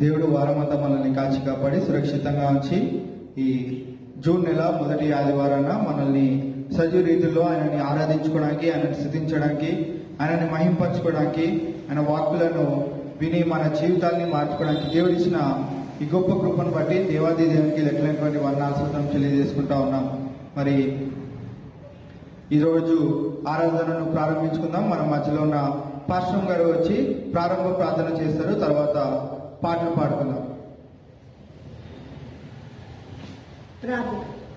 దేవుడు వారమంతా మనల్ని కాచి కాపాడి సురక్షితంగా ఉంచి ఈ జూన్ నెల మొదటి ఆదివారాన మనల్ని సజీవ రీతిలో ఆయనని ఆరాధించుకోవడానికి, ఆయనని స్థుతించడానికి, ఆయనని మహింపరచుకోవడానికి, ఆయన వాక్కులను విని మన జీవితాన్ని మార్చుకోవడానికి దేవుడిచ్చిన ఈ గొప్ప కృపను బట్టి దేవాది దేవునికి లెక్కలేనటువంటి వర్ణాలు తెలియజేసుకుంటా ఉన్నాం. మరి ఈరోజు ఆరాధనను ప్రారంభించుకుందాం. మన మధ్యలో ఉన్న పాస్టర్ గారు వచ్చి ప్రారంభ ప్రార్థన చేస్తారు. తర్వాత పాటలు పాడుకుందాం.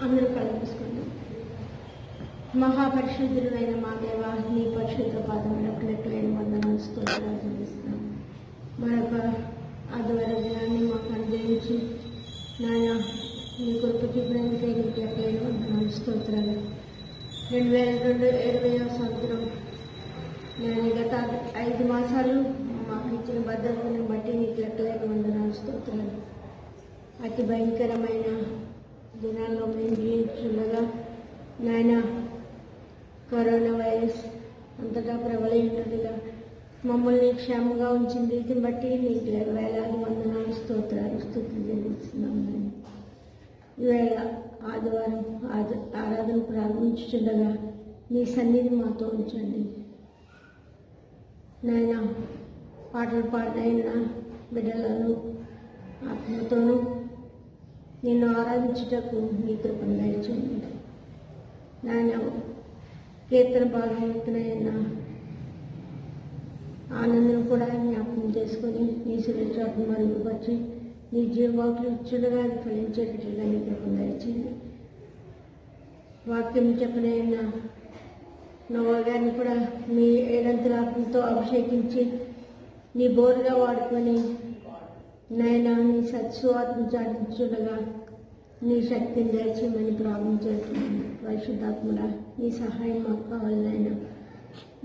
అందరూ కల్పిస్తున్నాం. మహాపరిశుద్ధులు అయిన మా దేవ, నీ పరిశుద్ధ పాదములకు లెక్కలేని వందనాలు స్తోత్రాలు చెల్లిస్తున్నాం. మరొక ఆదివారం దినాన్ని మాకు అనుగ్రహించి నాయన నీ కృప చూపినందుకే నీకు లెక్కలేని వందనాలు స్తోత్రాలు. 2020వ సంవత్సరం నేను గత 5 మాసాలు మాకు ఇచ్చిన భద్రతను బట్టి నీకు లెక్కలేని వందనాలు స్తోత్రాలు. అతి భయంకరమైన దినాల్లో మేము జీవించుండగా నాయన కరోనా వైరస్ అంతటా ప్రబలింటుండగా మమ్మల్ని క్షేమంగా ఉంచిన రీతిని బట్టి నీకు వేలాది వందనాలు స్తోత్రాలు స్తుతులు చెల్లిస్తున్నాం. ఈవేళ ఆదివారం ఆరాధన ప్రారంభించుండగా నీ సన్నిధి మాతో ఉంచండి నాయన. పాటలు పాడిన బిడ్డలను ఆత్మతోనూ నిన్ను ఆరాధించుటకు నీ కృపను దయచేయండి నాయన. కీర్తన భాగవతులైన ఆనందం కూడా జ్ఞాపకం చేసుకుని నీ సురక్షను మరుగుపరిచి నీ జీవవాకులు ఇచ్చుడుగా అది ఫలించేటట్లుగా నీ కృపను దయచేయండి. వాక్యం చెప్పనైన నోవా గారిని కూడా నీ ఏడంతల ఆత్మతో అభిషేకించి నీ బోరుగా వాడుకొని నైనా నీ సత్సువార్తను చాటించుండగా నీ శక్తిని దయచేయమని ప్రార్థన చేస్తున్నాను. పరిశుద్ధాత్ముడా నీ సహాయం మాకు కావాలి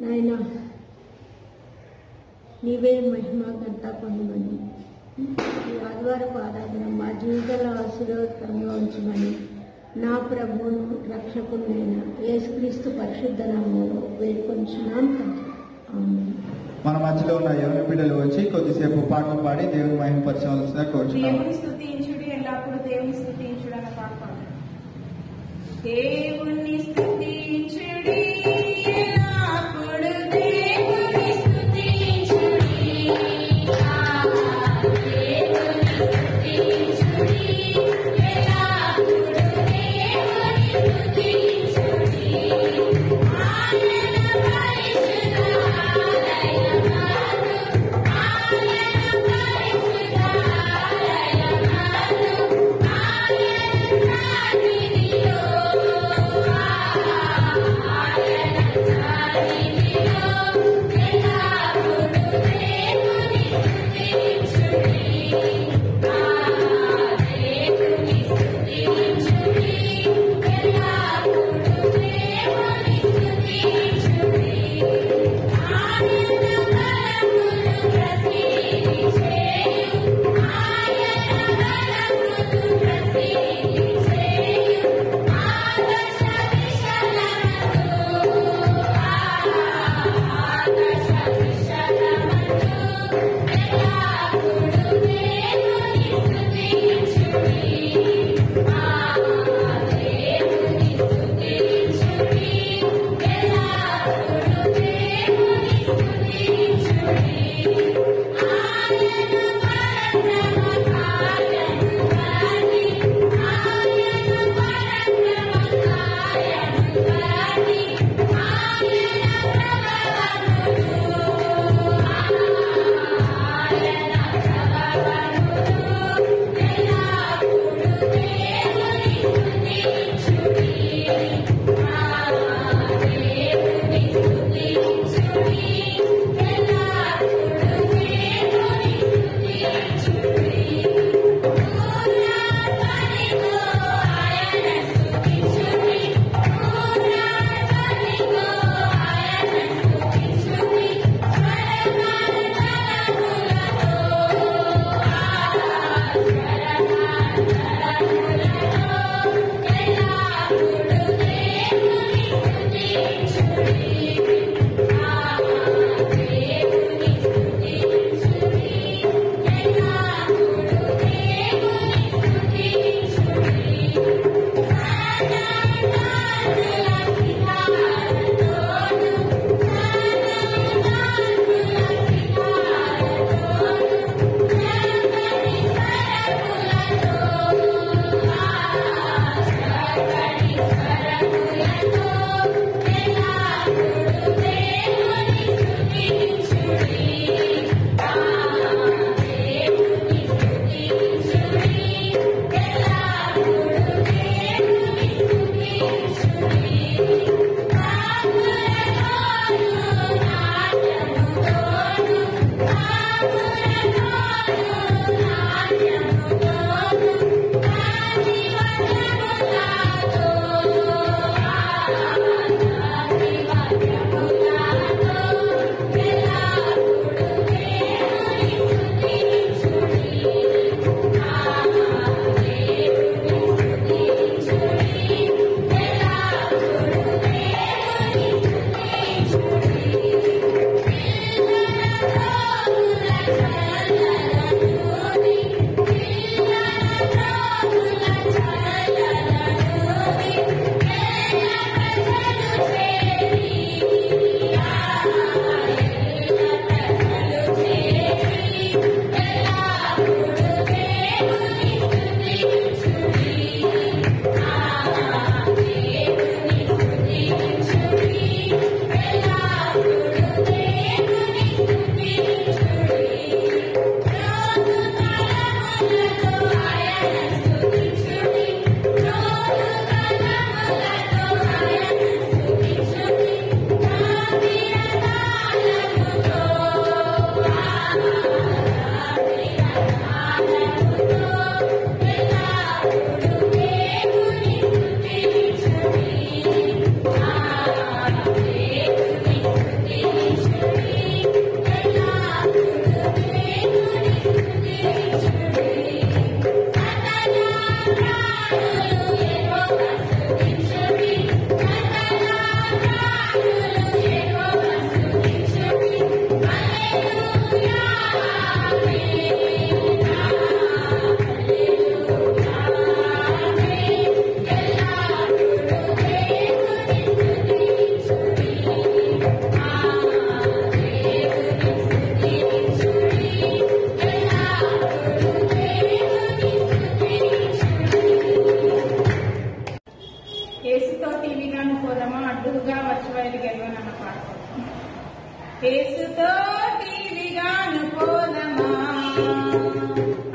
నాయన. నీవే మహిమ గంట పొందమని ఈ ఆదివారపు ఆరాధన మా జీవితంలో ఆశీర్వాదకరంగా ఉంచమని నా ప్రభువును రక్షకునైన యేసుక్రీస్తు పరిశుద్ధ నామములో వేడుకొంచున్నాను. మన మధ్యలో ఉన్న యవన బిడ్డలు వచ్చి కొద్దిసేపు పాటలు పాడి దేవుని మహిమపరచవలసిందిగా కోరుచున్నాము. దేవుని స్తుతించుడి, ఎల్లప్పుడూ దేవుని స్తుతించుడు అన్న పాట పాడండి. దేవుని స్తుతించుడి, ఎల్లప్పుడూ దేవుని స్తుతించుడి, దేవుని స్తుతించుడి, ఎల్లప్పుడూ దేవుని స్తుతించుడి. Hallelujah.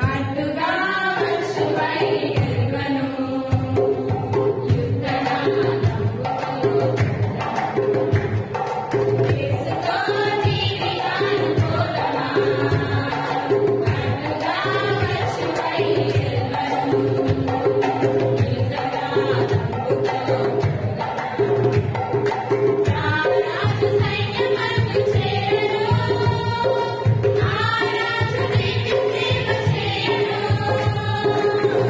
అడ్డుగా వచ్చు బయలును యేసుతో నీవిగా అనుకోదమా అడ్డుగా వచ్చు బయలును రాజు సైన్యమందు చేరును ఆ రాజు నీతి సేవ చేయును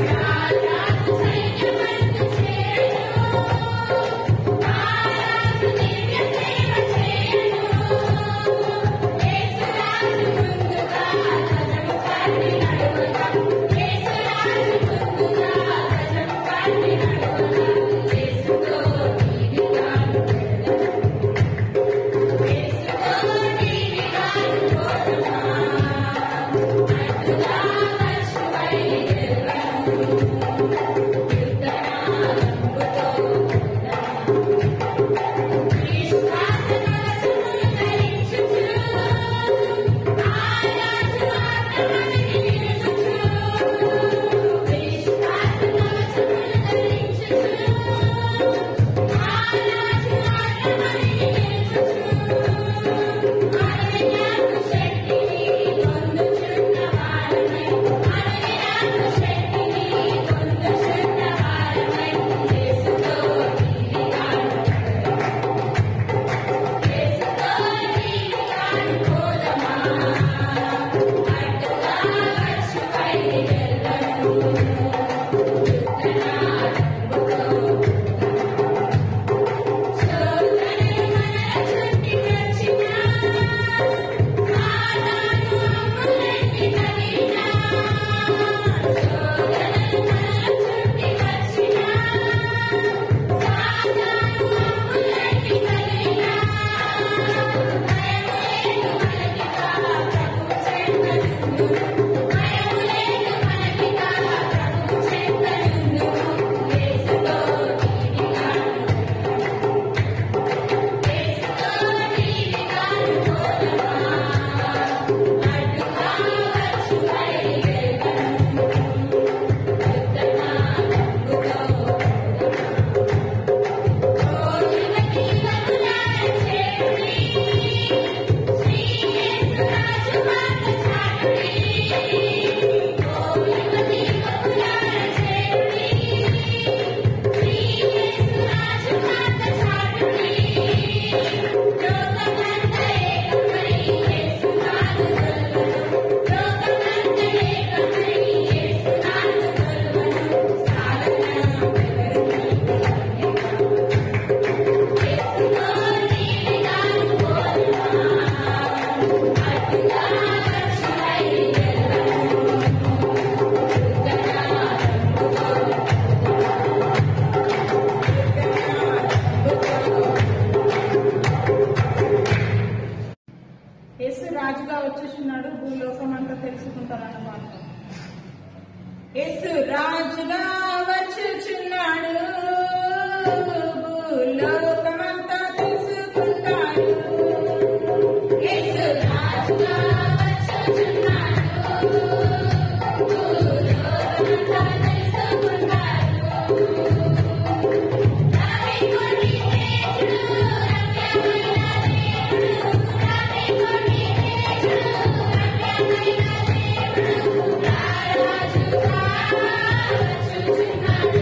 రాజు సైన్యమందు చేరును ఆ రాజు నీతి సేవ చేయును యేసు రాజు ముందుగా గజము పట్టి నడువుగా యేసు రాజు ముందుగా గజము పట్టి నడువుగా యేసుతో నీవిగా యేసు రాజుగా వచ్చేస్తున్నాడు భూలోకమంతా తెలుసుకుంటారన్న మాట. యేసు రాజుగా వచ్చుచున్నాడు భూలోకమంతా తెలుసుకుంటాడు. యేసు రాజుగా వచ్చుచున్నాడు భూలోకమంతా తెలుసుకుంటాడు. రావికొండి దేవుడు రమ్యమైన దేవుడు రావికొండి దేవుడు రమ్యమైన దేవుడు రారాజుగా వచ్చుచున్నాడు.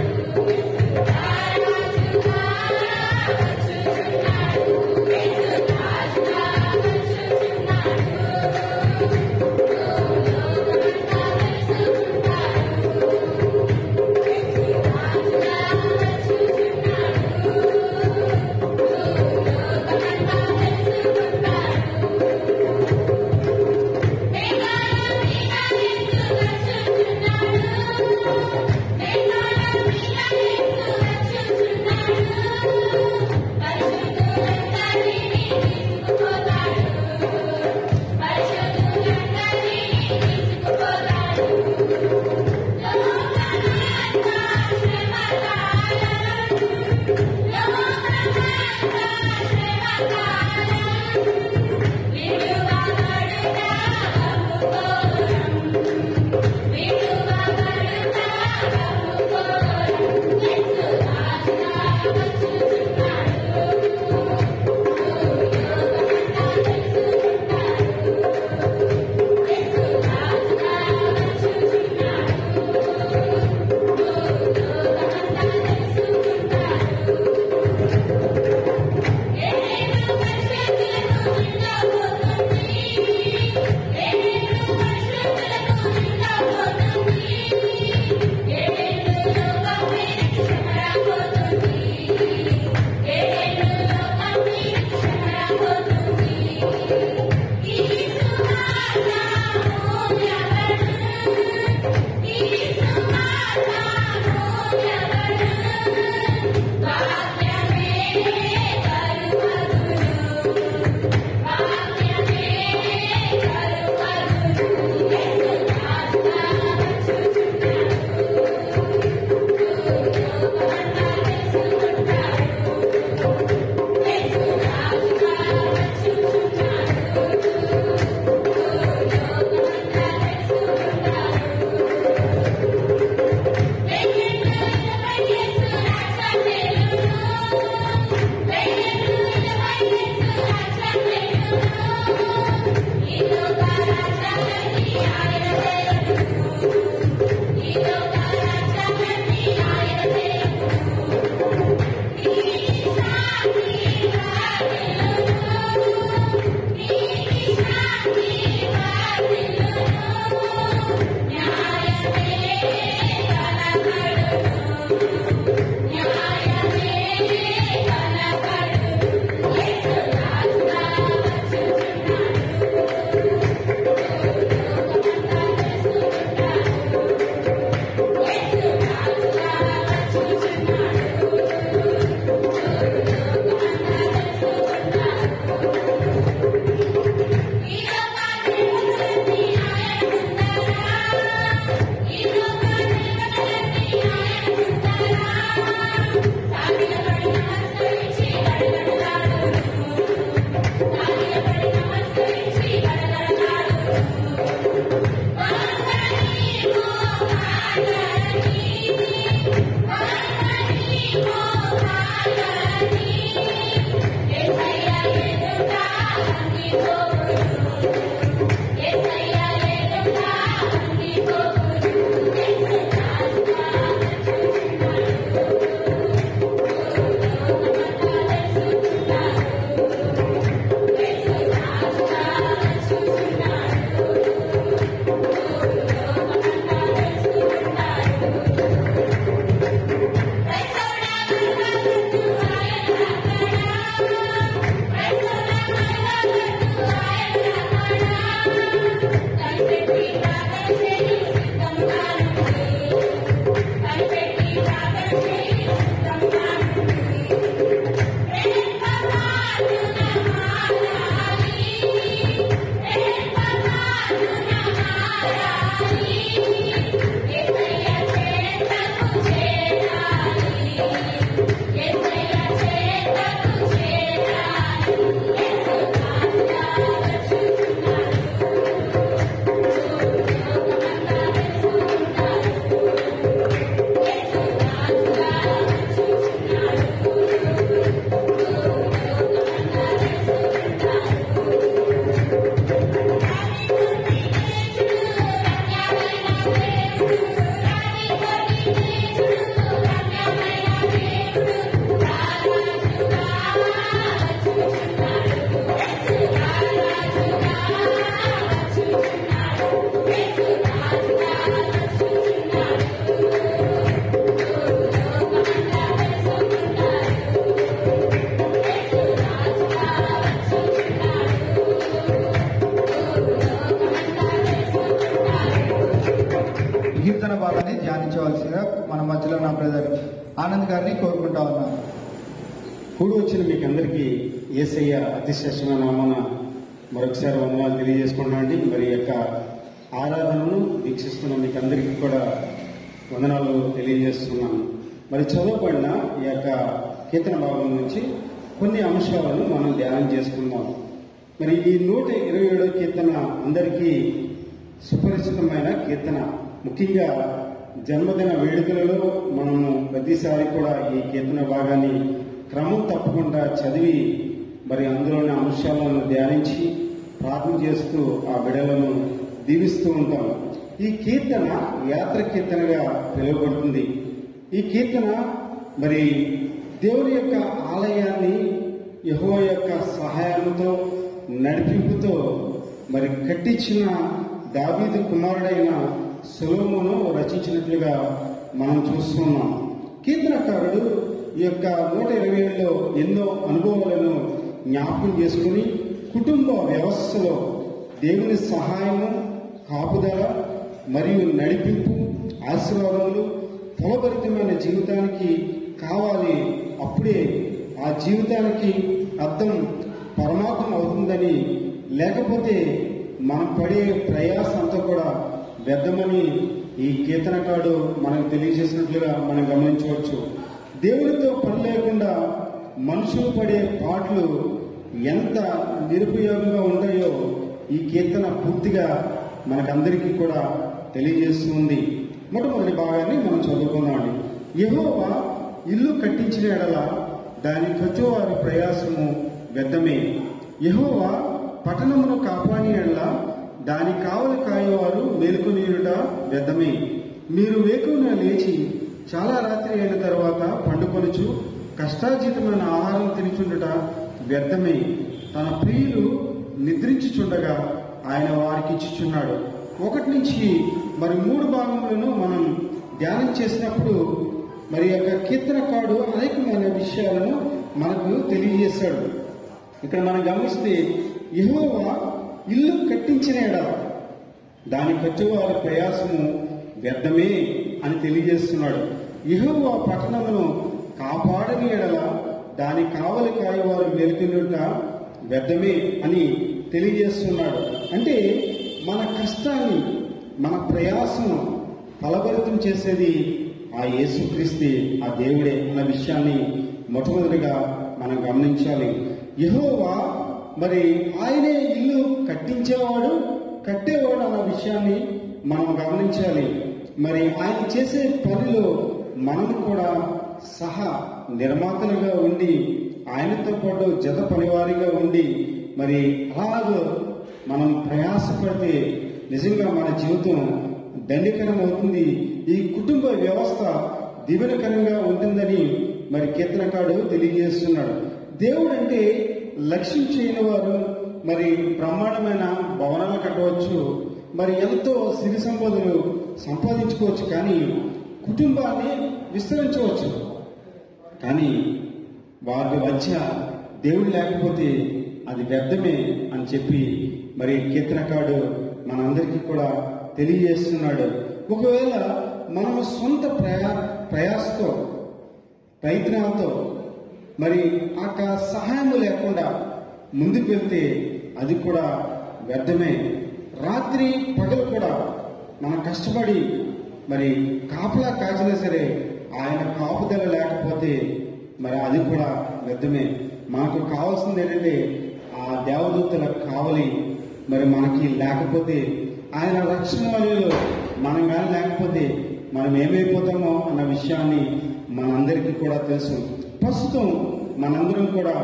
కీర్తన భాగాన్ని ధ్యానించవలసిందిగా మన మధ్యలో నా బ్రదర్ ఆనంద్ గారిని కోరుకుంటా ఉన్నాను. కూడి వచ్చిన మీకు అందరికీ యేసయ్య అతిశ్రేష్టమైన నామాన మరొకసారి వందనాలు తెలియజేసుకుంటున్నాండి. మరి యొక్క ఆరాధనను వీక్షిస్తున్న మీకు అందరికీ కూడా వందనాలు తెలియజేస్తున్నాను. మరి చదవబడిన ఈ యొక్క కీర్తన భాగం నుంచి కొన్ని అంశాలను మనం ధ్యానం చేసుకుందాం. మరి ఈ 127వ కీర్తన అందరికీ సుపరిచితమైన కీర్తన. ముఖ్యంగా జన్మదిన వేడుకలలో మనము ప్రతిసారి కూడా ఈ కీర్తన భాగాన్ని క్రమం తప్పకుండా చదివి మరి అందులోని అంశాలను ధ్యానించి ప్రార్థన చేస్తూ ఆ బిడలను దీవిస్తూ ఉంటాం. ఈ కీర్తన యాత్ర కీర్తనగా పిలువబడుతుంది. ఈ కీర్తన మరి దేవుని యొక్క ఆలయాన్ని యెహోవా యొక్క సహాయంతో నడిపింపుతో మరి కట్టించిన దావీదు కుమారుడైన సొలొమోను రచించినట్లుగా మనం చూస్తున్నాం. కీర్తనకారుడు ఈ యొక్క 127లో ఎన్నో అనుభవాలను జ్ఞాపకం చేసుకుని కుటుంబ వ్యవస్థలో దేవుని సహాయము, కాపుదల మరియు నడిపింపు, ఆశీర్వాదములు ఫలభరితమైన జీవితానికి కావాలి. అప్పుడే ఆ జీవితానికి అర్థం పరమాత్మ అవుతుందని, లేకపోతే మనం పడే ప్రయాస అంతా కూడా వ్యర్థమని ఈ కీర్తనకారుడు మనకు తెలియజేసినట్లుగా మనం గమనించవచ్చు. దేవునితో పని లేకుండా మనుషులు పడే పాటలు ఎంత నిరుపయోగంగా ఉంటాయో ఈ కీర్తన పూర్తిగా మనకందరికీ కూడా తెలియజేస్తుంది. మొట్టమొదటి భాగాన్ని మనం చదువుకుందామండి. యెహోవా ఇల్లు కట్టించిన ఎడల దాని కచ్చువారి ప్రయాసము వ్యర్థమే. యెహోవా పట్టణమును కాపాడిన ఎడల దాని కావలి కాయేవారు మేలుకొనియుట వ్యర్థమే. మీరు వేకువన లేచి చాలా రాత్రి అయిన తర్వాత పండుకొనుచు కష్టార్జితమైన ఆహారం తినిచుండుట వ్యర్థమే. తన ప్రియులు నిద్రించుచుండగా ఆయన వారికి ఇచ్చుచున్నాడు. 1 నుంచి మరి 3 భాగములను మనం ధ్యానం చేసినప్పుడు మరి యొక్క కీర్తనకారుడు అనేకమైన విషయాలను మనకు తెలియజేశాడు. ఇక్కడ మనం గమనిస్తే యెహోవా ఇల్లు కట్టించిన ఎడల దాని కచ్చువారి ప్రయాసము వ్యర్థమే అని తెలియజేస్తున్నాడు. యెహోవా పట్టణమును కాపాడని ఎడల దాని కావలి కాయేవారు మేలుకొనుట వ్యర్థమే అని తెలియజేస్తున్నాడు. అంటే మన కష్టాన్ని, మన ప్రయాసను ఫలభరితం చేసేది ఆ యేసుక్రీస్తే, ఆ దేవుడే అన్న విషయాన్ని మొట్టమొదటిగా మనం గమనించాలి. యెహోవా మరి ఆయనే ఇల్లు కట్టించేవాడు, కట్టేవాడు అన్న విషయాన్ని మనం గమనించాలి. మరి ఆయన చేసే పనిలో మనం కూడా సహా నిర్మాతలుగా ఉండి, ఆయనతో పాటు జత పనివారిగా ఉండి మరి అలాగ మనం ప్రయాసపడితే నిజంగా మన జీవితం దండికరం అవుతుంది. ఈ కుటుంబ వ్యవస్థ దీవెనకరంగా ఉంటుందని మరి కీర్తనకారుడు తెలియజేస్తున్నాడు. దేవుడు అంటే లక్ష్యం చేయని వారు మరి బ్రహ్మాండమైన భవనాలు కట్టవచ్చు, మరి ఎంతో సిరి సంపదలు సంపాదించుకోవచ్చు, కానీ కుటుంబాన్ని విస్తరించవచ్చు. కానీ వారి మధ్య దేవుడు లేకపోతే అది వ్యర్థమే అని చెప్పి మరి కీర్తనకారుడు మనందరికీ కూడా తెలియజేస్తున్నాడు. ఒకవేళ మనము సొంత ప్రయాసతో, ప్రయత్నాలతో మరి ఆ సహాయం లేకుండా ముందుకు వెళ్తే అది కూడా వ్యర్థమే. రాత్రి పగలు కూడా మనం కష్టపడి మరి కాపలా కాచినా సరే ఆయన కాపుదల లేకపోతే మరి అది కూడా వ్యర్థమే. మనకు కావాల్సింది ఏంటంటే ఆ దేవదూతల కావలి మరి మనకి లేకపోతే, ఆయన రక్షణ వలలో మనం కానీ లేకపోతే మనం ఏమైపోతామో అన్న విషయాన్ని మనందరికీ కూడా తెలుసు. ప్రస్తుతం మనందరం కూడా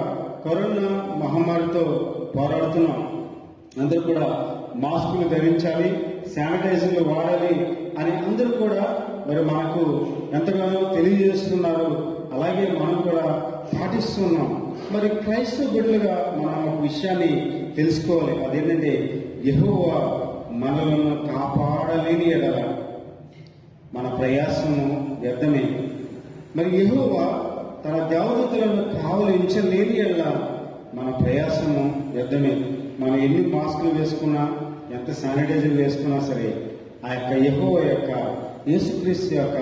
కరోనా మహమ్మారితో పోరాడుతున్నాం. అందరూ కూడా మాస్కులు ధరించాలి, శానిటైజర్లు వాడాలి అని అందరూ కూడా మరి మనకు ఎంతగానో తెలియజేస్తున్నారు. అలాగే మనం కూడా పాటిస్తున్నాం. మరి క్రైస్తవ బిడ్డలుగా మనం ఒక విషయాన్ని తెలుసుకోవాలి. అదేంటంటే యెహోవా మనలను కాపాడలేని ఎడల మన ప్రయాసము వ్యర్థమే. మరి యెహోవా తన దేవదూతలను కావలించలేని ఎడల మన ప్రయాసము వ్యర్థమే. మనం ఎన్ని మాస్కులు వేసుకున్నా, ఎంత శానిటైజర్ వేసుకున్నా సరే ఆ యొక్క యెహోవా యొక్క యేసుక్రీస్తు యొక్క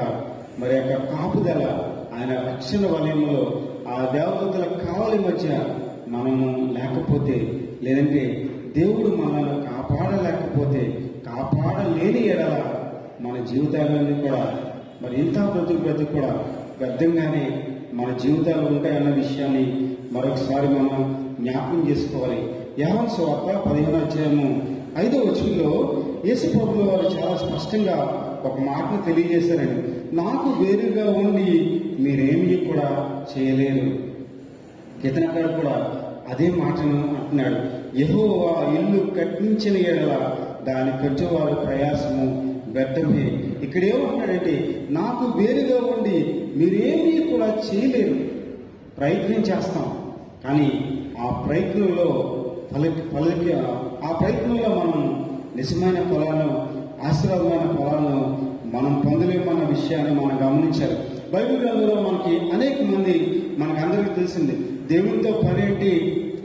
మరి యొక్క కాపుదల, ఆయన రక్షణ వలయంలో ఆ దేవదూతల కావలి మధ్య మనము లేకపోతే, లేదంటే దేవుడు మనల్ని కాపాడలేకపోతే, కాపాడలేని ఎడల మన జీవితాలన్నీ కూడా మరి ఇంత బ్రతుకు కూడా వ్యర్థంగానే మన జీవితాలు ఉంటాయన్న విషయాన్ని మరొకసారి మనం జ్ఞాపకం చేసుకోవాలి. యోహాను సువార్త 15వ అధ్యాయము 5వ వచనంలో యేసు ప్రభువు వారు చాలా స్పష్టంగా ఒక మాటను తెలియజేశారండి. నాకు వేరుగా ఉండి మీరేమీ కూడా చేయలేరు. ఇతనక్కడ కూడా అదే మాటను అంటున్నాడు. యెహోవా ఇల్లు కట్టించిన ఎడల దాని కట్టువారి ప్రయాసము వ్యర్థమే. ఇక్కడ ఏమంటున్నాడంటే, నాకు వేరుగా ఉండి మీరేమీ కూడా చేయలేరు. ప్రయత్నం చేస్తాం, కానీ ఆ ప్రయత్నంలో ఆ ప్రయత్నంలో మనం నిజమైన ఫలాలను, ఆశీర్వాదమైన ఫలాలను మనం పొందలేమన్న విషయాన్ని మనం గమనించాలి. బైబిల్ గ్రంథంలో మనకి అనేక మంది, మనకందరికీ తెలిసింది, దేవునితో పనేంటి,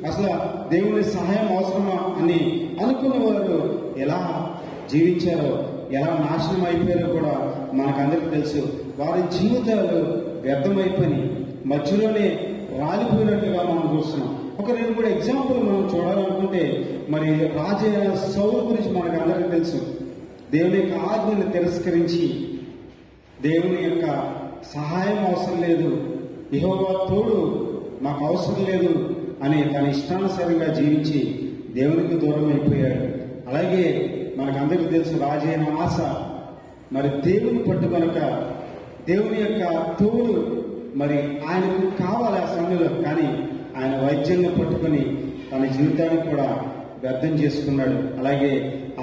అసలు దేవుని సహాయం అవసరమా అని అనుకున్న వారు ఎలా జీవించారో, ఎలా నాశనం అయిపోయారో కూడా మనకందరికీ తెలుసు. వారి జీవితాలు వ్యర్థమైపోయి మధ్యలోనే రాలిపోయినట్టుగా మనం చూస్తున్నాం. ఒక 2-3 ఎగ్జాంపుల్ మనం చూడాలనుకుంటే, మరి రాజైన సౌలు గురించి మనకు అందరికీ తెలుసు. దేవుని యొక్క ఆజ్ఞను తిరస్కరించి, దేవుని యొక్క సహాయం అవసరం లేదు, యెహోవా తోడు మాకు అవసరం లేదు అని తన ఇష్టానుసారంగా జీవించి దేవునికి దూరం అయిపోయాడు. అలాగే మనకందరికీ తెలుసు రాజైన ఆస, మరి దేవుని పట్టుకొనక, దేవుని యొక్క తోడు మరి ఆయనకు కావాలి ఆ సమయంలో, కానీ ఆయన వైద్యంగా పట్టుకొని తన జీవితాన్ని కూడా వ్యర్థం చేసుకున్నాడు. అలాగే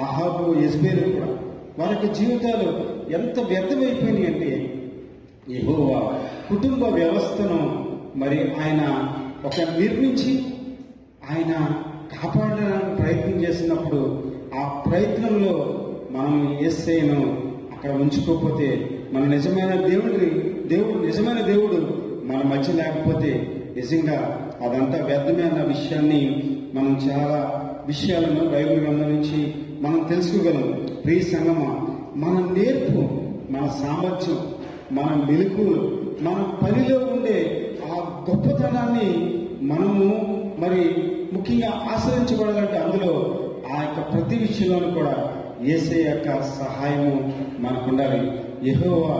అహాబు, యెజ్బేలు కూడా వారికి జీవితాలు ఎంత వ్యర్థమైపోయినాయి అంటే, యెహోవా కుటుంబ వ్యవస్థను మరి ఆయన ఒక నిర్మించి ఆయన కాపాడడానికి ప్రయత్నం చేసినప్పుడు, ఆ ప్రయత్నంలో మనం యేసయ్యను అక్కడ ఉంచుకోకపోతే, మన నిజమైన నిజమైన దేవుడు మన మధ్య లేకపోతే నిజంగా అదంతా వ్యర్థమే అన్న విషయాన్ని మనం చాలా విషయాలను బైబిల్ గ్రంథం నుంచి మనం తెలుసుకోగలం. ప్రియ సంగమా, మన నేర్పు, మన సామర్థ్యం, మన మెలకువలు, మన పనిలో ఉండే ఆ గొప్పతనాన్ని మనము మరి ముఖ్యంగా ఆశ్రయించబడాలంటే అందులో ఆ యొక్క ప్రతి విషయంలోనూ కూడా యేసయ్య యొక్క సహాయము మనకు ఉండాలి. యెహోవా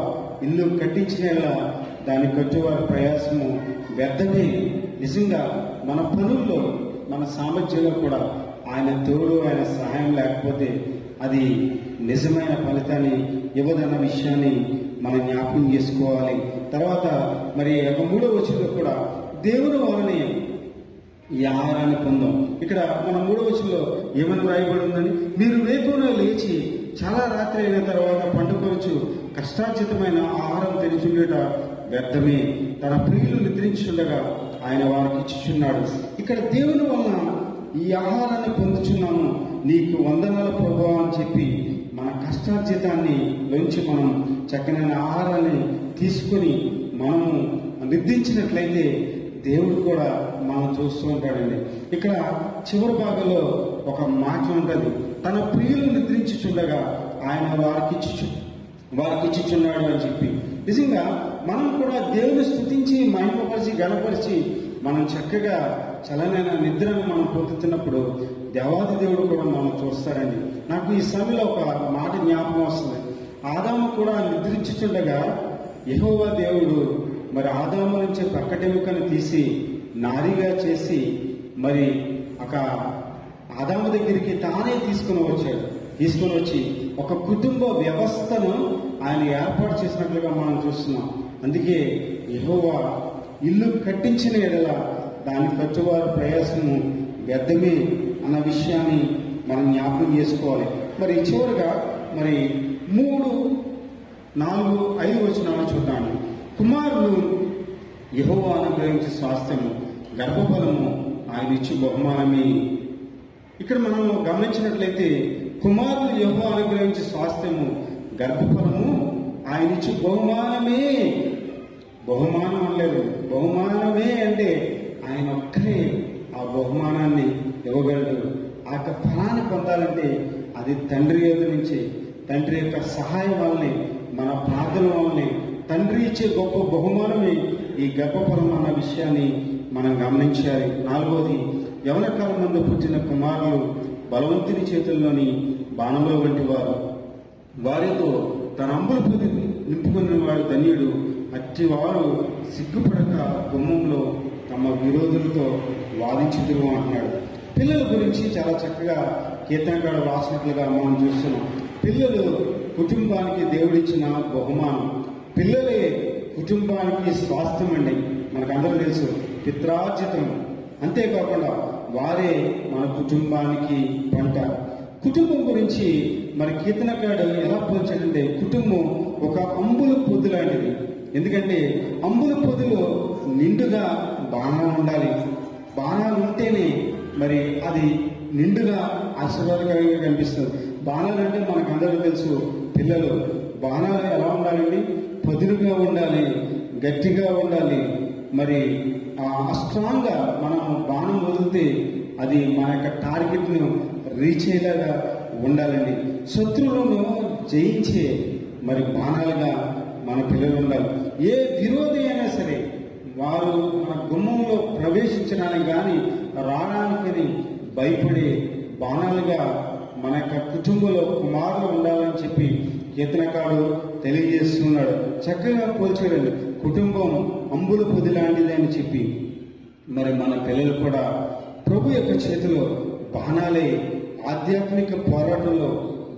ఇల్లు కట్టించిన దాని కట్టువారి ప్రయాసము వ్యర్థమే. నిజంగా మన పనుల్లో, మన సామర్థ్యంలో కూడా ఆయన తోడు, ఆయన సహాయం లేకపోతే అది నిజమైన ఫలితాన్ని ఇవ్వదన్న విషయాన్ని మనం జ్ఞాపకం చేసుకోవాలి. తర్వాత మరి 3వ వచనంలో కూడా దేవుని వలనే ఈ ఆహారాన్ని పొందాం. ఇక్కడ మన 3వ వచనంలో ఏమని వ్రాయబడి ఉందని, మీరు వేకువనే లేచి చాలా రాత్రి అయిన తర్వాత పండుకొనచ్చు కష్టార్జితమైన ఆహారం తెరిచుండేట వ్యర్థమే. తన ప్రియులు నిద్రించుండగా ఆయన వారికి ఇచ్చుచున్నాడు. ఇక్కడ దేవుని వలన ఈ ఆహారాన్ని పొందుచున్నాము, నీకు వందనాల ప్రభువా అని చెప్పి మన కష్టార్జితాన్ని నుంచి మనం చక్కనైన ఆహారాన్ని తీసుకొని మనము నిద్రించినట్లయితే దేవుడు కూడా మనం చూస్తూ ఉంటాడండి. ఇక్కడ చివరి భాగంలో ఒక మాట ఉంటుంది, తన ప్రియులు నిద్రించుచుండగా ఆయన వారికి ఇచ్చుచున్నాడు అని చెప్పి. నిజంగా మనం కూడా దేవుని స్తుతించి, మహిమపరిచి, గణపరిచి మనం చక్కగా చలనైన నిద్రను మనం పొందుతున్నప్పుడు దేవాది దేవుడు కూడా మనం చూస్తారండి. నాకు ఈ సమయంలో ఒక మాట జ్ఞాపకం వస్తుంది. ఆదాము కూడా నిద్రించుచుండగా యెహోవా దేవుడు మరి ఆదాము నుంచి పక్కటెముకను తీసి నారిగా చేసి మరి ఒక ఆదాము దగ్గరికి తానే తీసుకుని వచ్చి ఒక కుటుంబ వ్యవస్థను ఆయన ఏర్పాటు చేసినట్లుగా మనం చూస్తున్నాం. అందుకే యెహోవా ఇల్లు కట్టించిన ఎడల దాని కట్టువారి ప్రయాసము వ్యర్థమే అన్న విషయాన్ని మనం జ్ఞాపకం చేసుకోవాలి. మరి చివరిగా మరి 3, 4, 5 వచనాలు చూద్దాము. కుమారులు యెహోవా అనుగ్రహించే స్వాస్థ్యము, గర్భఫలము ఆయన ఇచ్చి బహుమానమే. ఇక్కడ మనం గమనించినట్లయితే కుమారులు యెహోవా అనుగ్రహించే స్వాస్థ్యము, గర్భఫలము ఆయన ఇచ్చి బహుమానమే. బహుమానం అనలేదు, బహుమానమే అంటే ఆయన ఒక్కరే ఆ బహుమానాన్ని ఇవ్వగలడు. ఆ యొక్క ఫలాన్ని పొందాలంటే అది తండ్రి యొక్క నుంచి, తండ్రి యొక్క సహాయం వల్లనే మన ప్రార్థన వల్లనే తండ్రి ఇచ్చే గొప్ప బహుమానమే ఈ గర్భఫలం అన్న విషయాన్ని మనం గమనించాలి. 4వది, యవన కాలం ముందు పుట్టిన కుమారులు బలవంతుని చేతుల్లోని బాణముల వంటి వారు. వారితో తన అంబుల పొది నింపుకున్న వాడు ధన్యుడు. అట్టి వారు సిగ్గుపడక గుమ్మంలో తమ విరోధులతో వాదించుదురు అంటున్నాడు. పిల్లల గురించి చాలా చక్కగా కీర్తనకారుడు రాసినట్లుగా మనం చూస్తున్నాం. పిల్లలు కుటుంబానికి దేవుడిచ్చిన బహుమానం. పిల్లలే కుటుంబానికి స్వాస్థ్యం అండి. మనకందరూ తెలుసు, పిత్రార్జితం. అంతేకాకుండా వారే మన కుటుంబానికి పంట. కుటుంబం గురించి మరి కీర్తనకారుడు ఎలా పోల్చాడంటే, కుటుంబం ఒక అంబుల పొద్దు లాంటిది. ఎందుకంటే అంబుల పొద్దులో నిండుగా బాణాలు ఉండాలి. బాణాలు ఉంటేనే మరి అది నిండుగా ఆశీర్వాదకరంగా కనిపిస్తుంది. బాణాలు అంటే మనకందరూ తెలుసు, పిల్లలు బాణాలు ఎలా ఉండాలండి? పదునుగా ఉండాలి, గట్టిగా ఉండాలి. మరి స్ట్రాంగ్గా మనం బాణం వదిలితే అది మన యొక్క టార్గెట్ను రీచ్ అయ్యేలాగా ఉండాలండి. శత్రువులను జయించే మరి బాణాలుగా మన పిల్లలు ఉండాలి. ఏ విరోధి అయినా సరే వారు మన గుమ్మంలో ప్రవేశించడానికి కానీ రావడానికి భయపడే బాణాలుగా మన యొక్క కుటుంబంలో కుమారులు ఉండాలని చెప్పి కీర్తనకారుడు తెలియజేస్తున్నాడు. చక్కగా పోల్చాడు. కుటుంబం అంబుల పొది లాంటిది అని చెప్పి మరి మన పిల్లలు కూడా ప్రభు యొక్క చేతిలో బాణాలే ఆధ్యాత్మిక పోరాటంలో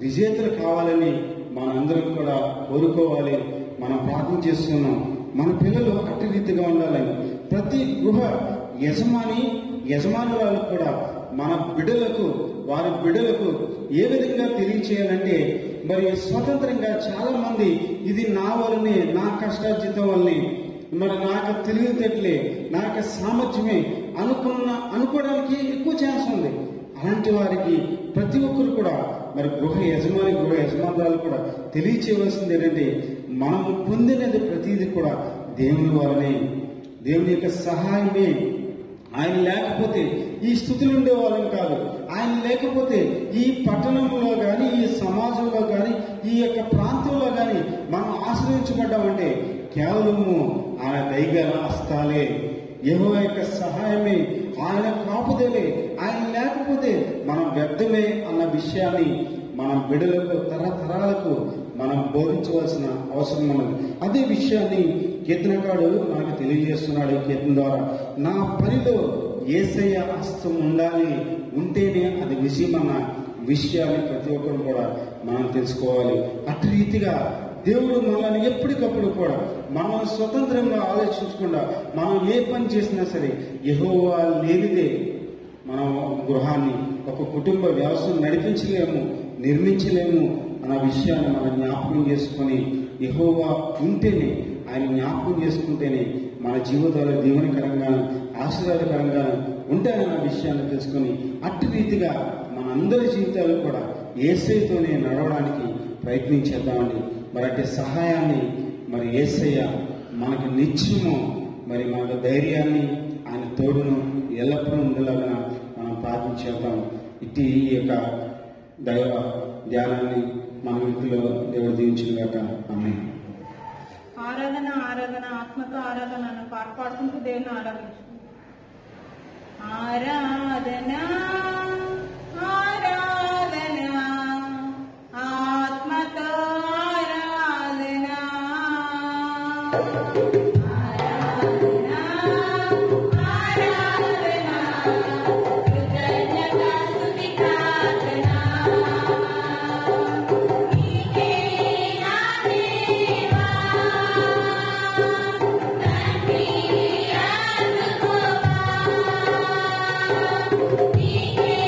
విజేతలు కావాలని మనందరం కూడా కోరుకోవాలి. మనం ప్రార్థన చేస్తున్నాం. మన పిల్లలు అట్టి రీతిగా ఉండాలని ప్రతి గృహ యజమానురాలు కూడా మన బిడ్డలకు, వారి బిడ్డలకు ఏ విధంగా తెలియచేయాలంటే, మరి స్వతంత్రంగా చాలా మంది ఇది నా వల్లనే, నా కష్టార్జితం వల్లనే, మరి నాకు తెలివితేటలే, నా యొక్క సామర్థ్యమే అనుకోవడానికి ఎక్కువ ఛాన్స్ ఉంది. అలాంటి వారికి ప్రతి ఒక్కరు కూడా మరి గృహ యజమానురాలు కూడా తెలియచేయవలసింది ఏంటంటే, మనం పొందినది ప్రతిదీ కూడా దేవుని వల్లనే, దేవుని యొక్క సహాయమే. ఆయన లేకపోతే ఈ స్థితిలో ఉండేవాళ్ళం కాదు. ఆయన లేకపోతే ఈ పట్టణంలో కానీ, ఈ సమాజంలో కానీ, ఈ యొక్క ప్రాంతంలో కానీ మనం ఆశ్రయించబడ్డామంటే కేవలము ఆయన దయగల హస్తాలే, యెహోవా యొక్క సహాయమే, ఆయన కాపుదలే. ఆయన లేకపోతే మనం వ్యర్థమే అన్న విషయాన్ని మన బిడ్డలకు, తరతరాలకు మనం బోధించవలసిన అవసరం ఉన్నది. అదే విషయాన్ని కీర్తనకారుడు మనకు తెలియజేస్తున్నాడు ఈ కీర్తన ద్వారా. నా పనిలో యేసయ్య హస్తం ఉంటేనే అది విషయమన్న విషయాన్ని ప్రతి ఒక్కరు కూడా మనం తెలుసుకోవాలి. అటు రీతిగా దేవుడు మనల్ని ఎప్పటికప్పుడు కూడా మనం స్వతంత్రంగా ఆలోచించకుండా మనం ఏ పని చేసినా సరే యెహోవా లేనిదే మనం గృహాన్ని, ఒక కుటుంబ వ్యవస్థను నడిపించలేము, నిర్మించలేము అన్న విషయాన్ని మనం జ్ఞాపకం చేసుకొని యెహోవా ఉంటేనే, ఆయన జ్ఞాపకం చేసుకుంటేనే మన జీవితాలు దీవెనకరంగా, ఆశీర్వాదకరంగా ఉంటాయన్న విషయాన్ని తెలుసుకొని అట్టి రీతిగా మనందరి జీవితాలు కూడా యేసయ్యతోనే నడవడానికి ప్రయత్నించేద్దామండి. మరి అట్టి సహాయాన్ని మరి యేసయ్య మనకి నిత్యము మరి మనకు ధైర్యాన్ని, ఆయన తోడును ఎల్లప్పుడూ ఉండేలాగా మనం ప్రార్థించేద్దాం. ఇట్టి ఈ యొక్క దైవ ధ్యానాన్ని మన వ్యక్తిలో దేవుడు దీవించుగాక. ఆమేన్. ఆరాధన ఆరాధన ఆత్మక ఆరాధనను పాడుకుంటూ దేవుని ఆరాధించు. ఆరాధన ఆరాధన ఆత్మతో ఆరాధన Yeah.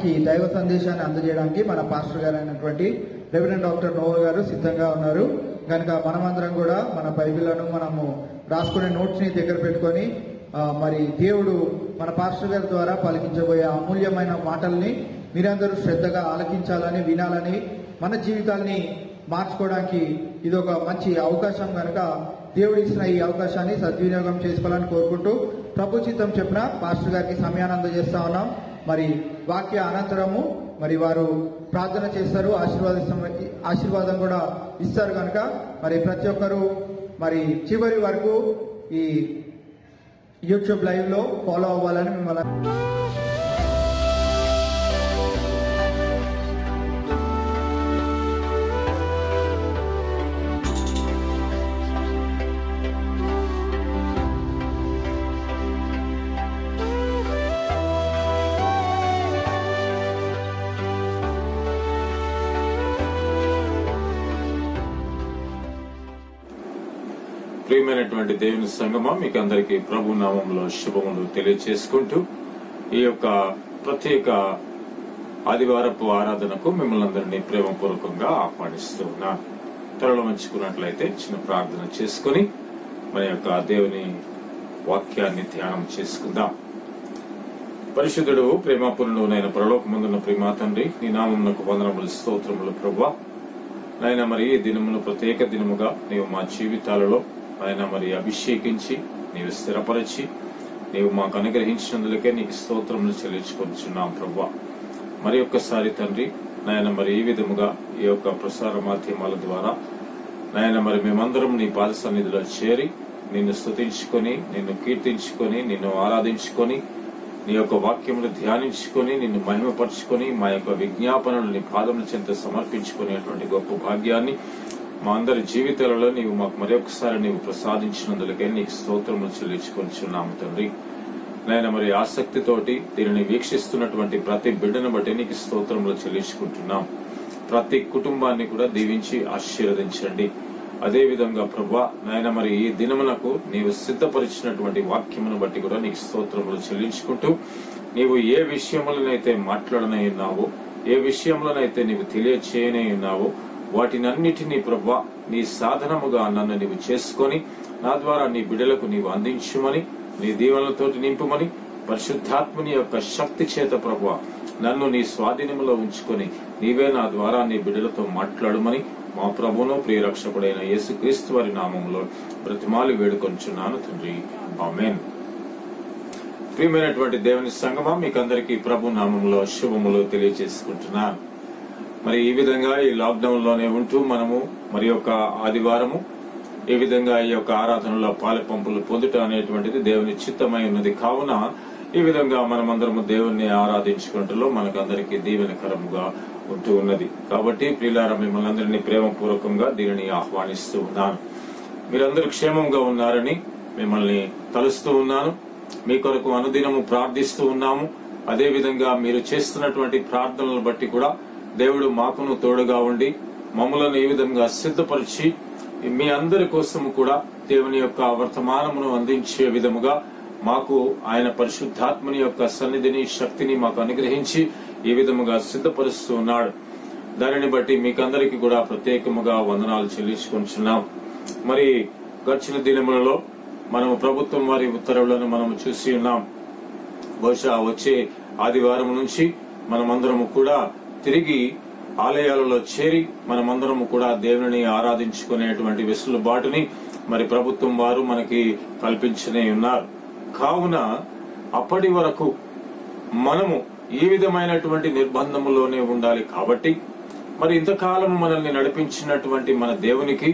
మనకి దైవ సందేశాన్ని అందజేయడానికి మన పాస్టర్ గారు అయినటువంటి రెవరెండ్ డాక్టర్ నోవల్ గారు సిద్ధంగా ఉన్నారు. కనుక మనమందరం కూడా మన బైబిల్లను మనము రాసుకునే నోట్స్ని దగ్గర పెట్టుకొని మరి దేవుడు మన పాస్టర్ గారి ద్వారా పలికించబోయే అమూల్యమైన మాటల్ని మీరందరూ శ్రద్ధగా ఆలకించాలని, వినాలని, మన జీవితాల్ని మార్చుకోవడానికి ఇది ఒక మంచి అవకాశం. కనుక దేవుడు ఇచ్చిన ఈ అవకాశాన్ని సద్వినియోగం చేసుకోవాలని కోరుకుంటూ ప్రభు చిత్తం చెప్పిన పాస్టర్ గారికి సమయాన్ని అందజేస్తా ఉన్నాం. మరి వాక్య అనంతరము మరి వారు ప్రార్థన చేస్తారు, ఆశీర్వాదం కూడా ఇస్తారు. కనుక మరి ప్రతి ఒక్కరూ మరి చివరి వరకు ఈ యూట్యూబ్ లైవ్ లో ఫాలో అవ్వాలని మిమ్మల్ని 'ప్రియమైనటువంటి దేవుని సంగమా, మీకు అందరికీ ప్రభు నామంలో శుభములు తెలియజేసుకుంటూ ఈ యొక్క ప్రత్యేక ఆదివారపు ఆరాధనకు మిమ్మల్ని అందరినీ ప్రేమపూర్వకంగా ఆహ్వానిస్తూ ఉన్నాను. త్వరలో మంచుకున్నట్లయితే చిన్న ప్రార్థన చేసుకుని మన యొక్క దేవుని వాక్యాన్ని ధ్యానం చేసుకుందాం. పరిశుద్ధుడు, ప్రేమపూర్ణుడు నైన పరలోకమందున్న ప్రేమ తండ్రి, నీ నామమునకు వందనములు, స్తోత్రములు ప్రభువా. నాయన మరి ఈ దినమును ప్రత్యేక దినముగా నీవు మా జీవితాలలో ఆయన మరి అభిషేకించి నీవు స్థిరపరిచి నీవు మాకు అనుగ్రహించినందులకే నీకు స్తోత్రములు చెల్లించుకొనిచున్నాం ప్రభువా. మరి ఒక్కసారి తండ్రి నాయన మరి ఈ విధముగా ఈ యొక్క ప్రసార మాధ్యమాల ద్వారా నాయన మరి మేమందరం నీ పాద సన్నిధిలో చేరి నిన్ను స్తుతించుకొని, నిన్ను కీర్తించుకొని, నిన్ను ఆరాధించుకొని, నీ యొక్క వాక్యములు ధ్యానించుకొని, నిన్ను మహిమపరుచుకొని, మా యొక్క విజ్ఞాపనలు నీ పాదముల చెంత సమర్పించుకునేటువంటి గొప్ప భాగ్యాన్ని మా అందరి జీవితాలలో నీవు మాకు మరొకసారి నీవు ప్రసాదించినందులకే నీకు స్తోత్రములు చెల్లించుకొనిచున్నాము తండ్రి. నాయన మరి ఆసక్తితోటి దీనిని వీక్షిస్తున్నటువంటి ప్రతి బిడ్డను బట్టి నీకు స్తోత్రములు చెల్లించుకుంటున్నాం. ప్రతి కుటుంబాన్ని కూడా దీవించి ఆశీర్వదించండి. అదే విధంగా ప్రభువా నాయన మరి ఈ దినమునకు నీవు సిద్ధపరిచినటువంటి వాక్యమును బట్టి కూడా నీకు స్తోత్రములు చెల్లించుకుంటూ, నీవు ఏ విషయములనైతే మాట్లాడనై ఉన్నావో, ఏ విషయములనైతే నీవు తెలియచేయనై ఉన్నావో వాటినన్నిటినీ ప్రభువా నీ సాధనముగా నన్ను నీవు చేసుకొని నా ద్వారా నీ బిడ్డలకు నీవు అందించుమని, నీ దీవెనలతోటి నింపుమని, పరిశుద్ధాత్మని యొక్క శక్తి చేత ప్రభువా నన్ను నీ స్వాధీనములో ఉంచుకొని నీవే నా ద్వారా నీ బిడ్డలతో మాట్లాడుమని మా ప్రభువును ప్రియరక్షకుడైన యేసుక్రీస్తు వారి నామములో బ్రతిమాలి వేడుకొంచున్నాను తండ్రి, ఆమేన్. ప్రియమైనటువంటి దేవుని సంగమా, మీకందరికీ ప్రభు నామములో శుభములు తెలియజేసుకుంటున్నాను. మరి ఈ విధంగా ఈ లాక్డౌన్ లోనే ఉంటూ మనము మరి యొక్క ఆదివారము ఈ విధంగా ఈ యొక్క ఆరాధనలో పాలు పంపులు పొందుట అనేటువంటిది దేవుని చిత్తమై ఉన్నది. కావున ఈ విధంగా మనమందరము దేవుణ్ణి ఆరాధించుకుంటూ మనకందరికీ దీవెనకరముగా ఉంటూ ఉన్నది. కాబట్టి ప్రియులారా, మిమ్మల్ని అందరినీ ప్రేమపూర్వకంగా దీనిని ఆహ్వానిస్తూ ఉన్నాను. మీరందరూ క్షేమంగా ఉన్నారని మిమ్మల్ని తలుస్తూ ఉన్నాను. మీ కొరకు అనుదినము ప్రార్థిస్తూ ఉన్నాము. అదే విధంగా మీరు చేస్తున్నటువంటి ప్రార్థనలను బట్టి కూడా దేవుడు మాకును తోడుగా ఉండి మమ్మలను ఈ విధంగా సిద్ధపరిచి మీ అందరి కోసము కూడా దేవుని యొక్క వర్తమానమును అందించే విధముగా మాకు ఆయన పరిశుద్ధాత్మని యొక్క సన్నిధిని, శక్తిని మాకు అనుగ్రహించి ఈ విధముగా సిద్ధపరుస్తూ ఉన్నాడు. దానిని బట్టి మీకందరికీ కూడా ప్రత్యేకముగా వందనాలు చెల్లించుకుంటున్నాం. మరి గడిచిన దినములలో మనము ప్రభుత్వం వారి ఉత్తర్వులను మనం చూసి ఉన్నాం. బహుశా వచ్చే ఆదివారం నుంచి మనమందరము కూడా తిరిగి ఆలయాలలో చేరి మనమందరము కూడా దేవుని ఆరాధించుకునేటువంటి వెసులుబాటుని మరి ప్రభుత్వం వారు మనకి కల్పించనే ఉన్నారు. కావున అప్పటి వరకు మనము ఈ విధమైనటువంటి నిర్బంధములోనే ఉండాలి. కాబట్టి మరి ఇంతకాలం మనల్ని నడిపించినటువంటి మన దేవునికి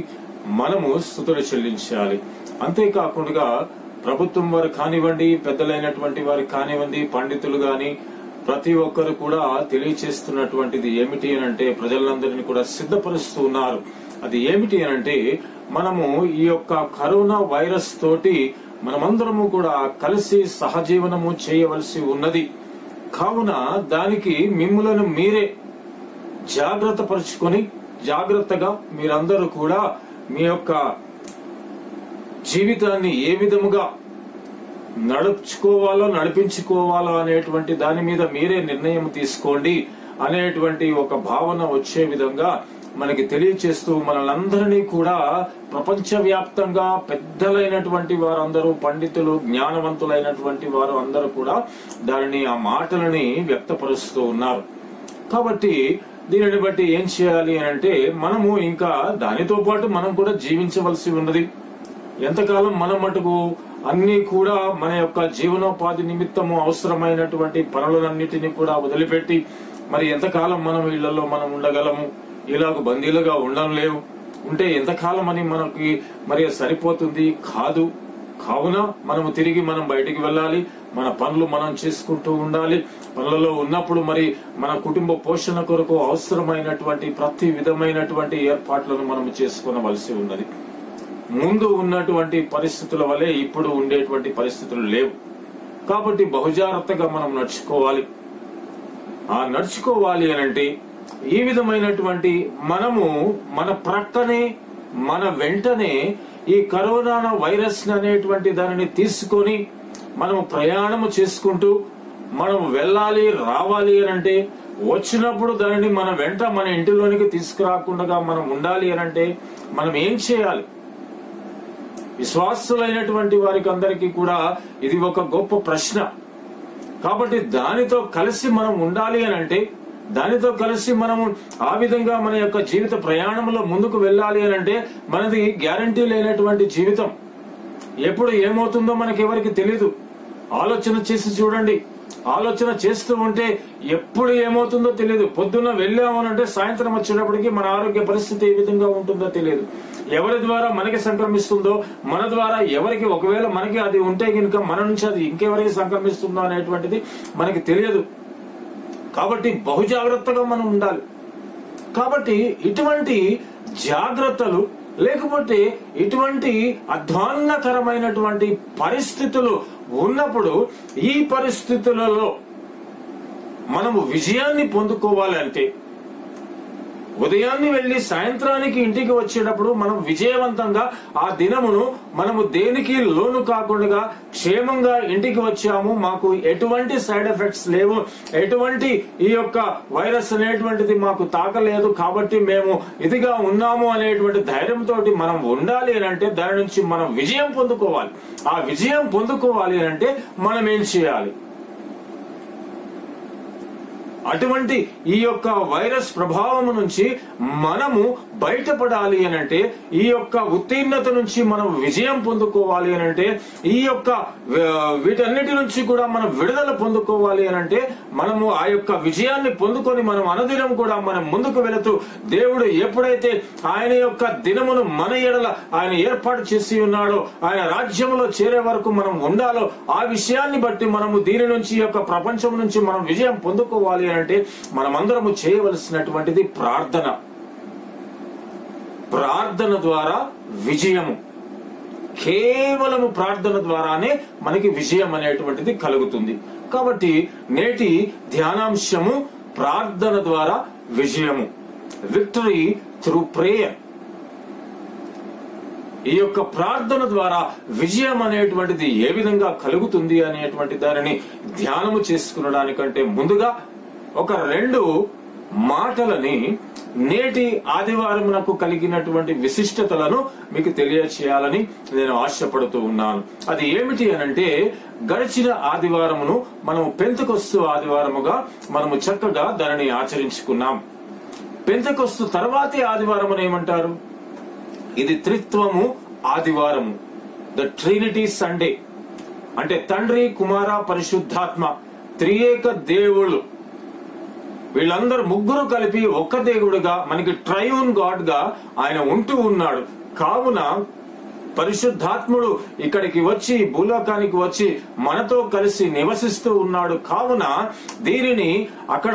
మనము స్తుతులు చెల్లించాలి. అంతేకాకుండా ప్రభుత్వం వారు కానివ్వండి, పెద్దలైనటువంటి వారు కానివ్వండి, పండితులు గాని ప్రతి ఒక్కరు కూడా తెలియచేస్తున్నటువంటిది ఏమిటి అనంటే ప్రజలందరినీ కూడా సిద్ధపరుస్తూ ఉన్నారు. అది ఏమిటి అనంటే మనము ఈ యొక్క కరోనా వైరస్ తోటి మనమందరము కూడా కలిసి సహజీవనము చేయవలసి ఉన్నది. కావున దానికి మిమ్ములను మీరే జాగ్రత్త పరుచుకొని జాగ్రత్తగా మీరందరూ కూడా మీ యొక్క జీవితాన్ని ఏ విధముగా నడిపించుకోవాలో అనేటువంటి దాని మీద మీరే నిర్ణయం తీసుకోండి అనేటువంటి ఒక భావన వచ్చే విధంగా మనకి తెలియచేస్తూ మనలందరినీ కూడా ప్రపంచవ్యాప్తంగా పెద్దలైనటువంటి వారందరూ, పండితులు, జ్ఞానవంతులైనటువంటి వారు అందరూ కూడా ఆ మాటలని వ్యక్తపరుస్తూ ఉన్నారు. కాబట్టి దీనిని బట్టి ఏం చేయాలి అని అంటే మనము ఇంకా దానితో పాటు మనం కూడా జీవించవలసి ఉన్నది. ఎంతకాలం మనం మటుకు అన్ని కూడా మన యొక్క జీవనోపాధి నిమిత్తము అవసరమైనటువంటి పనులన్నిటినీ కూడా వదిలిపెట్టి మరి ఎంతకాలం మనం ఇళ్లలో మనం ఉండగలము? ఇలాగ బందీలుగా ఉండలేము. ఉంటే ఎంతకాలం అని మనకి మరి సరిపోతుంది కాదు. కావున మనము తిరిగి మనం బయటికి వెళ్ళాలి. మన పనులు మనం చేసుకుంటూ ఉండాలి. పనులలో ఉన్నప్పుడు మరి మన కుటుంబ పోషణ కొరకు అవసరమైనటువంటి ప్రతి విధమైనటువంటి ఏర్పాట్లను మనం చేసుకోవలసి ఉన్నది. ముందు ఉన్నటువంటి పరిస్థితుల వల్లే ఇప్పుడు ఉండేటువంటి పరిస్థితులు లేవు. కాబట్టి బహుజాగ్రత్తగా మనం నడుచుకోవాలి అనంటే ఈ విధమైనటువంటి మనము మన ప్రక్కనే మన వెంటనే ఈ కరోనా వైరస్ అనేటువంటి దానిని తీసుకొని మనము ప్రయాణము చేసుకుంటూ మనం వెళ్ళాలి రావాలి అనంటే వచ్చినప్పుడు దానిని మన వెంట మన ఇంటిలోనికి తీసుకురాకుండా మనం ఉండాలి అనంటే మనం ఏం చేయాలి? విశ్వాసులైనటువంటి వారికి అందరికీ కూడా ఇది ఒక గొప్ప ప్రశ్న. కాబట్టి దానితో కలిసి మనం ఉండాలి అనంటే, దానితో కలిసి మనము ఆ విధంగా మన యొక్క జీవిత ప్రయాణంలో ముందుకు వెళ్ళాలి అనంటే మనది గ్యారంటీ లేనటువంటి జీవితం. ఎప్పుడు ఏమవుతుందో మనకి ఎవరికి తెలీదు. ఆలోచన చేసి చూడండి. ఆలోచన చేస్తూ ఉంటే ఎప్పుడు ఏమవుతుందో తెలియదు. పొద్దున్న వెళ్ళామనంటే సాయంత్రం వచ్చేటప్పటికి మన ఆరోగ్య పరిస్థితి ఏ విధంగా ఉంటుందో తెలియదు. ఎవరి ద్వారా మనకి సంక్రమిస్తుందో, మన ద్వారా ఎవరికి, ఒకవేళ మనకి అది ఉంటే కనుక మన నుంచి అది ఇంకెవరికి సంక్రమిస్తుందో అనేటువంటిది మనకి తెలియదు. కాబట్టి బహుజాగ్రత్తగా మనం ఉండాలి. కాబట్టి ఇటువంటి జాగ్రత్తలు లేకపోతే ఇటువంటి అధ్వాన్నకరమైనటువంటి పరిస్థితులు ఉన్నప్పుడు ఈ పరిస్థితులలో మనము విజయాన్ని పొందుకోవాలంటే ఉదయాన్ని వెళ్లి సాయంత్రానికి ఇంటికి వచ్చేటప్పుడు మనం విజయవంతంగా ఆ దినమును మనము దేనికి లోను కాకుండా క్షేమంగా ఇంటికి వచ్చాము, మాకు ఎటువంటి సైడ్ ఎఫెక్ట్స్ లేవు, ఎటువంటి ఈ యొక్క వైరస్ అనేటువంటిది మాకు తాకలేదు, కాబట్టి మేము ఇదిగా ఉన్నాము అనేటువంటి ధైర్యంతో మనం ఉండాలి అని అంటే దాని నుంచి మనం విజయం పొందుకోవాలి. ఆ విజయం పొందుకోవాలి అంటే మనం ఏం చేయాలి? అటువంటి ఈ యొక్క వైరస్ ప్రభావం నుంచి మనము బయటపడాలి అనంటే, ఈ యొక్క ఉత్తీర్ణత నుంచి మనం విజయం పొందుకోవాలి అనంటే, ఈ యొక్క వీటన్నిటి నుంచి కూడా మనం విడుదల పొందుకోవాలి అనంటే మనము ఆ యొక్క విజయాన్ని పొందుకొని మనం అనుదినం కూడా మనం ముందుకు వెళుతూ దేవుడు ఎప్పుడైతే ఆయన యొక్క దినమును మన ఎడల ఆయన ఏర్పాటు చేసి ఉన్నాడో, ఆయన రాజ్యంలో చేరే వరకు మనం ఉండాలో, ఆ విషయాన్ని బట్టి మనము దీని నుంచి ఈ యొక్క ప్రపంచం నుంచి మనం విజయం పొందుకోవాలి అంటే మనమందరము చేయవలసినటువంటిది ప్రార్థన. ప్రార్థన ద్వారా విజయము, కేవలము ప్రార్థన ద్వారానే మనకి విజయం అనేటువంటిది కలుగుతుంది. కాబట్టి నేటి ధ్యానాంశము ప్రార్థన ద్వారా విజయము, విక్టరీ త్రూ ప్రేయర్. ఈ యొక్క ప్రార్థన ద్వారా విజయం అనేటువంటిది ఏ విధంగా కలుగుతుంది అనేటువంటి దానిని ధ్యానము చేసుకునడానికంటే ముందుగా ఒక 2 మాటలని నేటి ఆదివారం నాకు కలిగినటువంటి విశిష్టతలను మీకు తెలియచేయాలని నేను ఆశపడుతూ ఉన్నాను. అది ఏమిటి అనంటే, గడిచిన ఆదివారమును మనము పెంతెకొస్తు ఆదివారముగా మనము చక్కగా దానిని ఆచరించుకున్నాం. పెంతెకొస్తు తర్వాతి ఆదివారం ఏమంటారు? ఇది త్రిత్వము ఆదివారము, ద ట్రినిటీ సండే. అంటే తండ్రి, కుమార, పరిశుద్ధాత్మ త్రియేక దేవుళ్ళు, వీళ్ళందరూ ముగ్గురు కలిపి ఒక్క దేవుడుగా మనకి ట్రైయూన్ గాడ్ గా ఆయన ఉంటూ ఉన్నాడు. కావున పరిశుద్ధాత్ముడు ఇక్కడికి వచ్చి భూలోకానికి వచ్చి మనతో కలిసి నివసిస్తూ ఉన్నాడు. కావున దీనిని అక్కడ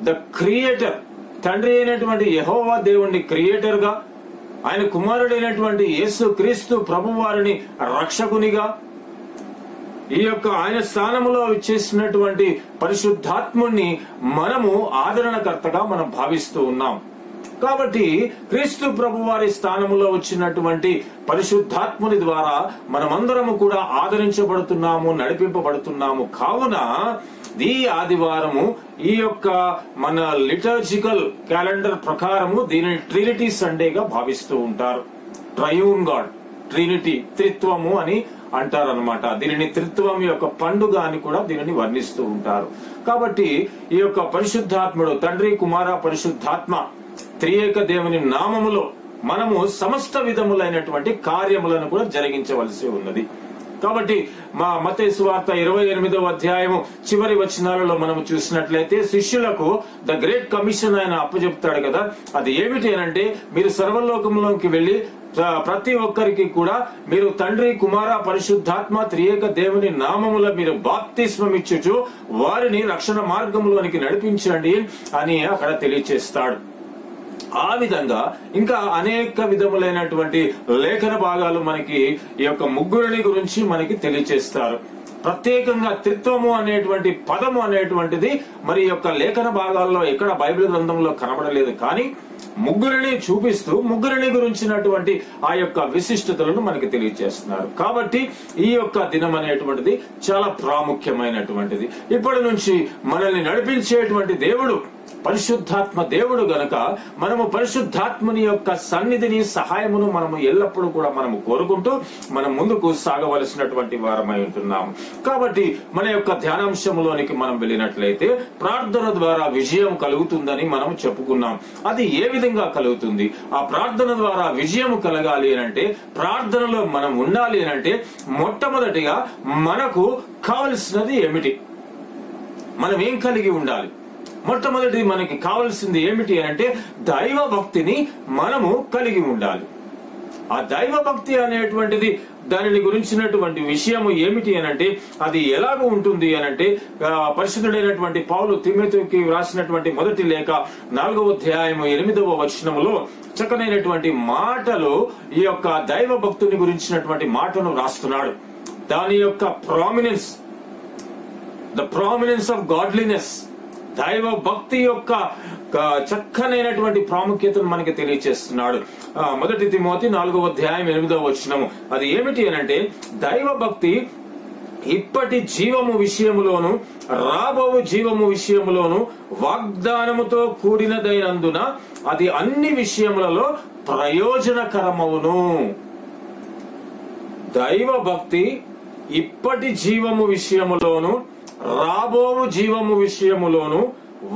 ద క్రియేటర్, తండ్రి అయినటువంటి యెహోవా దేవుణ్ణి క్రియేటర్ గా, ఆయన కుమారుడైనటువంటి యేసు క్రీస్తు ప్రభువారిని రక్షకునిగా, ఈ యొక్క ఆయన స్థానంలో ఇచ్చేసినటువంటి పరిశుద్ధాత్ముడిని మనము ఆదరణకర్తగా మనం భావిస్తూ ఉన్నాం. కాబట్టి క్రీస్తు ప్రభు వారి స్థానములో వచ్చినటువంటి పరిశుద్ధాత్ముని ద్వారా మనమందరము కూడా ఆదరించబడుతున్నాము, నడిపింపబడుతున్నాము. కావున ఈ ఆదివారము ఈ యొక్క మన లిటర్జికల్ క్యాలెండర్ ప్రకారము దీనిని ట్రినిటీ సండేగా భావిస్తూ ఉంటారు. ట్రయూన్ గాడ్, ట్రినిటీ, త్రిత్వము అని అంటారనమాట. దీనిని త్రిత్వం యొక్క పండుగ అని కూడా దీనిని వర్ణిస్తూ ఉంటారు. కాబట్టి ఈ యొక్క పరిశుద్ధాత్ముడు, తండ్రి, కుమార, పరిశుద్ధాత్మ త్రియేక దేవుని నామములో మనము సమస్త విధములైనటువంటి కార్యములను కూడా జరిగించవలసి ఉన్నది. కాబట్టి మత్తయి సువార్త 28వ అధ్యాయము చివరి వచనాలలో మనం చూసినట్లయితే శిష్యులకు ద గ్రేట్ కమిషన్ ఆయన అప్పచెప్తాడు కదా. అది ఏమిటి అనంటే, మీరు సర్వలోకంలోకి వెళ్లి ప్రతి ఒక్కరికి కూడా మీరు తండ్రి, కుమార, పరిశుద్ధాత్మ త్రియేక దేవుని నామముల మీరు బాప్తిస్మం ఇచ్చుచు వారిని రక్షణ మార్గంలోనికి నడిపించండి అని అక్కడ తెలియచేస్తాడు. ఆ విధంగా ఇంకా అనేక విధములైనటువంటి లేఖన భాగాలు మనకి ఈ యొక్క ముగ్గురిని గురించి మనకి తెలియచేస్తారు. ప్రత్యేకంగా త్రిత్వము అనేటువంటి పదము అనేటువంటిది మరి యొక్క లేఖన భాగాల్లో ఎక్కడ బైబిల్ గ్రంథంలో కనబడలేదు. కానీ ముగ్గురిని చూపిస్తూ ముగ్గురిని గురించినటువంటి ఆ యొక్క విశిష్టతలను మనకి తెలియజేస్తున్నారు. కాబట్టి ఈ యొక్క దినం అనేటువంటిది చాలా ప్రాముఖ్యమైనటువంటిది. ఇప్పటి నుంచి మనల్ని నడిపించేటువంటి దేవుడు పరిశుద్ధాత్మ దేవుడు గనక మనము పరిశుద్ధాత్మని యొక్క సన్నిధిని, సహాయమును మనము ఎల్లప్పుడూ కూడా మనము కోరుకుంటూ మనం ముందుకు సాగవలసినటువంటి వారమై ఉంటున్నాము. కాబట్టి మన యొక్క ధ్యానాంశంలోనికి మనం వెళ్ళినట్లయితే ప్రార్థన ద్వారా విజయం కలుగుతుందని మనం చెప్పుకున్నాం. అది ఏ విధంగా కలుగుతుంది? ఆ ప్రార్థన ద్వారా విజయం కలగాలి అనంటే, ప్రార్థనలో మనం ఉండాలి అనంటే, మొట్టమొదటిగా మనకు కావలసినది ఏమిటి? మనం ఏం కలిగి ఉండాలి? మొట్టమొదటి మనకి కావాల్సింది ఏమిటి అంటే దైవ భక్తిని మనము కలిగి ఉండాలి. ఆ దైవ భక్తి అనేటువంటిది దానిని గురించినటువంటి విషయము ఏమిటి అనంటే, అది ఎలాగ ఉంటుంది అనంటే, పరిశుద్ధుడైనటువంటి పౌలు తిమోతికి వ్రాసినటువంటి మొదటి లేఖ 4వ అధ్యాయము 8వ వచనములో చక్కనైనటువంటి మాటలు ఈ యొక్క దైవ భక్తుని గురించినటువంటి మాటను రాస్తున్నాడు. దాని యొక్క prominence, the prominence of godliness, దైవ భక్తి యొక్క చక్కనైనటువంటి ప్రాముఖ్యతను మనకి తెలియచేస్తున్నాడు. మొదటి తిమోతి 4వ అధ్యాయం 8వ వచనము అది ఏమిటి అనంటే, దైవ భక్తి ఇప్పటి జీవము విషయములోను రాబో జీవము విషయములోను వాగ్దానముతో కూడినదైనందున అది అన్ని విషయములలో ప్రయోజనకరమవును. దైవ భక్తి ఇప్పటి జీవము విషయములోను రాబోవు జీవము విషయములోను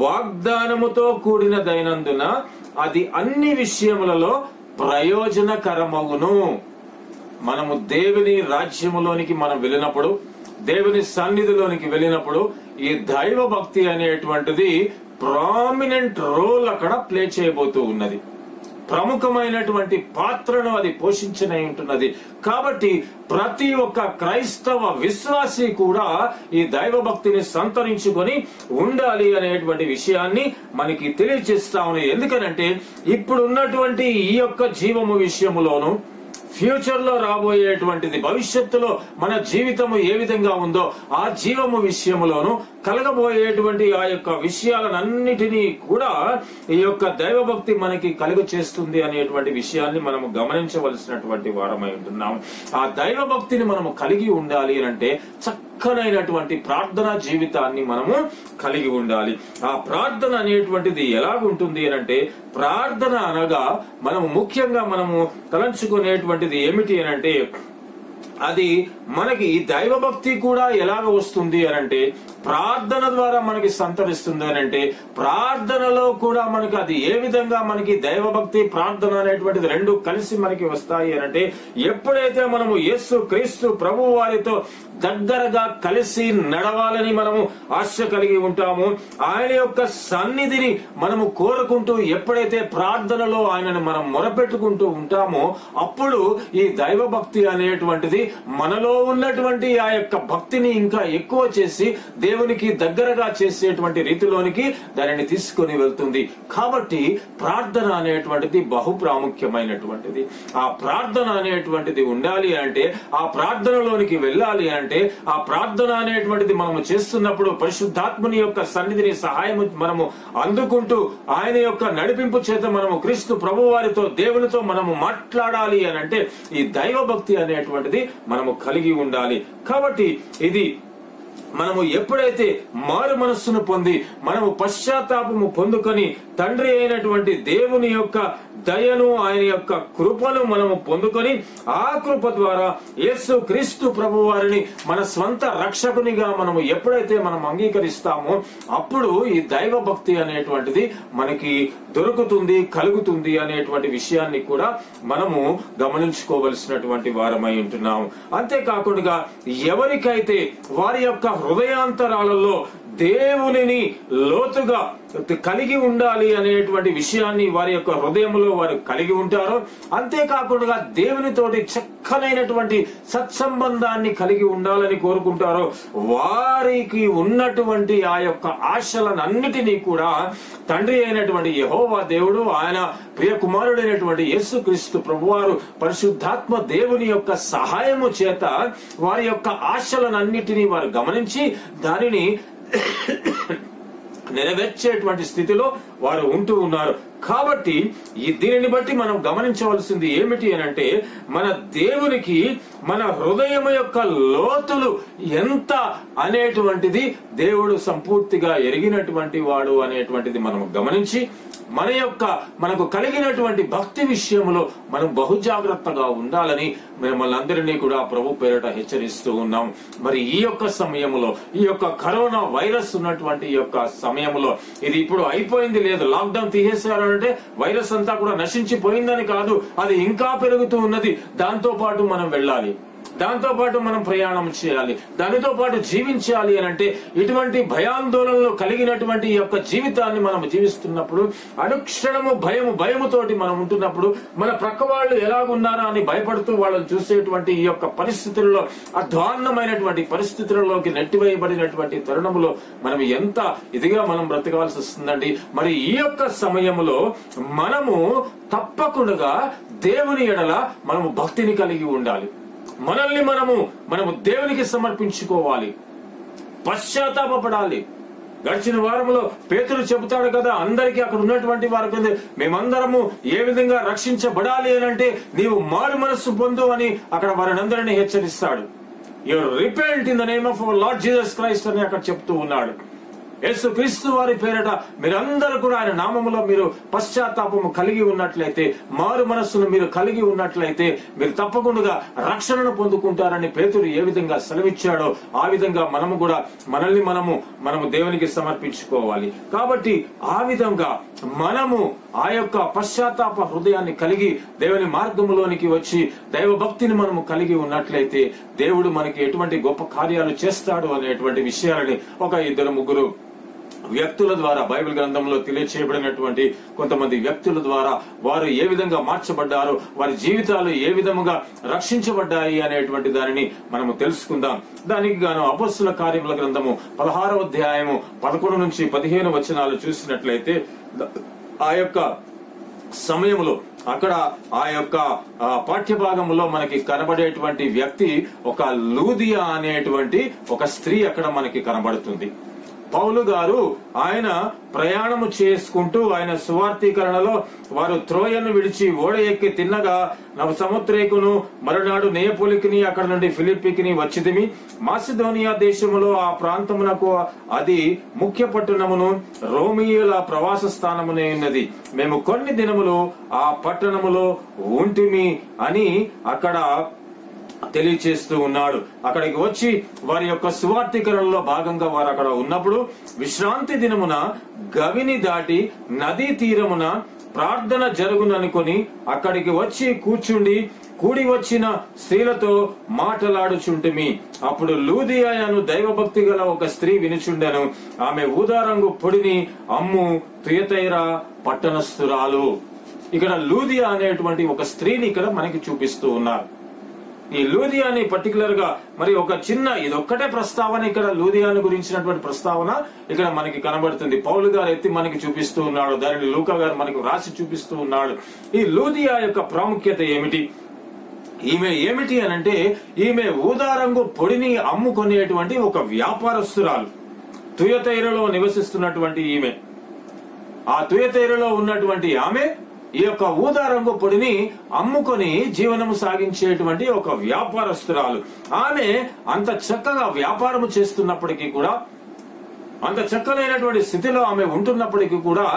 వాగ్దానముతో కూడినదైనందున అది అన్ని విషయములలో ప్రయోజనకరమగును. మనము దేవుని రాజ్యములోనికి మనం వెళ్ళినప్పుడు, దేవుని సన్నిధిలోనికి వెళ్ళినప్పుడు ఈ దైవ భక్తి అనేటువంటిది ప్రామినెంట్ రోల్ అక్కడ ప్లే చేయబోతూ ఉన్నది. ప్రముఖమైనటువంటి పాత్రను అది పోషించనే ఉంటున్నది. కాబట్టి ప్రతి ఒక్క క్రైస్తవ విశ్వాసి కూడా ఈ దైవ భక్తిని సంతరించుకొని ఉండాలి అనేటువంటి విషయాన్ని మనకి తెలియజేస్తా ఉన్నాయి. ఎందుకనంటే ఇప్పుడు ఉన్నటువంటి ఈ యొక్క జీవము విషయములోను, ఫ్యూచర్ లో రాబోయేటువంటిది, భవిష్యత్తులో మన జీవితము ఏ విధంగా ఉందో ఆ జీవము విషయములోను కలగబోయేటువంటి ఆ యొక్క విషయాలన్నిటినీ కూడా ఈ యొక్క దైవభక్తి మనకి కలుగ చేస్తుంది అనేటువంటి విషయాన్ని మనము గమనించవలసినటువంటి వారమై ఉంటున్నాము. ఆ దైవభక్తిని మనము కలిగి ఉండాలి అంటే చక్కనైనటువంటి ప్రార్థనా జీవితాన్ని మనము కలిగి ఉండాలి. ఆ ప్రార్థన అనేటువంటిది ఎలాగుంటుంది అనంటే, ప్రార్థన అనగా మనము ముఖ్యంగా మనము తలంచుకునేటువంటిది ఏమిటి అనంటే, అది మనకి దైవభక్తి కూడా ఎలాగ వస్తుంది అనంటే, ప్రార్థన ద్వారా మనకి సంతరిస్తుంది అనంటే, ప్రార్థనలో కూడా మనకి అది ఏ విధంగా మనకి దైవభక్తి ప్రార్థన అనేటువంటిది రెండు కలిసి మనకి వస్తాయి అనంటే, ఎప్పుడైతే మనము యేసు క్రీస్తు ప్రభు వారితో దగ్గరగా కలిసి నడవాలని మనము ఆశ కలిగి ఉంటాము, ఆయన యొక్క సన్నిధిని మనము కోరుకుంటూ ఎప్పుడైతే ప్రార్థనలో ఆయనను మనం మొరపెట్టుకుంటూ ఉంటామో అప్పుడు ఈ దైవభక్తి అనేటువంటిది మనలో ఉన్నటువంటి ఆ యొక్క భక్తిని ఇంకా ఎక్కువ చేసి దేవునికి దగ్గరగా చేసేటువంటి రీతిలోనికి దానిని తీసుకొని వెళ్తుంది. కాబట్టి ప్రార్థన అనేటువంటిది బహు ప్రాముఖ్యమైనటువంటిది. ఆ ప్రార్థన అనేటువంటిది ఉండాలి అంటే, ఆ ప్రార్థనలోనికి వెళ్ళాలి అంటే, ఆ ప్రార్థన అనేటువంటిది మనము చేస్తున్నప్పుడు పరిశుద్ధాత్మని యొక్క సన్నిధిని సహాయం మనము అందుకుంటూ ఆయన యొక్క నడిపింపు చేత మనము క్రీస్తు ప్రభు వారితో దేవునితో మనము మాట్లాడాలి అని అంటే ఈ దైవ భక్తి అనేటువంటిది మనము కలిగి ఉండాలి. కాబట్టి ఇది మనము ఎప్పుడైతే మారు మనస్సును పొంది మనము పశ్చాత్తాపము పొందుకొని తండ్రి అయినటువంటి దేవుని యొక్క దయను ఆయన యొక్క కృపను మనము పొందుకొని ఆ కృప ద్వారా యేసు క్రీస్తు ప్రభు వారిని మన స్వంత రక్షకునిగా మనము ఎప్పుడైతే మనం అంగీకరిస్తామో అప్పుడు ఈ దైవ భక్తి అనేటువంటిది మనకి దొరుకుతుంది, కలుగుతుంది అనేటువంటి విషయాన్ని కూడా మనము గమనించుకోవలసినటువంటి వారమై ఉంటున్నాము. అంతేకాకుండా ఎవరికైతే వారి యొక్క హృదయాంతరాలలో దేవునిని లోతుగా కలిగి ఉండాలి అనేటువంటి విషయాన్ని వారి యొక్క హృదయంలో వారు కలిగి ఉంటారో, అంతేకాకుండా దేవునితోటి చక్కనైనటువంటి సత్సంబంధాన్ని కలిగి ఉండాలని కోరుకుంటారో, వారికి ఉన్నటువంటి ఆ యొక్క ఆశలనన్నిటినీ కూడా తండ్రి అయినటువంటి యెహోవా దేవుడు, ఆయన ప్రియ కుమారుడైనటువంటి యేసుక్రీస్తు ప్రభువారు పరిశుద్ధాత్మ దేవుని యొక్క సహాయము చేత వారి యొక్క ఆశలనన్నిటినీ వారు గమనించి దానిని నెరవేర్చేటువంటి స్థితిలో వారు ఉంటూ ఉన్నారు. కాబట్టి దీనిని బట్టి మనం గమనించవలసింది ఏమిటి అని అంటే, మన దేవునికి మన హృదయం యొక్క లోతులు ఎంత అనేటువంటిది దేవుడు సంపూర్తిగా ఎరిగినటువంటి వాడు అనేటువంటిది మనం గమనించి మనకు కలిగినటువంటి భక్తి విషయంలో మనం బహు జాగ్రత్తగా ఉండాలని మిమ్మల్ని అందరినీ కూడా ప్రభు పేరిట హెచ్చరిస్తూ ఉన్నాం. మరి ఈ యొక్క సమయంలో, ఈ యొక్క కరోనా వైరస్ ఉన్నటువంటి ఈ యొక్క సమయంలో, ఇది ఇప్పుడు అయిపోయింది లేదు, లాక్డౌన్ తీసేశారు అంటే వైరస్ అంతా కూడా నశించిపోయిందని కాదు, అది ఇంకా పెరుగుతూ ఉన్నది. దాంతో పాటు మనం వెళ్ళాలి, దాంతో పాటు మనం ప్రయాణం చేయాలి, దానితో పాటు జీవించాలి అని అంటే ఇటువంటి భయాందోళనలు కలిగినటువంటి ఈ యొక్క జీవితాన్ని మనం జీవిస్తున్నప్పుడు అనుక్షణము భయముతోటి మనం ఉంటున్నప్పుడు మన ప్రక్క వాళ్ళు ఎలాగున్నారా అని భయపడుతూ వాళ్ళని చూసేటువంటి ఈ యొక్క పరిస్థితుల్లో, అధ్వాన్నమైనటువంటి పరిస్థితులలోకి నెట్టివేయబడినటువంటి తరుణములో మనం ఎంత ఇదిగా మనం బ్రతకాల్సి వస్తుందండి. మరి ఈ యొక్క సమయంలో మనము తప్పకుండా దేవుని ఎడల మనము భక్తిని కలిగి ఉండాలి. మనల్ని మనము దేవునికి సమర్పించుకోవాలి, పశ్చాత్తాపపడాలి. గడిచిన వారంలో పేతురు చెబుతాడు కదా, అందరికీ అక్కడ ఉన్నటువంటి వారికి మేమందరము ఏ విధంగా రక్షించబడాలి అని అంటే నీవు మారు మనస్సు పొందు అని అక్కడ వారినందరినీ హెచ్చరిస్తాడు. You repent in the name of our Lord Jesus Christ అని అక్కడ చెప్తూ ఉన్నాడు. యేసు క్రీస్తు వారి పేరట మీరందరూ కూడా ఆయన నామములో మీరు పశ్చాత్తాపము కలిగి ఉన్నట్లయితే, మారు మనస్సును మీరు కలిగి ఉన్నట్లయితే మీరు తప్పకుండా రక్షణను పొందుకుంటారని పేతురు ఏ విధంగా సెలవిచ్చాడో ఆ విధంగా మనము కూడా మనము దేవునికి సమర్పించుకోవాలి. కాబట్టి ఆ విధంగా మనము ఆ యొక్క పశ్చాత్తాప హృదయాన్ని కలిగి దేవుని మార్గంలోనికి వచ్చి దైవ భక్తిని మనము కలిగి ఉన్నట్లయితే దేవుడు మనకి ఎటువంటి గొప్ప కార్యాలు చేస్తాడు అనేటువంటి విషయాలని ఒక 2-3 వ్యక్తుల ద్వారా, బైబిల్ గ్రంథంలో తెలియచేయబడినటువంటి కొంతమంది వ్యక్తుల ద్వారా వారు ఏ విధంగా మార్చబడ్డారో, వారి జీవితాలు ఏ విధంగా రక్షించబడ్డాయి అనేటువంటి దానిని మనము తెలుసుకుందాం. దానికి గాను అపొస్తలుల కార్యముల గ్రంథము 16వ అధ్యాయము 11 నుంచి 15 వచనాలు చూసినట్లయితే ఆ యొక్క సమయంలో అక్కడ ఆ యొక్క పాఠ్యభాగంలో మనకి కనబడేటువంటి వ్యక్తి ఒక లూదియా అనేటువంటి ఒక స్త్రీ అక్కడ మనకి కనబడుతుంది. పౌలు గారు ఆయన ప్రయాణము చేసుకుంటూ ఆయన సువార్తీకరణలో వారు త్రోయను విడిచి ఓడ ఎక్కి తిన్నగా నవ సముద్రేకును మరునాడు నేపోలికిని అక్కడ నుండి ఫిలిప్పికిని వచ్చిదిమి. మాసిదోనియా దేశములో ఆ ప్రాంతమునకు అది ముఖ్య పట్టణమును రోమియుల ప్రవాస స్థానమునే ఉన్నది. మేము కొన్ని దినములు ఆ పట్టణములో ఉంటిమి అని అక్కడ తెలియచేస్తూ ఉన్నాడు. అక్కడికి వచ్చి వారి యొక్క సువార్తీకరణలో భాగంగా వారు అక్కడ ఉన్నప్పుడు విశ్రాంతి దినమున గవిని దాటి నదీ తీరమున ప్రార్థన జరుగుననుకొని అక్కడికి వచ్చి కూర్చుండి కూడి వచ్చిన స్త్రీలతో మాటలాడుచుంటిమి. అప్పుడు లూదియాను దైవభక్తి గల ఒక స్త్రీ వినుచుండెను. ఆమె ఊదారంగు పొడిని అమ్ము తుయతైరా పట్టణస్థురాలు. ఇక్కడ లూదియా అనేటువంటి ఒక స్త్రీని ఇక్కడ మనకి చూపిస్తూ ఉన్నారు. ఈ లూదియాని పర్టికులర్ గా మరి ఒక చిన్న ఇదొక్కటే ప్రస్తావన, ఇక్కడ లూదియాను గురించినటువంటి ప్రస్తావన ఇక్కడ మనకి కనబడుతుంది. పౌలు గారు ఎత్తి మనకి చూపిస్తూ ఉన్నాడు, దానిని లూకా గారు మనకు రాసి చూపిస్తూ ఉన్నాడు. ఈ లూదియా యొక్క ప్రాముఖ్యత ఏమిటి? ఈమె ఏమిటి అనంటే ఈమె ఊదా రంగు పొడిని అమ్ముకునేటువంటి ఒక వ్యాపారస్తురాలు. తుయతైరలో నివసిస్తున్నటువంటి ఈమె, ఆ తుయతైరలో ఉన్నటువంటి ఆమె ఈ యొక్క ఊదా రంగు పొడిని అమ్ముకొని జీవనము సాగించేటువంటి ఒక వ్యాపారస్తురాలు. ఆమె అంత చక్కగా వ్యాపారము చేస్తున్నప్పటికీ కూడా, అంత చక్కనైనటువంటి స్థితిలో ఆమె ఉంటున్నప్పటికీ కూడా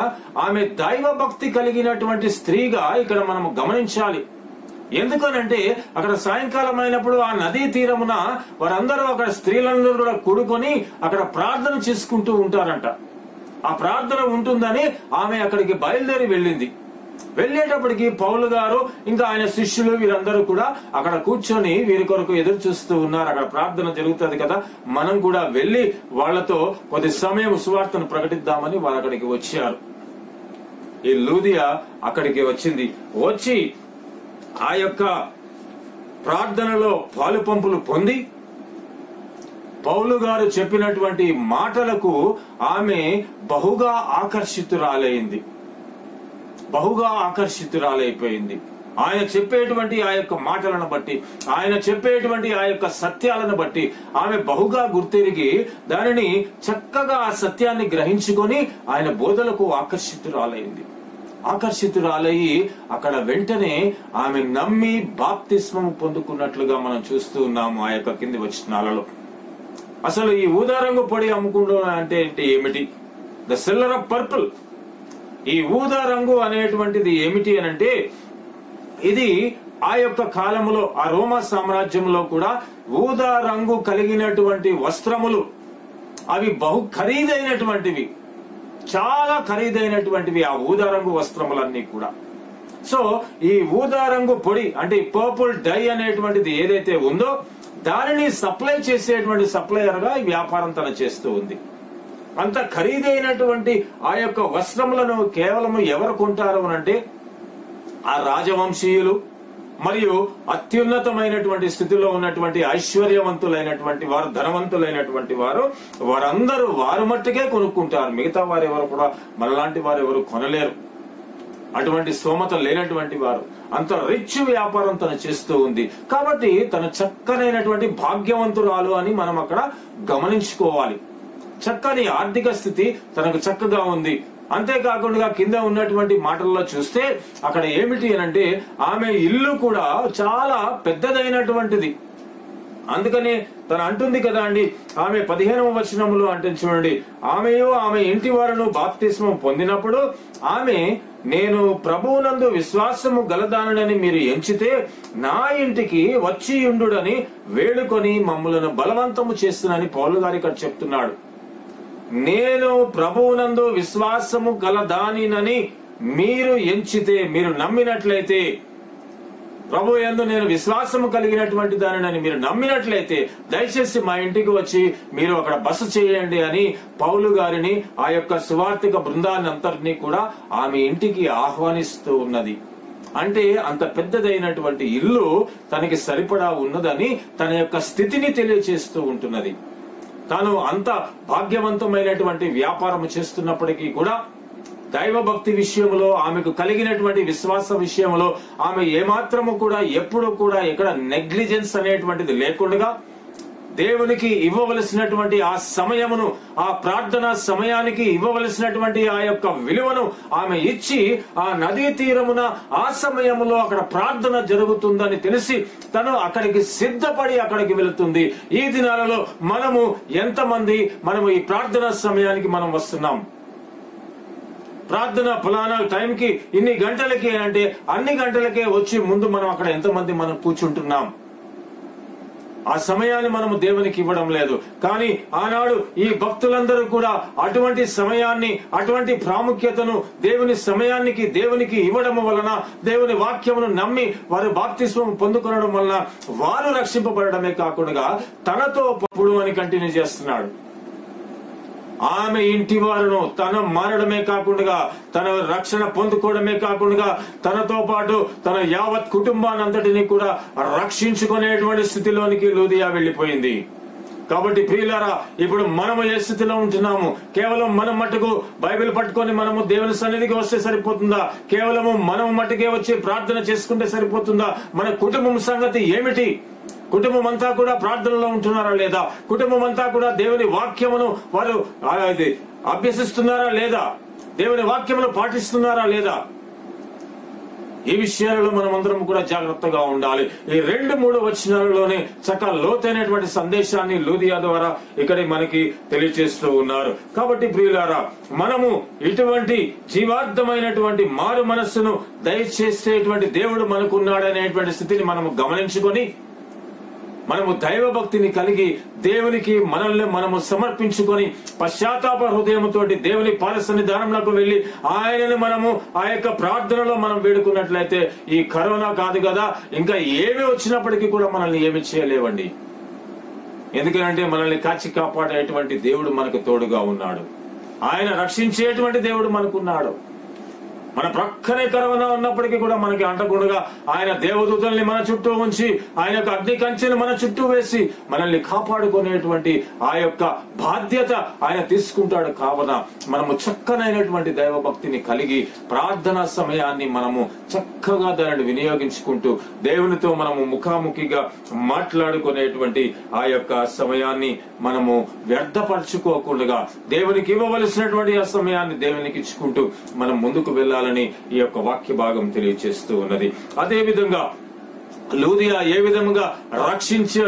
ఆమె దైవ భక్తి కలిగినటువంటి స్త్రీగా ఇక్కడ మనం గమనించాలి. ఎందుకనంటే అక్కడ సాయంకాలం అయినప్పుడు ఆ నదీ తీరమున వారందరూ అక్కడ స్త్రీలందరూ కూడా కూడుకొని అక్కడ ప్రార్థన చేసుకుంటూ ఉంటారంట. ఆ ప్రార్థన ఉంటుందని ఆమె అక్కడికి బయలుదేరి వెళ్ళింది. వెళ్లేటప్పటికి పౌలు గారు ఇంకా ఆయన శిష్యులు వీరందరూ కూడా అక్కడ కూర్చొని వీరి కొరకు ఎదురు చూస్తూ ఉన్నారు. అక్కడ ప్రార్థన జరుగుతుంది కదా, మనం కూడా వెళ్లి వాళ్లతో కొద్ది సమయం సువార్తను ప్రకటిద్దామని వారు అక్కడికి వచ్చారు. ఈ లూదియా అక్కడికి వచ్చింది. వచ్చి ఆ యొక్క ప్రార్థనలో పాలు పంపులు పొంది పౌలు గారు చెప్పినటువంటి మాటలకు ఆమె బహుగా ఆకర్షితురాలైపోయింది. ఆయన చెప్పేటువంటి ఆ యొక్క మాటలను బట్టి, ఆయన చెప్పేటువంటి ఆ యొక్క సత్యాలను బట్టి ఆమె బహుగా గుర్తెరిగి దానిని చక్కగా ఆ సత్యాన్ని గ్రహించుకొని ఆయన బోధలకు ఆకర్షితురాలయ్యి అక్కడ వెంటనే ఆమె నమ్మి బాప్తిస్మము పొందుకున్నట్లుగా మనం చూస్తూ ఉన్నాము. ఆ యొక్క కింది వచనాలలో అసలు ఈ ఊదా రంగు పొడి అమ్ముకుంటూ అంటే ఏమిటి? The seller of purple. ఈ ఊదా రంగు అనేటువంటిది ఏమిటి అనంటే ఇది ఆ యొక్క కాలములో ఆ రోమా సామ్రాజ్యంలో కూడా ఊదా రంగు కలిగినటువంటి వస్త్రములు అవి బహు ఖరీదైనటువంటివి, చాలా ఖరీదైనటువంటివి ఆ ఊదా రంగు వస్త్రములన్నీ కూడా. సో ఈ ఊదా రంగు పొడి అంటే పర్పుల్ డై అనేటువంటిది ఏదైతే ఉందో దానిని సప్లై చేసేటువంటి సప్లయర్ గా ఈ వ్యాపారం తన చేస్తూ ఉంది. అంత ఖరీదైనటువంటి ఆ యొక్క వస్త్రములను కేవలం ఎవరు కొంటారు అనంటే ఆ రాజవంశీయులు మరియు అత్యున్నతమైనటువంటి స్థితిలో ఉన్నటువంటి ఐశ్వర్యవంతులైనటువంటి వారు, ధనవంతులైనటువంటి వారు, వారందరూ వారు మట్టుకే కొనుక్కుంటారు. మిగతా వారు ఎవరు కూడా మనలాంటి వారు ఎవరు కొనలేరు. అటువంటి స్తోమత లేనటువంటి వారు, అంత రిచ్ వ్యాపారం తను చేస్తూ ఉంది. కాబట్టి తను చక్కనైనటువంటి భాగ్యవంతురాలు అని మనం అక్కడ గమనించుకోవాలి. చక్కని ఆర్థిక స్థితి తనకు చక్కగా ఉంది. అంతేకాకుండా కింద ఉన్నటువంటి మాటల్లో చూస్తే అక్కడ ఏమిటి అనంటే ఆమె ఇల్లు కూడా చాలా పెద్దదైనటువంటిది. అందుకని తను అంటుంది కదా అండి, ఆమె 15వ వచనములో అంటే చూడండి, ఆమెయు ఆమె ఇంటి వారును బాప్తిస్మం పొందినప్పుడు ఆమె, నేను ప్రభువునందు విశ్వాసము గలదానని మీరు ఎంచితే నా ఇంటికి వచ్చి ఉండుడని వేడుకొని మమ్ములను బలవంతము చేస్తున్నని పౌలు గారు ఇక్కడ చెప్తున్నాడు. నేను ప్రభువునందు విశ్వాసము గలదానినని మీరు ఎంచితే, మీరు నమ్మినట్లయితే, ప్రభు యందు నేను విశ్వాసము కలిగినటువంటి దానిని మీరు నమ్మినట్లయితే దయచేసి మా ఇంటికి వచ్చి మీరు అక్కడ బస చేయండి అని పౌలు గారిని ఆ యొక్క సువార్తిక బృందాన్ని అంతటినీ కూడా ఆమె ఇంటికి ఆహ్వానిస్తూ ఉన్నది. అంటే అంత పెద్దదైనటువంటి ఇల్లు తనకి సరిపడా ఉన్నదని తన యొక్క స్థితిని తెలియచేస్తూ ఉంటున్నది. తాను అంత భాగ్యవంతమైనటువంటి వ్యాపారం చేస్తున్నప్పటికీ కూడా దైవ భక్తి విషయంలో ఆమెకు కలిగినటువంటి విశ్వాస విషయంలో ఆమె ఏమాత్రము కూడా ఎప్పుడు కూడా ఎక్కడ నెగ్లిజెన్స్ అనేటువంటిది లేకుండా దేవునికి ఇవ్వవలసినటువంటి ఆ సమయమును, ఆ ప్రార్థనా సమయానికి ఇవ్వవలసినటువంటి ఆ యొక్క విలువను ఆమె ఇచ్చి ఆ నదీ తీరమున ఆ సమయంలో అక్కడ ప్రార్థన జరుగుతుందని తెలిసి తను అక్కడికి సిద్ధపడి అక్కడికి వెళుతుంది. ఈ దినాలలో మనము ఈ ప్రార్థనా సమయానికి మనం వస్తున్నాం. ప్రార్థన ఫలానా టైంకి ఇన్ని గంటలకి అంటే అన్ని గంటలకే వచ్చి ముందు మనం అక్కడ ఎంతమంది మనం కూర్చుంటున్నాం. ఆ సమయాన్ని మనము దేవునికి ఇవ్వడం లేదు. కానీ ఆనాడు ఈ భక్తులందరూ కూడా అటువంటి సమయాన్ని, అటువంటి ప్రాముఖ్యతను దేవునికి ఇవ్వడం వలన, దేవుని వాక్యమును నమ్మి వారు బాప్తిస్మం పొందుకొనడం వలన వారు రక్షింపబడమే కాకుండా తనతో పప్పుడు అని కంటిన్యూ చేస్తున్నాడు. ఆమె ఇంటి వారును తన మారడమే కాకుండా, తన రక్షణ పొందుకోవడమే కాకుండా, తనతో పాటు తన యావత్ కుటుంబాన్ని అంతటినీ కూడా రక్షించుకునేటువంటి స్థితిలోనికి లూదియా వెళ్లిపోయింది. కాబట్టి ప్రియులారా, ఇప్పుడు మనము ఏ స్థితిలో ఉంటున్నాము? కేవలం మనం మట్టుకు బైబిల్ పట్టుకొని మనము దేవుని సన్నిధికి వస్తే సరిపోతుందా? కేవలము మనం మట్టుకే వచ్చి ప్రార్థన చేసుకుంటే సరిపోతుందా? మన కుటుంబం సంగతి ఏమిటి? కుటుంబం అంతా కూడా ప్రార్థనలో ఉంటున్నారా లేదా? కుటుంబం అంతా కూడా దేవుని వాక్యమును వారు అభ్యసిస్తున్నారా లేదా? దేవుని వాక్యమును పాటిస్తున్నారా లేదా? ఈ విషయాలలో మనం అందరం కూడా జాగ్రత్తగా ఉండాలి. ఈ 2-3 వచనాలలోనే చక్కగా లోతైనటువంటి సందేశాన్ని లూదియా ద్వారా ఇక్కడ మనకి తెలియజేస్తూ ఉన్నారు. కాబట్టి ప్రియులారా, మనము ఇటువంటి జీవార్థమైనటువంటి మారు మనస్సును దయచేసేటువంటి దేవుడు మనకున్నాడనేటువంటి స్థితిని మనము గమనించుకొని, మనము దైవ భక్తిని కలిగి దేవునికి మనల్ని మనము సమర్పించుకొని పశ్చాత్తాప హృదయంతో దేవుని పాద సన్నిధానంలోకి వెళ్లి ఆయనను మనము ఆ యొక్క ప్రార్థనలో మనం వేడుకున్నట్లయితే ఈ కరోనా కాదు కదా, ఇంకా ఏమి వచ్చినప్పటికీ కూడా మనల్ని ఏమి చేయలేవండి. ఎందుకంటే మనల్ని కాచి కాపాడేటువంటి దేవుడు మనకు తోడుగా ఉన్నాడు. ఆయన రక్షించేటువంటి దేవుడు మనకున్నాడు. మన ప్రక్కనే కరోనా ఉన్నప్పటికీ కూడా మనకి అంటకుండా ఆయన దేవదూతల్ని మన చుట్టూ ఉంచి, ఆయన యొక్క అగ్ని కంచెను మన చుట్టూ వేసి మనల్ని కాపాడుకునేటువంటి ఆ యొక్క బాధ్యత ఆయన తీసుకుంటాడు. కావున మనము చక్కనైనటువంటి దైవ భక్తిని కలిగి ప్రార్థనా సమయాన్ని మనము చక్కగా దానిని వినియోగించుకుంటూ దేవునితో మనము ముఖాముఖిగా మాట్లాడుకునేటువంటి ఆ యొక్క సమయాన్ని మనము వ్యర్థపరచుకోకుండా దేవునికి ఇవ్వవలసినటువంటి ఆ సమయాన్ని దేవునికి ఇచ్చుకుంటూ మనం ముందుకు వెళ్ళాలని ఈ యొక్క వాక్య భాగం తెలియజేస్తూ ఉన్నది. అదే విధంగా లూదియా ఏ విధంగా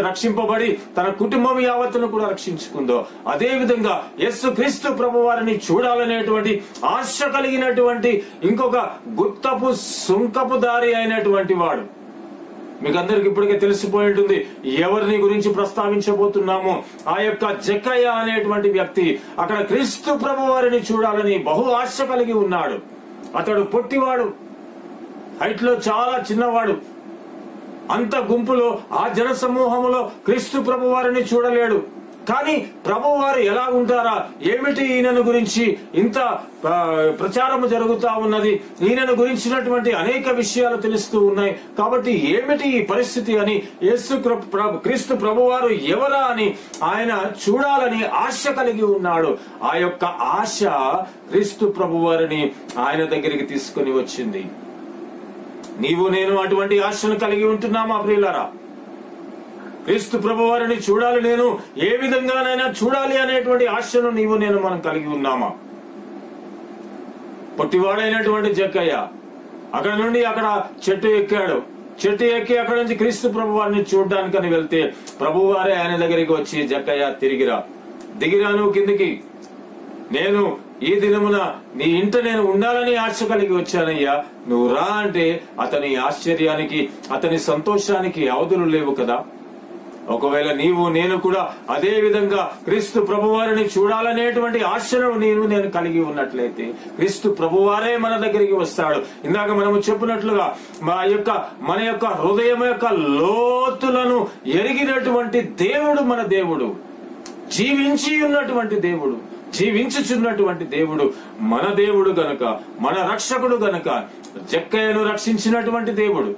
రక్షింపబడి తన కుటుంబం యావత్తును కూడా రక్షించుకుందో, అదే విధంగా యేసు క్రీస్తు ప్రభు వారిని చూడాలనేటువంటి ఆశ కలిగినటువంటి ఇంకొక గుత్తపు సుంకపు దారి అయినటువంటి వాడు, మీకు అందరికి ఇప్పటికే తెలిసిపోయి ఉంటుంది ఎవరిని గురించి ప్రస్తావించబోతున్నామో. ఆ యొక్క జక్కయ్య అనేటువంటి వ్యక్తి అక్కడ క్రీస్తు ప్రభు వారిని చూడాలని బహు ఆశ కలిగి ఉన్నాడు. అతడు పొట్టివాడు, హైట్ లో చాలా చిన్నవాడు. అంత గుంపులో ఆ జన సమూహంలో క్రీస్తు ప్రభు వారిని చూడలేడు. కానీ ప్రభు వారు ఎలా ఉంటారా, ఏమిటి ఈయనను గురించి ఇంత ప్రచారము జరుగుతా ఉన్నది, ఈయనను గురించినటువంటి అనేక విషయాలు తెలుస్తూ ఉన్నాయి. కాబట్టి ఏమిటి ఈ పరిస్థితి అని క్రీస్తు ప్రభు వారు ఎవరా అని ఆయన చూడాలని ఆశ కలిగి ఉన్నాడు. ఆ యొక్క ఆశ క్రీస్తు ప్రభు వారిని ఆయన దగ్గరికి తీసుకుని వచ్చింది. నీవు నేను అటువంటి ఆశను కలిగి ఉంటున్నామా ప్రియులారా? క్రీస్తు ప్రభు వారిని చూడాలి, నేను ఏ విధంగానైనా చూడాలి అనేటువంటి ఆశను నీవు నేను మనం కలిగి ఉన్నామా? పొట్టివాడైనటువంటి జక్కయ్య అక్కడ నుండి అక్కడ చెట్టు ఎక్కాడు. చెట్టు ఎక్కి అక్కడ నుంచి క్రీస్తు ప్రభు వారిని చూడడానికని వెళ్తే ప్రభు వారే ఆయన దగ్గరికి వచ్చి, జక్కయ్య దిగిరా నువ్వు కిందికి, నేను ఈ దినమున నీ ఇంట నేను ఉండాలని ఆశ కలిగి వచ్చానయ్యా, నువ్వు రా అంటే అతని ఆశ్చర్యానికి అతని సంతోషానికి అవధులు లేవు కదా. ఒకవేళ నీవు నేను కూడా అదే విధంగా క్రీస్తు ప్రభువారిని చూడాలనేటువంటి ఆశను నేను కలిగి ఉన్నట్లయితే క్రీస్తు ప్రభువారే మన దగ్గరికి వస్తాడు. ఇందాక మనము చెప్పినట్లుగా మన యొక్క హృదయం యొక్క లోతులను ఎరిగినటువంటి దేవుడు మన దేవుడు, జీవించి ఉన్నటువంటి దేవుడు, జీవించుచున్నటువంటి దేవుడు మన దేవుడు గనుక, మన రక్షకుడు గనుక జక్కయ్యను రక్షించినటువంటి దేవుడు,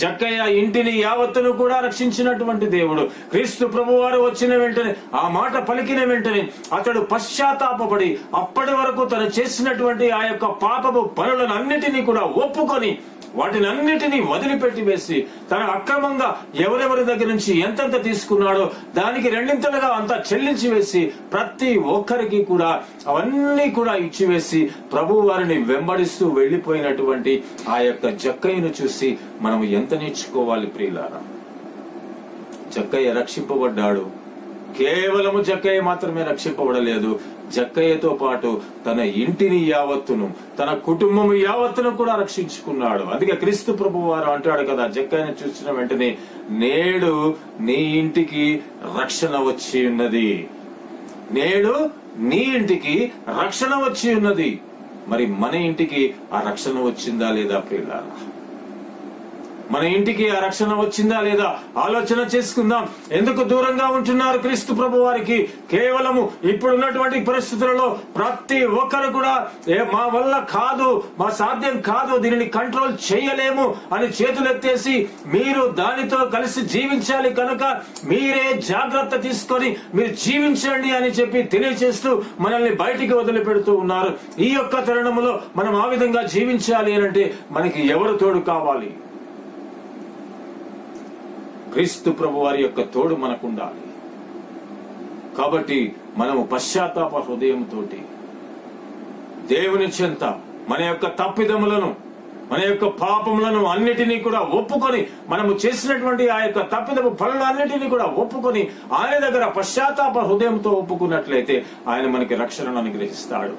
జక్కయ్య ఇంటిని యావత్తును కూడా రక్షించినటువంటి దేవుడు. క్రీస్తు ప్రభువారు వచ్చిన వెంటనే, ఆ మాట పలికిన వెంటనే అతడు పశ్చాత్తాపపడి అప్పటి వరకు తను చేసినటువంటి ఆ యొక్క పాపపు పనులను అన్నిటినీ కూడా ఒప్పుకొని వాటిని అన్నిటినీ వదిలిపెట్టి వేసి తన అక్రమంగా ఎవరెవరి దగ్గర నుంచి ఎంతెంత తీసుకున్నాడో దానికి రెండింతలుగా అంతా చెల్లించి వేసి ప్రతి ఒక్కరికి కూడా అవన్నీ కూడా ఇచ్చివేసి ప్రభు వారిని వెంబడిస్తూ వెళ్లిపోయినటువంటి ఆ యొక్క జక్కయ్యను చూసి మనం ఎంత నేర్చుకోవాలి ప్రియులారా. జక్కయ్య రక్షింపబడ్డాడు. కేవలము జక్కయ్య మాత్రమే రక్షింపబడలేదు, జక్కయ్యతో పాటు తన ఇంటిని యావత్తును, తన కుటుంబం యావత్తును కూడా రక్షించుకున్నాడు. అందుకే క్రీస్తు ప్రభు వారు అంటాడు కదా, జక్కయ్యను చూసిన వెంటనే నేడు నీ ఇంటికి రక్షణ వచ్చి ఉన్నది, నేడు నీ ఇంటికి రక్షణ వచ్చి ఉన్నది. మరి మన ఇంటికి ఆ రక్షణ వచ్చిందా లేదా ప్రియులారా? మన ఇంటికి ఆ రక్షణ వచ్చిందా లేదా ఆలోచన చేసుకుందాం. ఎందుకు దూరంగా ఉంటున్నారు క్రీస్తు ప్రభు వారికి? కేవలము ఇప్పుడున్నటువంటి పరిస్థితులలో ప్రతి ఒక్కరు కూడా మా వల్ల కాదు, మా సాధ్యం కాదు, దీనిని కంట్రోల్ చేయలేము అని చేతులెత్తేసి మీరు దానితో కలిసి జీవించాలి కనుక మీరే జాగ్రత్త తీసుకొని మీరు జీవించండి అని చెప్పి తెలియజేస్తూ మనల్ని బయటికి వదిలిపెడుతూ ఉన్నారు. ఈ యొక్క తరుణంలో మనం ఆ విధంగా జీవించాలి అంటే మనకి ఎవరు తోడు కావాలి? క్రీస్తు ప్రభు వారి యొక్క తోడు మనకు ఉండాలి. కాబట్టి మనము పశ్చాత్తాప హృదయంతో దేవుని చెంత మన యొక్క తప్పిదములను, మన యొక్క పాపములను అన్నిటినీ కూడా ఒప్పుకొని, మనము చేసినటువంటి ఆ యొక్క తప్పిదము పనులన్నిటినీ కూడా ఒప్పుకొని ఆయన దగ్గర పశ్చాత్తాప హృదయంతో ఒప్పుకున్నట్లయితే ఆయన మనకి రక్షణను అనుగ్రహిస్తాడు.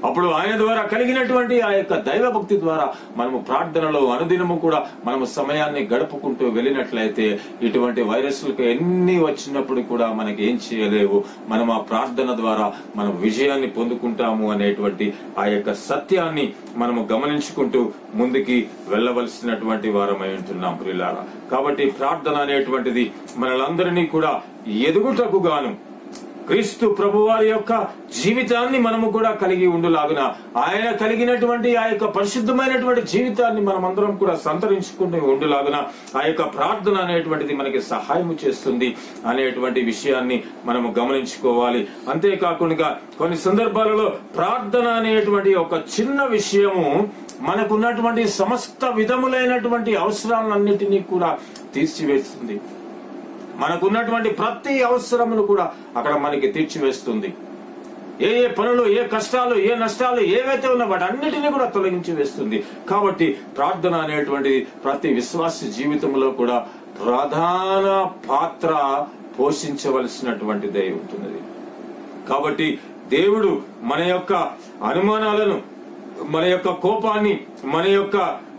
అప్పుడు ఆయన ద్వారా కలిగినటువంటి ఆ యొక్క దైవభక్తి ద్వారా మనము ప్రార్థనలో అనుదినము కూడా మనము సమయాన్ని గడుపుకుంటూ వెళ్ళినట్లయితే ఇటువంటి వైరస్లకు ఎన్ని వచ్చినప్పుడు కూడా మనకి ఏం చేయలేవు. మనం ఆ ప్రార్థన ద్వారా మనం విజయాన్ని పొందుకుంటాము అనేటువంటి ఆ యొక్క సత్యాన్ని మనము గమనించుకుంటూ ముందుకి వెళ్ళవలసినటువంటి వారమై ఉంటున్నాం ప్రియులారా. కాబట్టి ప్రార్థన అనేటువంటిది మనలందరినీ కూడా ఎదుగుటకు గాను క్రీస్తు ప్రభువారి యొక్క జీవితాన్ని మనము కూడా కలిగి ఉండులాగున, ఆయన కలిగినటువంటి ఆ యొక్క పరిశుద్ధమైనటువంటి జీవితాన్ని మనమందరం కూడా సంతరించుకుంటూ ఉండులాగున ఆ యొక్క ప్రార్థన అనేటువంటిది మనకి సహాయం చేస్తుంది అనేటువంటి విషయాన్ని మనము గమనించుకోవాలి. అంతేకాకుండా కొన్ని సందర్భాలలో ప్రార్థన అనేటువంటి ఒక చిన్న విషయము మనకున్నటువంటి సమస్త విధములైనటువంటి అవసరాలన్నిటినీ కూడా తీర్చివేస్తుంది. మనకున్నటువంటి ప్రతి అవసరమును కూడా అక్కడ మనకి తీర్చివేస్తుంది. ఏ ఏ పనులు, ఏ కష్టాలు, ఏ నష్టాలు ఏవైతే ఉన్నా వాటి అన్నిటినీ కూడా తొలగించి వేస్తుంది. కాబట్టి ప్రార్థన అనేటువంటిది ప్రతి విశ్వాస జీవితంలో కూడా ప్రధాన పాత్ర పోషించవలసినటువంటిదే ఉంటున్నది. కాబట్టి దేవుడు మన యొక్క అనుమానాలను, మన యొక్క కోపాన్ని,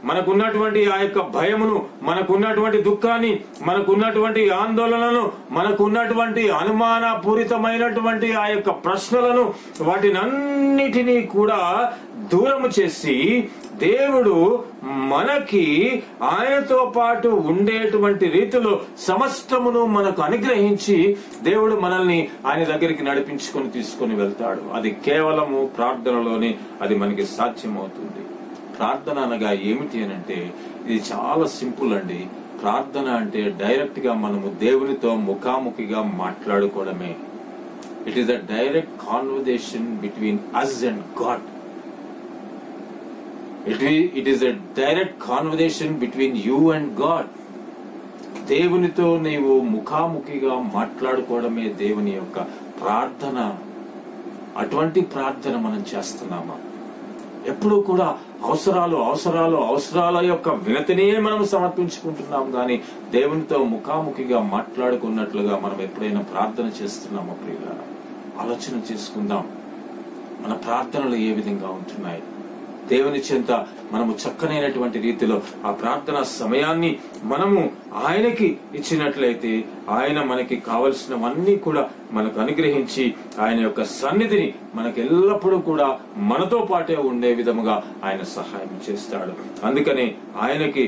మనకున్నటువంటి ఆ యొక్క భయమును, మనకున్నటువంటి దుఃఖాన్ని, మనకున్నటువంటి ఆందోళనను, మనకున్నటువంటి అనుమాన పూరితమైనటువంటి ఆ యొక్క ప్రశ్నలను, వాటినన్నిటినీ కూడా దూరము చేసి దేవుడు మనకి ఆయనతో పాటు ఉండేటువంటి రీతిలో సమస్తమును మనకు అనుగ్రహించి దేవుడు మనల్ని ఆయన దగ్గరికి నడిపించుకొని తీసుకొని వెళ్తాడు. అది కేవలము ప్రార్థనలోనే అది మనకి సాధ్యమవుతుంది. ప్రార్థన అనగా ఏమిటి అని అంటే ఇది చాలా సింపుల్ అండి. ప్రార్థన అంటే డైరెక్ట్ గా మనము దేవునితో ముఖాముఖిగా మాట్లాడుకోవడమే. It is a direct conversation between us and God. It is a direct conversation between you and God. దేవునితో నీవు ముఖాముఖిగా మాట్లాడుకోవడమే దేవుని యొక్క ప్రార్థన. అటువంటి ప్రార్థన మనం చేస్తున్నామా? ఎప్పుడూ కూడా అవసరాల యొక్క వినతినే మనం సమర్పించుకుంటున్నాం గాని దేవునితో ముఖాముఖిగా మాట్లాడుకున్నట్లుగా మనం ఎప్పుడైనా ప్రార్థన చేస్తున్నామా ప్రియులారా? ఆలోచన చేసుకుందాం. మన ప్రార్థనలు ఏ విధంగా ఉంటున్నాయి? దేవుని చెంత మనము చక్కనైనటువంటి రీతిలో ఆ ప్రార్థన సమయాన్ని మనము ఆయనకి ఇచ్చినట్లయితే ఆయన మనకి కావలసినవన్నీ కూడా మనకు అనుగ్రహించి ఆయన యొక్క సన్నిధిని మనకు ఎల్లప్పుడూ కూడా మనతో పాటే ఉండే విధముగా ఆయన సహాయం చేస్తాడు. అందుకని ఆయనకి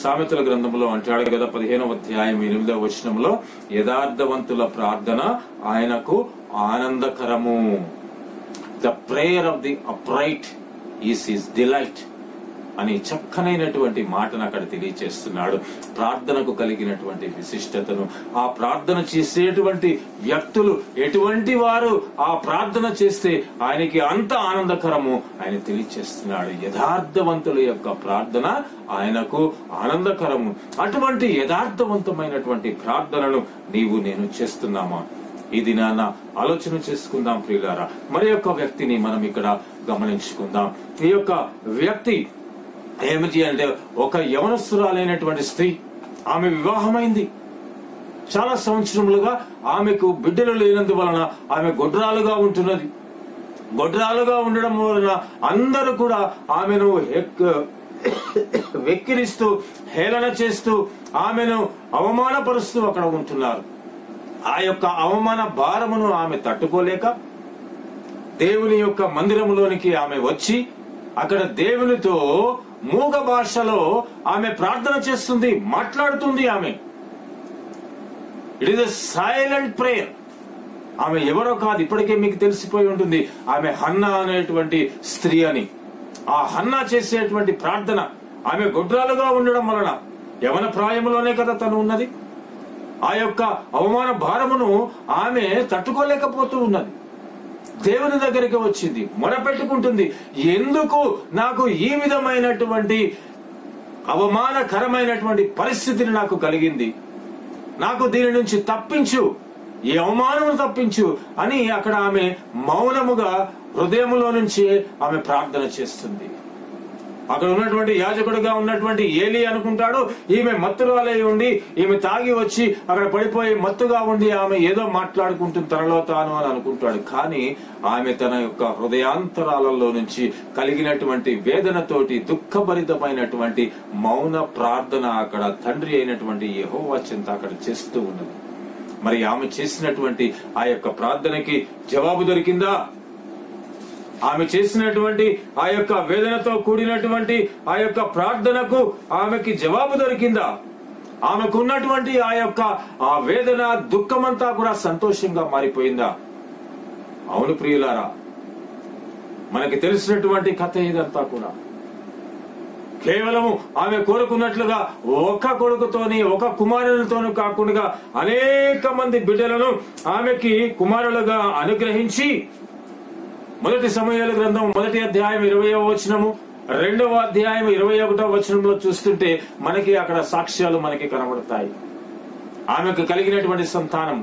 సామెతల గ్రంథంలో అంటాడు కదా, 15వ అధ్యాయం 8వ వచనంలో, యథార్థవంతుల ప్రార్థన ఆయనకు ఆనందకరము. The prayer of the upright is his delight అని చక్కనైనటువంటి మాటను అక్కడ తెలియచేస్తున్నాడు. ప్రార్థనకు కలిగినటువంటి విశిష్టతను, ఆ ప్రార్థన చేసేటువంటి వ్యక్తులు ఎటువంటి వారు ఆ ప్రార్థన చేస్తే ఆయనకి అంత ఆనందకరము ఆయన తెలియచేస్తున్నాడు. యథార్థవంతుల యొక్క ప్రార్థన ఆయనకు ఆనందకరము. అటువంటి యథార్థవంతమైనటువంటి ప్రార్థనను నీవు నేను చేస్తున్నామా? ఇది నాన్న ఆలోచన చేసుకుందాం ప్రియులారా. మరి యొక్క వ్యక్తిని మనం ఇక్కడ గమనించుకుందాం. ఈ యొక్క వ్యక్తి ఏమిటి అంటే ఒక యవనస్తురాలైనటువంటి స్త్రీ. ఆమె వివాహమైంది. చాలా సంవత్సరములుగా ఆమెకు బిడ్డలు లేనందువలన ఆమె గొడ్రాలుగా ఉంటున్నది. గొడ్రాలుగా ఉండడం వలన అందరూ కూడా ఆమెను వెక్కిరిస్తూ, హేళన చేస్తూ, ఆమెను అవమానపరుస్తూ అక్కడ ఉంటున్నారు. ఆ యొక్క అవమాన భారమును ఆమె తట్టుకోలేక దేవుని యొక్క మందిరములోనికి ఆమె వచ్చి అక్కడ దేవునితో మూగ భాషలో ఆమె ప్రార్థన చేస్తుంది, మాట్లాడుతుంది. ఆమె it is a silent prayer. ఆమె ఎవరో కాదు, ఇప్పటికే మీకు తెలిసిపోయి ఉంటుంది ఆమె హన్నా అనేటువంటి స్త్రీ అని. ఆ హన్నా చేసేటువంటి ప్రార్థన, ఆమె గొడ్రాలుగా ఉండడం వలన యవన ప్రాయంలోనే కదా తను ఉన్నది. ఆ యొక్క అవమాన భారమును ఆమె తట్టుకోలేకపోతూ ఉన్నది. దేవుని దగ్గరికి వచ్చింది, మొరపెట్టుకుంటుంది, ఎందుకు నాకు ఈ విధమైనటువంటి అవమానకరమైనటువంటి పరిస్థితిని నాకు కలిగింది, నాకు దీని నుంచి తప్పించు, ఈ అవమానము తప్పించు అని అక్కడ ఆమె మౌనముగా హృదయములో నుంచి ఆమె ప్రార్థన చేస్తుంది. అక్కడ ఉన్నటువంటి యాజకుడిగా ఉన్నటువంటి ఏలీ అనుకుంటాడు ఈమె మత్తురాలై ఉండి, ఈమె తాగి వచ్చి అక్కడ పడిపోయి మత్తుగా ఉండి ఆమె ఏదో మాట్లాడుకుంటుంది తనలో తాను అని అనుకుంటాడు. కానీ ఆమె తన యొక్క హృదయాంతరాలలో నుంచి కలిగినటువంటి వేదనతోటి దుఃఖభరితమైనటువంటి మౌన ప్రార్థన అక్కడ తండ్రి అయినటువంటి యెహోవా చెంత అక్కడ చేస్తూ ఉన్నది. మరి ఆమె చేసినటువంటి ఆ యొక్క ప్రార్థనకి జవాబు దొరికిందా? ఆమె చేసినటువంటి ఆ యొక్క వేదనతో కూడినటువంటి ఆ యొక్క ప్రార్థనకు ఆమెకి జవాబు దొరికిందా? ఆమెకు ఉన్నటువంటి ఆ యొక్క ఆ వేదన దుఃఖమంతా కూడా సంతోషంగా మారిపోయిందా? అవును ప్రియులారా, మనకి తెలిసినటువంటి కథ ఇదంతా కూడా. కేవలము ఆమె కోరుకున్నట్లుగా ఒక కొడుకుతోని ఒక కుమారునితోనూ కాకుండా అనేక మంది బిడ్డలను ఆమెకి కుమారులుగా అనుగ్రహించి, మొదటి సమూయేలు గ్రంథం 1వ అధ్యాయం 20వ వచనము, 2వ అధ్యాయం 21వ వచనంలో చూస్తుంటే మనకి అక్కడ సాక్ష్యాలు మనకి కనబడతాయి. ఆమెకు కలిగినటువంటి సంతానం,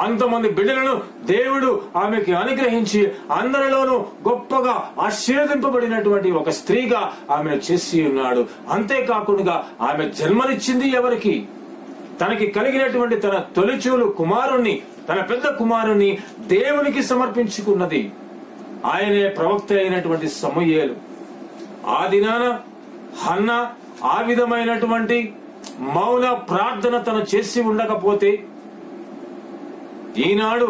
అంతమంది బిడ్డలను దేవుడు ఆమెకి అనుగ్రహించి అందరిలోనూ గొప్పగా ఆశీర్వదింపబడినటువంటి ఒక స్త్రీగా ఆమెను చేసి ఉన్నాడు. అంతేకాకుండా ఆమె జన్మనిచ్చింది ఎవరికి? తనకి కలిగినటువంటి తన తొలిచూలు కుమారుణ్ణి, తన పెద్ద కుమారుణ్ణి దేవునికి సమర్పించుకున్నది. ఆయనే ప్రవక్త అయినటువంటి సమూయేలు. ఆ దినాన హన్నా ఆ విధమైనటువంటి మౌన ప్రార్థన తను చేసి ఉండకపోతే ఈనాడు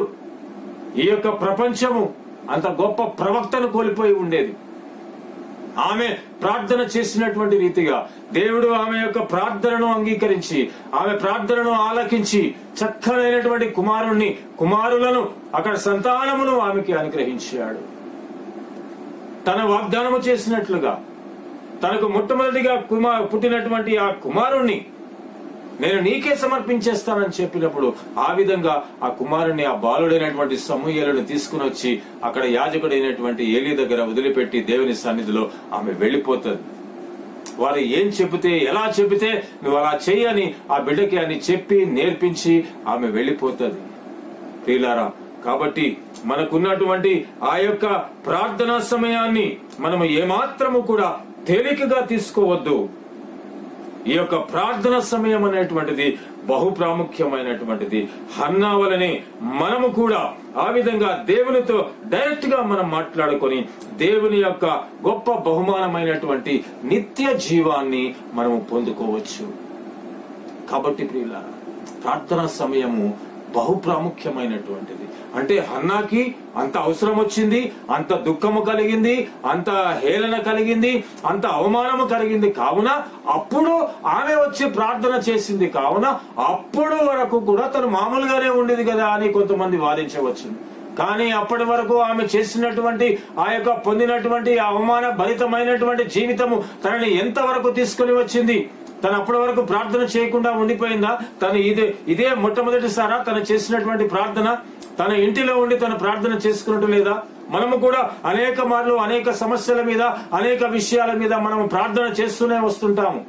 ఈ యొక్క ప్రపంచము అంత గొప్ప ప్రవక్తను కోల్పోయి ఉండేది. ఆమె ప్రార్థన చేసినటువంటి రీతిగా దేవుడు ఆమె యొక్క ప్రార్థనను అంగీకరించి, ఆమె ప్రార్థనను ఆలకించి చక్కనైనటువంటి కుమారులను అక్కడ సంతానమును ఆమెకి అనుగ్రహించాడు. తన వాగ్దానము చేసినట్లుగా తనకు మొట్టమొదటిగా పుట్టినటువంటి ఆ కుమారుణ్ణి నేను నీకే సమర్పించేస్తానని చెప్పినప్పుడు ఆ విధంగా ఆ కుమారుణ్ణి, ఆ బాలుడైనటువంటి సమూయేలును తీసుకుని వచ్చి అక్కడ యాజకుడైనటువంటి ఏలీ దగ్గర వదిలిపెట్టి దేవుని సన్నిధిలో ఆమె వెళ్లిపోతుంది. వారు ఏం చెబితే, ఎలా చెబితే నువ్వు అలా చెయ్యని ఆ బిడ్డకి అని చెప్పి నేర్పించి ఆమె వెళ్లిపోతుంది. ప్రియులారా, కాబట్టి మనకున్నటువంటి ఆ యొక్క ప్రార్థనా సమయాన్ని మనము ఏమాత్రము కూడా తేలికగా తీసుకోవద్దు. ఈ యొక్క ప్రార్థన సమయం అనేటువంటిది బహు ప్రాముఖ్యమైనటువంటిది. హన్నా వలనే మనము కూడా ఆ విధంగా దేవునితో డైరెక్ట్ గా మనం మాట్లాడుకొని దేవుని యొక్క గొప్ప బహుమానమైనటువంటి నిత్య జీవాన్ని మనము పొందుకోవచ్చు. కాబట్టి ప్రియులారా, ప్రార్థన సమయము బహు ప్రాముఖ్యమైనటువంటిది. అంటే హన్నాకి అంత అవసరం వచ్చింది, అంత దుఃఖము కలిగింది, అంత హేళన కలిగింది, అంత అవమానము కలిగింది. కావున అప్పుడు ఆమె వచ్చి ప్రార్థన చేసింది. కావున అప్పుడు వరకు కూడా తను మామూలుగానే ఉండేది కదా అని కొంతమంది వాదించవచ్చు. కానీ అప్పటి వరకు ఆమె చేసినటువంటి ఆ యొక్క పొందినటువంటి అవమాన భరితమైనటువంటి జీవితము తనని ఎంత వరకు తీసుకుని వచ్చింది? తను అప్పటి వరకు ప్రార్థన చేయకుండా ఉండిపోయిందా? తను ఇదే మొట్టమొదటిసారా తను చేసినటువంటి ప్రార్థన? తన ఇంటిలో ఉండి తను ప్రార్థన చేసుకున్నట్టు లేదా? మనము కూడా అనేక మార్లు అనేక సమస్యల మీద, అనేక విషయాల మీద మనము ప్రార్థన చేస్తూనే వస్తుంటాము.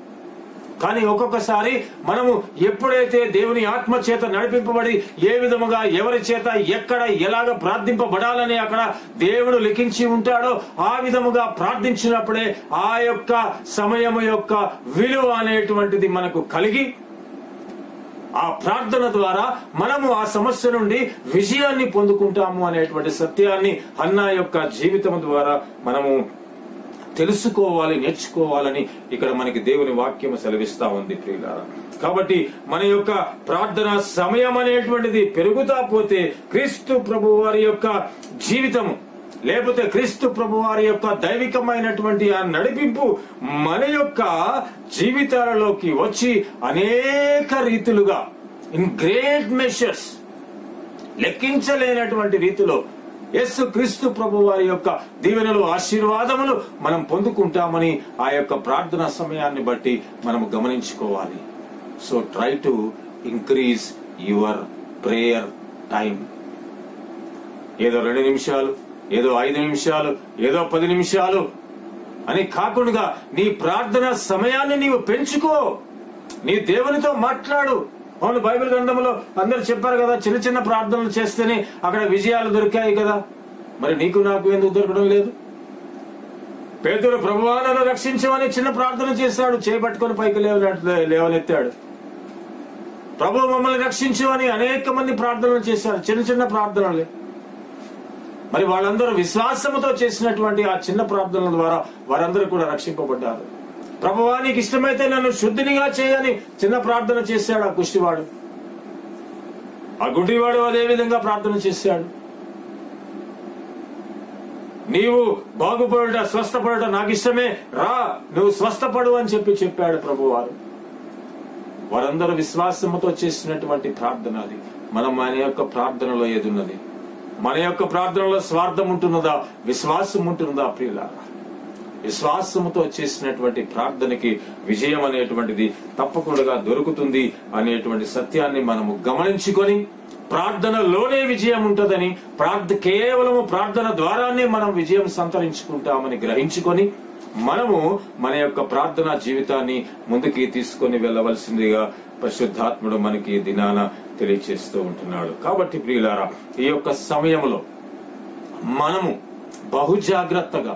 కానీ ఒక్కొక్కసారి మనము ఎప్పుడైతే దేవుని ఆత్మ చేత నడిపింపబడి ఏ విధముగా ఎవరి చేత ఎక్కడ ఎలాగ ప్రార్థింపబడాలని అక్కడ దేవుడు లిఖించి ఉంటాడో ఆ విధముగా ప్రార్థించినప్పుడే ఆ యొక్క సమయము యొక్క విలువ అనేటువంటిది మనకు కలిగి ఆ ప్రార్థన ద్వారా మనము ఆ సమస్య నుండి విజయాన్ని పొందుకుంటాము అనేటువంటి సత్యాన్ని హన్నా యొక్క జీవితం ద్వారా మనము తెలుసుకోవాలి, నేర్చుకోవాలని ఇక్కడ మనకి దేవుని వాక్యం సెలవిస్తా ఉంది ప్రియులారా. కాబట్టి మన యొక్క ప్రార్థన సమయం అనేటువంటిది పెరుగుతా పోతే క్రీస్తు ప్రభు వారి యొక్క జీవితము లేకపోతే క్రీస్తు ప్రభు వారి యొక్క దైవికమైనటువంటి ఆ నడిపింపు మన యొక్క జీవితాలలోకి వచ్చి అనేక రీతులుగా ఇన్ గ్రేట్ మెషర్స్, లెక్కించలేనటువంటి రీతిలో యేసు క్రీస్తు ప్రభు వారి యొక్క దీవెనలు, ఆశీర్వాదములు మనం పొందుకుంటామని ఆ యొక్క ప్రార్థనా సమయాన్ని బట్టి మనం గమనించుకోవాలి. So try to increase your prayer time. ఏదో 2 నిమిషాలు, ఏదో 5 నిమిషాలు, ఏదో 10 నిమిషాలు అని కాకుండా నీ ప్రార్థన సమయాన్ని నీవు పెంచుకో. నీ దేవునితో మాట్లాడు. అవును, బైబిల్ గ్రంథంలో అందరు చెప్పారు కదా, చిన్న చిన్న ప్రార్థనలు చేస్తేనే అక్కడ విజయాలు దొరికాయి కదా. మరి నీకు నాకు ఎందుకు దొరకడం లేదు? పేతురు, ప్రభువా నన్ను రక్షించమని చిన్న ప్రార్థన చేశాడు, చేపట్టుకొని పైకి లేవనెత్తాడు. ప్రభు మమ్మల్ని రక్షించు అని అనేక మంది ప్రార్థనలు చేశారు, చిన్న చిన్న ప్రార్థనలే. మరి వాళ్ళందరూ విశ్వాసముతో చేసినటువంటి ఆ చిన్న ప్రార్థనల ద్వారా వారందరూ కూడా రక్షింపబడ్డారు. ప్రభువా నీకు ఇష్టమైతే నన్ను శుద్ధినిగా చేయని చిన్న ప్రార్థన చేశాడు ఆ కుష్టివాడు. ఆ గుడ్డివాడు అదే విధంగా ప్రార్థన చేశాడు. నీవు బాగుపడుట, స్వస్థపడుట నాకు ఇష్టమే, రా నువ్వు స్వస్థపడు అని చెప్పాడు ప్రభువారు. వారందరూ విశ్వాసముతో చేసినటువంటి ప్రార్థన అది. మనం మన యొక్క ప్రార్థనలో ఏదున్నది? మన యొక్క ప్రార్థనలో స్వార్థం ఉంటున్నదా, విశ్వాసం ఉంటున్నదా? ప్రియులారా, విశ్వాసముతో చేసినటువంటి ప్రార్థనకి విజయం అనేటువంటిది తప్పకుండా దొరుకుతుంది అనేటువంటి సత్యాన్ని మనము గమనించుకొని, ప్రార్థనలోనే విజయం ఉంటుందని, కేవలము ప్రార్థన ద్వారానే మనం విజయం సంతరించుకుంటామని గ్రహించుకొని మనము మన యొక్క ప్రార్థనా జీవితాన్ని ముందుకి తీసుకొని వెళ్ళవలసిందిగా పరిశుద్ధాత్ముడు మనకి దినాన తెలియచేస్తూ ఉంటున్నాడు. కాబట్టి ప్రియులారా, ఈ యొక్క సమయంలో మనము బహుజాగ్రత్తగా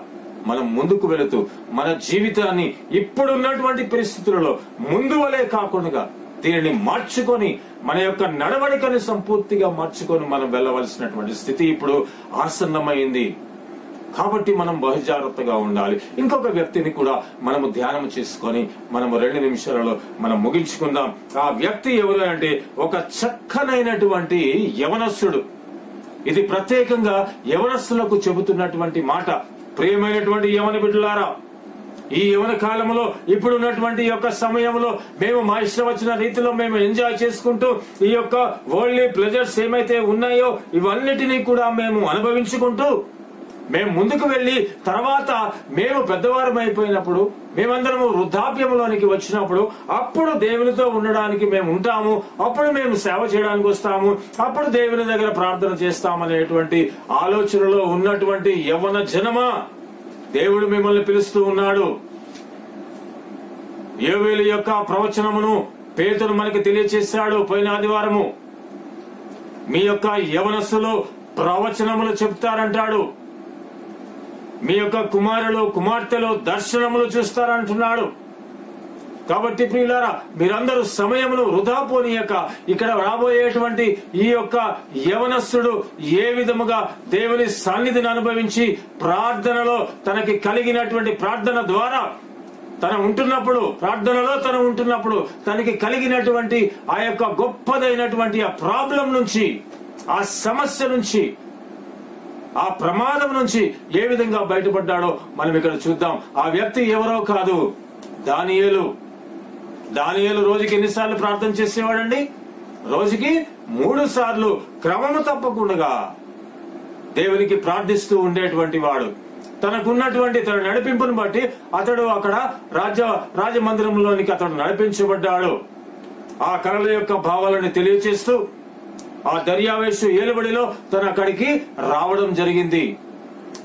మనం ముందుకు వెళుతూ మన జీవితాన్ని ఇప్పుడున్నటువంటి పరిస్థితులలో ముందు వలే కాకుండా దీనిని మార్చుకొని మన యొక్క నడవడికని సంపూర్తిగా మార్చుకొని మనం వెళ్ళవలసినటువంటి స్థితి ఇప్పుడు ఆసన్నమైంది. కాబట్టి మనం బహుజాగ్రత్తగా ఉండాలి. ఇంకొక వ్యక్తిని కూడా మనము ధ్యానం చేసుకొని మనము 2 నిమిషాలలో మనం ముగించుకుందాం. ఆ వ్యక్తి ఎవరు అంటే ఒక చక్కనైనటువంటి యవనస్తుడు. ఇది ప్రత్యేకంగా యవనస్తులకు చెబుతున్నటువంటి మాట. ప్రియమైనటువంటి యవన బిడ్డలారా, ఈ యవన కాలంలో ఇప్పుడున్నటువంటి యొక్క సమయంలో మేము మా ఇష్టం వచ్చిన రీతిలో మేము ఎంజాయ్ చేసుకుంటూ ఈ యొక్క వరల్డ్లీ ప్లెజర్స్ ఏమైతే ఉన్నాయో ఇవన్నిటినీ కూడా మేము అనుభవించుకుంటూ మేము ముందుకు వెళ్లి తర్వాత మేము పెద్దవారం అయిపోయినప్పుడు, మేమందరము వృద్ధాప్యంలోనికి వచ్చినప్పుడు అప్పుడు దేవునితో ఉండడానికి మేము ఉంటాము, అప్పుడు మేము సేవ చేయడానికి వస్తాము, అప్పుడు దేవుని దగ్గర ప్రార్థన చేస్తామనేటువంటి ఆలోచనలో ఉన్నటువంటి యవ్వన జనమా, దేవుడు మిమ్మల్ని పిలుస్తూ ఉన్నాడు. యోవేలు యొక్క ప్రవచనమును పేతురు మనకి తెలియచేశాడు పోయిన ఆదివారము. మీ యొక్క యవనస్సులు ప్రవచనములు చెప్తారంటాడు, మీ యొక్క కుమారులు కుమార్తెలు దర్శనములు చూస్తారంటున్నాడు. కాబట్టి ప్రియులారా, మీరందరూ సమయమును వృధా పోనీయక ఇక్కడ రాబోయేటువంటి ఈ యొక్క యవనస్తుడు ఏ విధముగా దేవుని సన్నిధిని అనుభవించి ప్రార్థనలో తనకి కలిగినటువంటి ప్రార్థన ద్వారా ప్రార్థనలో ఉంటున్నప్పుడు తనకి కలిగినటువంటి ఆ యొక్క గొప్పదైనటువంటి ఆ ప్రాబ్లం నుంచి, ఆ సమస్య నుంచి, ఆ ప్రమాదం నుంచి ఏ విధంగా బయటపడ్డాడో మనం ఇక్కడ చూద్దాం. ఆ వ్యక్తి ఎవరో కాదు, దానియేలు. రోజుకి ఎన్నిసార్లు ప్రార్థన చేసేవాడండి? రోజుకి 3 సార్లు క్రమము తప్పకుండా దేవునికి ప్రార్థిస్తూ ఉండేటువంటి వాడు. తనకున్నటువంటి తన నడిపింపును బట్టి అతడు అక్కడ రాజమందిరంలోనికి అతడు నడిపించబడ్డాడు. ఆ కళల యొక్క భావాలను తెలియచేస్తూ ఆ దర్యావేషు ఏలుబడిలో తన అక్కడికి రావడం జరిగింది.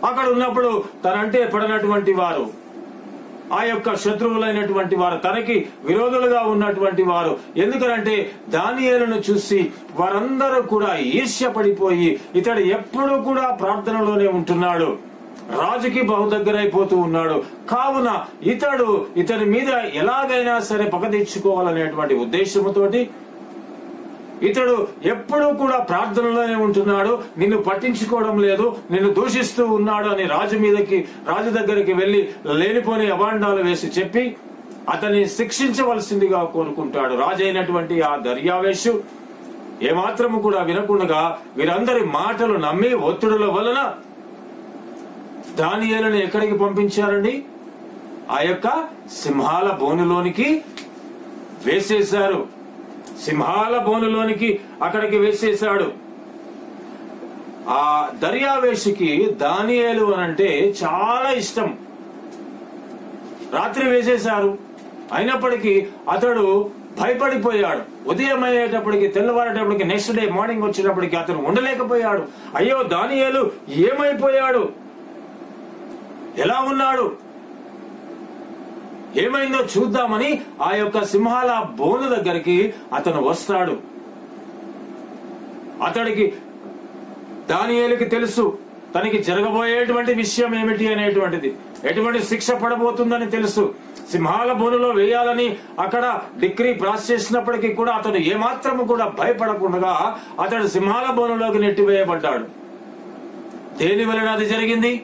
అక్కడ ఉన్నప్పుడు తనంటే పడినటువంటి వారు, ఆ యొక్క శత్రువులైనటువంటి వారు, తనకి విరోధులుగా ఉన్నటువంటి వారు, ఎందుకంటే దానియేలును చూసి వారందరూ కూడా ఈర్ష్య పడిపోయి ఇతడు ఎప్పుడూ కూడా ప్రార్థనలోనే ఉంటున్నాడు, రాజుకి బహు దగ్గరైపోతూ ఉన్నాడు, కావున ఇతని మీద ఎలాగైనా సరే పగ తెచ్చుకోవాలనేటువంటి ఉద్దేశంతోటి ఇతడు ఎప్పుడూ కూడా ప్రార్థనలోనే ఉంటున్నాడు, నిన్ను పట్టించుకోవడం లేదు, నిన్ను దూషిస్తూ ఉన్నాడు అని రాజు దగ్గరికి వెళ్లి లేనిపోని అభాండాలు వేసి చెప్పి అతన్ని శిక్షించవలసిందిగా కోరుకుంటాడు. రాజు అయినటువంటి ఆ దర్యావేషు ఏమాత్రము కూడా వినకుండా వీరందరి మాటలు నమ్మి ఒత్తిడుల వలన దానియేలుని ఎక్కడికి పంపించారండి? ఆ యొక్క సింహాల బోనులోనికి వేసేశారు. సింహాల బోనులోనికి అక్కడికి వేసేశాడు. ఆ దర్యావేషుకి దానియేలు అనంటే చాలా ఇష్టం. రాత్రి వేసేశారు. అయినప్పటికీ అతడు భయపడిపోయాడు. ఉదయం అయ్యేటప్పటికి, తెల్లవారేటప్పటికి, నెక్స్ట్ డే మార్నింగ్ వచ్చేటప్పటికి అతను ఉండలేకపోయాడు. అయ్యో, దానియేలు ఏమైపోయాడు? ఎలా ఉన్నాడు? ఏమైందో చూద్దామని ఆ యొక్క సింహాల బోను దగ్గరికి అతను వస్తాడు. అతడికి, దానియేలుకి తెలుసు తనకి జరగబోయేటువంటి విషయం ఏమిటి అనేటువంటిది, ఎటువంటి శిక్ష పడబోతుందని తెలుసు. సింహాల బోనులో వేయాలని అక్కడ డిగ్రీ పాస్ చేసినప్పటికీ కూడా అతను ఏమాత్రము కూడా భయపడకుండా అతడు సింహాల బోనులోకి నెట్టివేయబడ్డాడు. దేని వలన అది జరిగింది?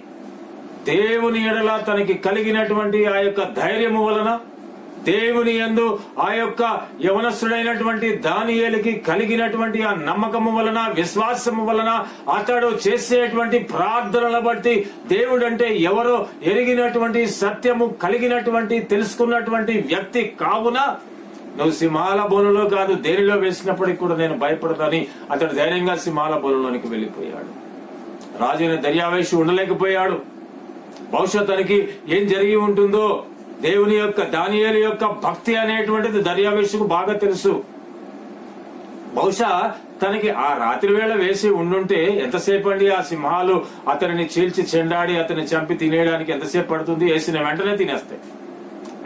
దేవుని ఎడల తనకి కలిగినటువంటి ఆ యొక్క ధైర్యము వలన, దేవుని యందు ఆ యొక్క యవనస్తుడైనటువంటి దానియేలుకి కలిగినటువంటి ఆ నమ్మకము వలన, విశ్వాసము వలన, అతడు చేసేటువంటి ప్రార్థనల బట్టి, దేవుడంటే ఎవరో ఎరిగినటువంటి, సత్యము కలిగినటువంటి, తెలుసుకున్నటువంటి వ్యక్తి కావున, నువ్వు సింహాల బోనులో కాదు దేనిలో వేసినప్పటికీ కూడా నేను భయపడతాని అతడు ధైర్యంగా సింహాల బోనులోనికి వెళ్ళిపోయాడు. రాజైన దర్యావేషు ఉండలేకపోయాడు. భవిష్యత్తుకి ఏం జరిగి ఉంటుందో, దేవుని యొక్క, దానియేలు యొక్క భక్తి అనేటువంటిది దర్యావేషుకు బాగా తెలుసు. బహుశా తనకి ఆ రాత్రి వేళ వేసి ఉండుంటే ఎంతసేపు అండి ఆ సింహాలు అతనిని చీల్చి చెండాడి అతన్ని చంపి తినేయడానికి ఎంతసేపు పడుతుంది? వేసిన వెంటనే తినేస్తాయి.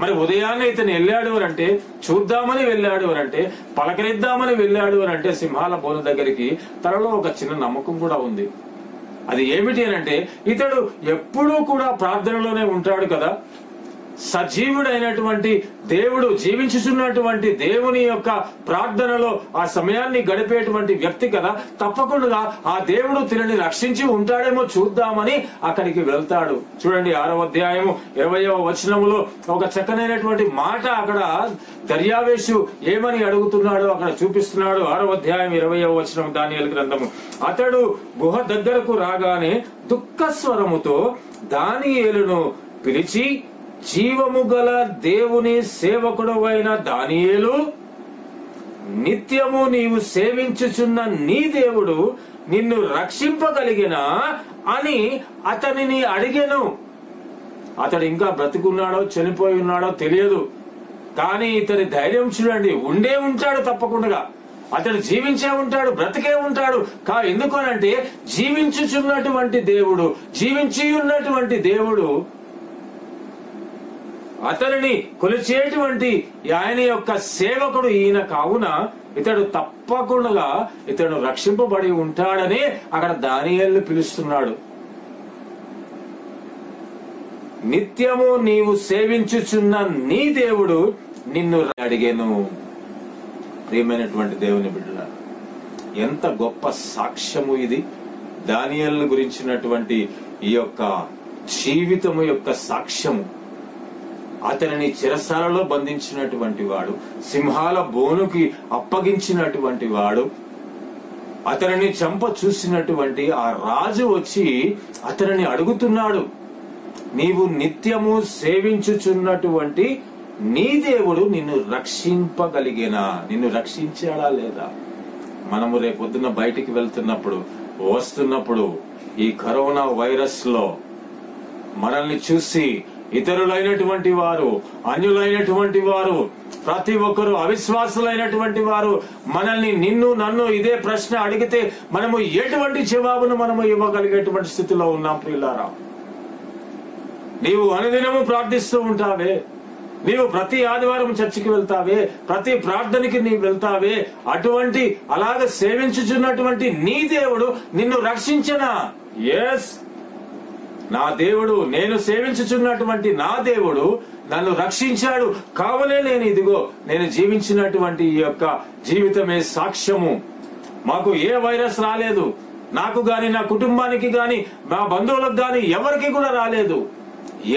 మరి ఉదయాన్నే ఇతను వెళ్ళాడు అని అంటే, చూద్దామని వెళ్ళాడు అని అంటే, పలకరిద్దామని వెళ్ళాడు అని అంటే సింహాల బోను దగ్గరికి, తనలో ఒక చిన్న నమ్మకం కూడా ఉంది. అది ఏమిటి అని అంటే, ఇతడు ఎప్పుడూ కూడా ప్రార్థనలోనే ఉంటాడు కదా, సజీవుడైనటువంటి దేవుడు, జీవించుచున్నటువంటి దేవుని యొక్క ప్రార్థనలో ఆ సమయాన్ని గడిపేటువంటి వ్యక్తి కదా, తప్పకుండా ఆ దేవుడు తినని రక్షించి ఉంటాడేమో చూద్దామని అక్కడికి వెళ్తాడు. చూడండి 6వ అధ్యాయము 20వ వచనములో ఒక చక్కనైనటువంటి మాట అక్కడ దర్యావేషు ఏమని అడుగుతున్నాడో అక్కడ చూపిస్తున్నాడు. 6వ అధ్యాయం 20వ వచనం దానియేలు గ్రంథము. అతడు గుహ దగ్గరకు రాగానే దుఃఖ స్వరముతో దానియేలును పిలిచి, జీవము గల దేవుని సేవకుడవైన దానియేలు, నిత్యము నీవు సేవించుచున్న నీ దేవుడు నిన్ను రక్షింపగలిగినా అని అతనిని అడిగెను. అతడు ఇంకా బ్రతికున్నాడో చనిపోయి ఉన్నాడో తెలియదు, కానీ ఇతని ధైర్యం చూడండి, ఉండే ఉంటాడు తప్పకుండా. అతడు జీవించే ఉంటాడు, బ్రతికే ఉంటాడు. ఎందుకు అనంటే, జీవించుచున్నటువంటి దేవుడు, జీవించి ఉన్నటువంటి దేవుడు అతనిని కొలిచేటువంటి ఆయన యొక్క సేవకుడు ఈయన కావున ఇతడు తప్పకుండా ఇతడు రక్షింపబడి ఉంటాడని అక్కడ దానియేలును పిలుస్తున్నాడు. నిత్యము నీవు సేవించుచున్న నీ దేవుడు నిన్ను అడిగెను. ప్రియమైనటువంటి దేవుని బిడ్డలారా, ఎంత గొప్ప సాక్ష్యము ఇది! దానియేలును గురించినటువంటి ఈ యొక్క జీవితము యొక్క సాక్ష్యము. అతనిని చెరసాలలో బంధించినటువంటి వాడు, సింహాల బోనుకి అప్పగించినటువంటి వాడు, అతనిని చంప చూసినటువంటి ఆ రాజు వచ్చి అతనిని అడుగుతున్నాడు, నీవు నిత్యము సేవించుచున్నటువంటి నీ దేవుడు నిన్ను రక్షింపగలిగేనా? నిన్ను రక్షించాడా లేదా? మనము రేపొద్దున బయటికి వెళ్తున్నప్పుడు, వస్తున్నప్పుడు ఈ కరోనా వైరస్ లో మనల్ని చూసి ఇతరులైనటువంటి వారు, అన్యులైనటువంటి వారు, ప్రతి ఒక్కరు అవిశ్వాసులైనటువంటి వారు మనల్ని, నిన్ను నన్ను ఇదే ప్రశ్న అడిగితే మనము ఎటువంటి జవాబును మనము ఇవ్వగలిగేటువంటి స్థితిలో ఉన్నాం. ప్రియులారా, నీవు అనుదినము ప్రార్థిస్తూ ఉంటావే, నీవు ప్రతి ఆదివారం చర్చికి వెళ్తావే, ప్రతి ప్రార్థనకి నీవు వెళ్తావే, అటువంటి అలాగ సేవించుచున్నటువంటి నీ దేవుడు నిన్ను రక్షించనా? ఎస్, నా దేవుడు, నేను సేవించుచున్నటువంటి నా దేవుడు నన్ను రక్షించాడు. కావలే నేను ఇదిగో నేను జీవించినటువంటి ఈ యొక్క జీవితమే సాక్ష్యము. మాకు ఏ వైరస్ రాలేదు, నాకు గాని, నా కుటుంబానికి గాని, నా బంధువులకు గాని ఎవరికి కూడా రాలేదు.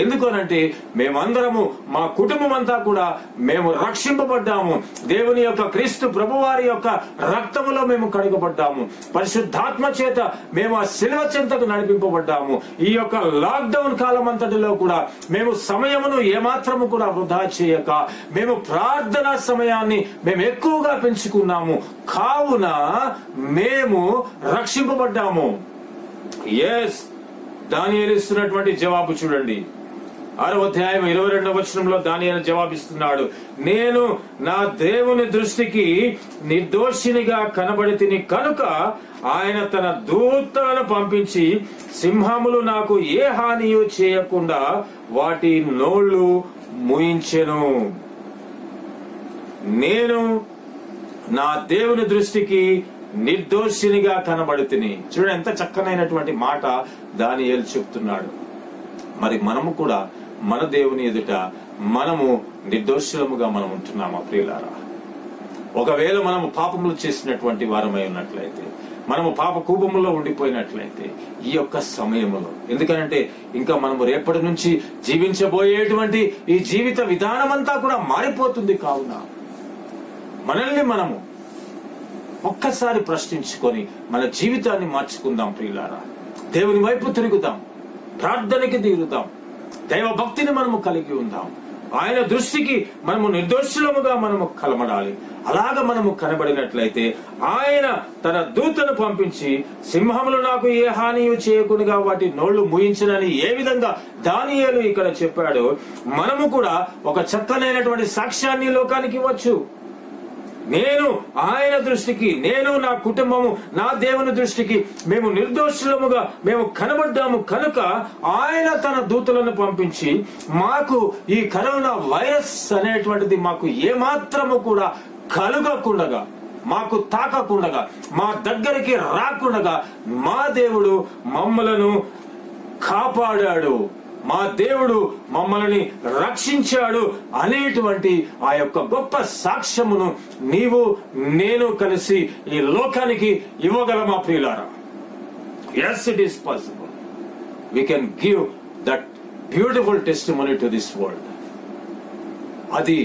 ఎందుకనంటే మేమందరము, మా కుటుంబం అంతా కూడా మేము రక్షింపబడ్డాము. దేవుని యొక్క క్రీస్తు ప్రభువారి యొక్క రక్తములో మేము కడగబడ్డాము. పరిశుద్ధాత్మ చేత మేము ఆ శిలువ చెంతకు నడిపింపబడ్డాము. ఈ యొక్క లాక్డౌన్ కాలం అంతటిలో కూడా మేము సమయమును ఏమాత్రము కూడా వృధా చేయక మేము ప్రార్థనా సమయాన్ని మేము ఎక్కువగా పెంచుకున్నాము. కావున మేము రక్షింపబడ్డాము. ఎస్, దానియేలు ఇస్తున్నటువంటి జవాబు చూడండి. 6వ అధ్యాయం 22వ వచనంలో దానియేలు జవాబిస్తున్నాడు. నేను నా దేవుని దృష్టికి నిర్దోషినిగా కనబడితిని కనుక ఆయన తన దూతలను పంపించి సింహములు నాకు ఏ హానియు చేయకుండా వాటి నోళ్లు మూయించెను. నేను నా దేవుని దృష్టికి నిర్దోషినిగా కనబడితిని. చూడండి ఎంత చక్కనైనటువంటి మాట దానియేలు చెప్తున్నాడు. మరి మనము కూడా మన దేవుని ఎదుట మనము నిర్దోషులముగా మనం ఉంటున్నామా ప్రియులారా? ఒకవేళ మనము పాపములు చేసినటువంటి వారమై ఉన్నట్లయితే, మనము పాప కూపములో ఉండిపోయినట్లయితే ఈ యొక్క సమయములో, ఎందుకనంటే ఇంకా మనము రేపటి నుంచి జీవించబోయేటువంటి ఈ జీవిత విధానం అంతా కూడా మారిపోతుంది. కావున మనల్ని మనము ఒక్కసారి ప్రశ్నించుకొని మన జీవితాన్ని మార్చుకుందాం ప్రియులారా. దేవుని వైపు తిరుగుదాం, ప్రార్థనకి దిగుదాం, దైవ భక్తిని మనము కలిగి ఉందాం. ఆయన దృష్టికి మనము నిర్దోషులముగా మనము కలమడాలి. అలాగ మనము కనబడినట్లయితే ఆయన తన దూతను పంపించి సింహములు నాకు ఏ హానియు చేయకుండా వాటి నోళ్లు మూయించనని ఏ విధంగా దానియేలు ఇక్కడ చెప్పాడు, మనము కూడా ఒక చక్కనైనటువంటి సాక్ష్యాన్ని లోకానికి ఇవ్వచ్చు. నేను ఆయన దృష్టికి, నేను నా కుటుంబము నా దేవుని దృష్టికి మేము నిర్దోషులముగా మేము కనబడ్డాము కనుక ఆయన తన దూతలను పంపించి మాకు ఈ కరోనా వైరస్ అనేటువంటిది మాకు ఏమాత్రము కూడా కలుగకుండగా, మాకు తాకకుండగా, మా దగ్గరికి రాకుండగా మా దేవుడు మమ్మలను కాపాడాడు, మా దేవుడు మమ్మల్ని రక్షించాడు అనేటువంటి ఆ యొక్క గొప్ప సాక్ష్యమును నీవు నేను కలిసి ఈ లోకానికి ఇవ్వగలమా ప్రియులారా? Yes, it is possible. We can give that beautiful testimony to this world. అది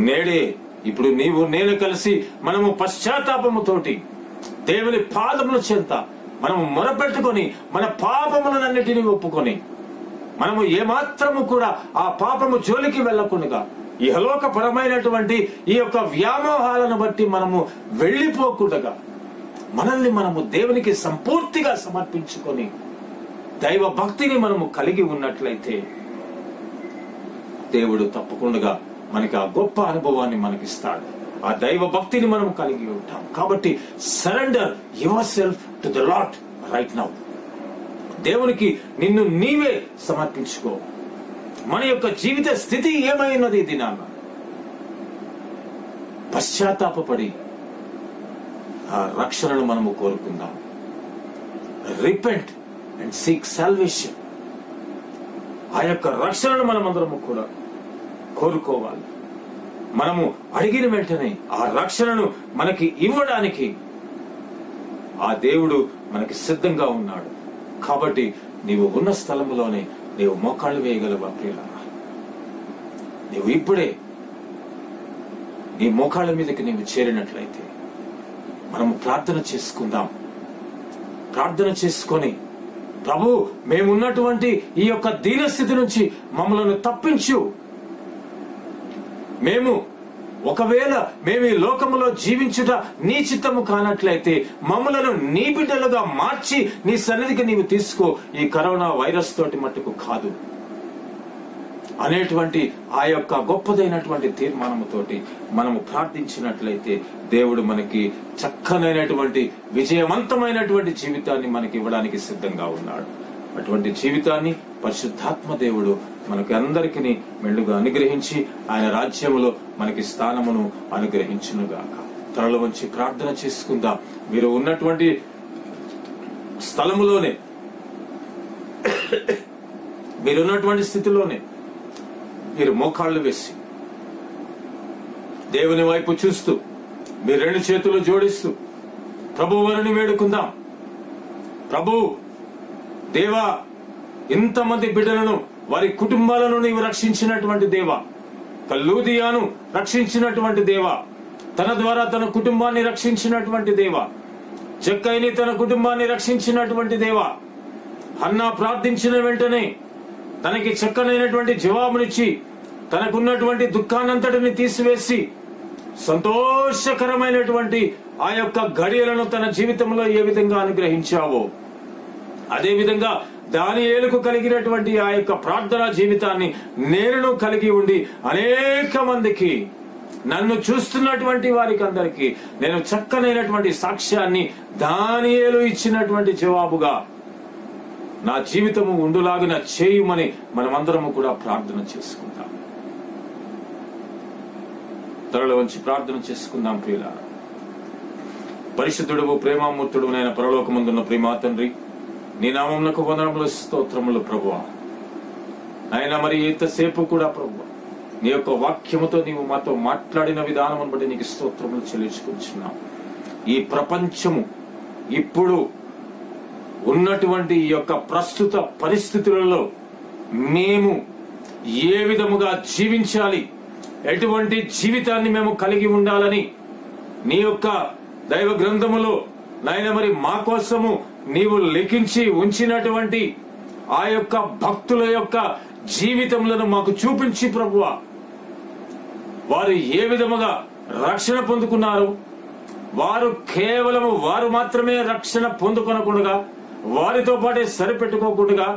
నేడే ఇప్పుడు నీవు నేను కలిసి మనము పశ్చాత్తాపముతోటి దేవుని పాదముల చెంత మనము మొరపెట్టుకొని మన పాపములన్నిటినీ ఒప్పుకొని మనము ఏమాత్రము కూడా ఆ పాపము జోలికి వెళ్లకుండా ఇహలోక పరమైనటువంటి ఈ యొక్క వ్యామోహాలను బట్టి మనము వెళ్లిపోకుండా మనల్ని మనము దేవునికి సంపూర్తిగా సమర్పించుకొని దైవ భక్తిని మనము కలిగి ఉన్నట్లయితే దేవుడు తప్పకుండా మనకి ఆ గొప్ప అనుభవాన్ని మనకిస్తాడు. ఆ దైవ భక్తిని మనం కలిగి ఉంటాం. కాబట్టి surrender your self to the lord right now. దేవునికి నిన్ను నీవే సమర్పించుకో. మన యొక్క జీవిత స్థితి ఏమైనది దినాన పశ్చాత్తాపడి ఆ రక్షణను మనము కోరుకుందాం. Repent and seek salvation. ఆ యొక్క రక్షణను మనమందరము కూడా కోరుకోవాలి. మనము అడిగిన వెంటనే ఆ రక్షణను మనకి ఇవ్వడానికి ఆ దేవుడు మనకి సిద్ధంగా ఉన్నాడు. కాబట్టి నీవు ఉన్న స్థలములోనే నీవు మోకాళ్ళు వేయగలవా ప్రియులారా? నీవు ఇప్పుడే నీ మోకాళ్ళ మీదకి నీవు చేరినట్లయితే మనము ప్రార్థన చేసుకుందాం. ప్రార్థన చేసుకొని ప్రభు మేమున్నటువంటి ఈ యొక్క దీనస్థితి నుంచి మమ్మల్ని తప్పించు. ఒకవేళ మేము ఈ లోకములో జీవించుట నీ చిత్తము కానట్లయితే మమ్మలను నీ బిడ్డలుగా మార్చి నీ సన్నిధికి నీవు తీసుకో. ఈ కరోనా వైరస్ తోటి మట్టుకు కాదు అనేటువంటి ఆ యొక్క గొప్పదైనటువంటి తీర్మానముతోటి మనము ప్రార్థించినట్లయితే దేవుడు మనకి చక్కనైనటువంటి విజయవంతమైనటువంటి జీవితాన్ని మనకి ఇవ్వడానికి సిద్ధంగా ఉన్నాడు. అటువంటి జీవితాన్ని పరిశుద్ధాత్మ దేవుడు మనకి అందరికీ మెండుగా అనుగ్రహించి ఆయన రాజ్యములో మనకి స్థానమును అనుగ్రహించునుగాక. తరల వంచి ప్రార్థన చేసుకుందాం. మీరు ఉన్నటువంటి స్థలములోనే, మీరున్నటువంటి స్థితిలోనే మీరు మోకాళ్ళు వేసి దేవుని వైపు చూస్తూ మీరు రెండు చేతులు జోడిస్తూ ప్రభువుని వేడుకుందాం. ప్రభు దేవా, ఇంతమంది బిడ్డలను వారి కుటుంబాలను నీవు రక్షించినటువంటి దేవా, లూదియాను రక్షించినటువంటి దేవా, తన ద్వారా తన కుటుంబాన్ని రక్షించినటువంటి దేవా, జక్కైని తన కుటుంబాన్ని రక్షించినటువంటి దేవా, హన్నా ప్రార్థించిన వెంటనే తనకి చక్కనైనటువంటి జవాబునిచ్చి తనకున్నటువంటి దుఃఖాన్నంతటిని తీసివేసి సంతోషకరమైనటువంటి ఆ యొక్క ఘడియలను తన జీవితంలో ఏ విధంగా అనుగ్రహించావో, అదే విధంగా దానియేలుకు కలిగినటువంటి ఆ యొక్క ప్రార్థనా జీవితాన్ని నేను కలిగి ఉండి అనేక మందికి, నన్ను చూస్తున్నటువంటి వారికి అందరికీ నేను చక్కనైనటువంటి సాక్ష్యాన్ని దానియేలు ఇచ్చినటువంటి జవాబుగా నా జీవితము ఉండులాగిన చేయుమని మనమందరము కూడా ప్రార్థన చేసుకుందాం. తరలో వంచి ప్రార్థన చేసుకుందాం. ప్రియులారా, పరిశుద్ధుడు ప్రేమామూర్తుడునైన పరలోకమందున్న ప్రేమా తండ్రి, నీ నామమునకు వందనములు, స్తోత్రములు ప్రభువా. ఆయన మరి ఇంతసేపు కూడా ప్రభువా నీ యొక్క వాక్యముతో నీవు మాతో మాట్లాడిన విధానం బట్టి నీకు స్తోత్రములు చెల్లించుకుంటున్నాం. ఈ ప్రపంచము ఇప్పుడు ఉన్నటువంటి ఈ యొక్క ప్రస్తుత పరిస్థితులలో మేము ఏ విధముగా జీవించాలి, ఎటువంటి జీవితాన్ని మేము కలిగి ఉండాలని నీ యొక్క దైవ గ్రంథములో నాయన మరి మా కోసము నీవు లిఖించి ఉంచినటువంటి ఆ యొక్క భక్తుల యొక్క జీవితములను మాకు చూపించి ప్రభువా, వారు ఏ విధముగా రక్షణ పొందుకున్నారు, వారు కేవలము వారు మాత్రమే రక్షణ పొందుకొనకుండా వారితో పాటే సరిపెట్టుకోకుండా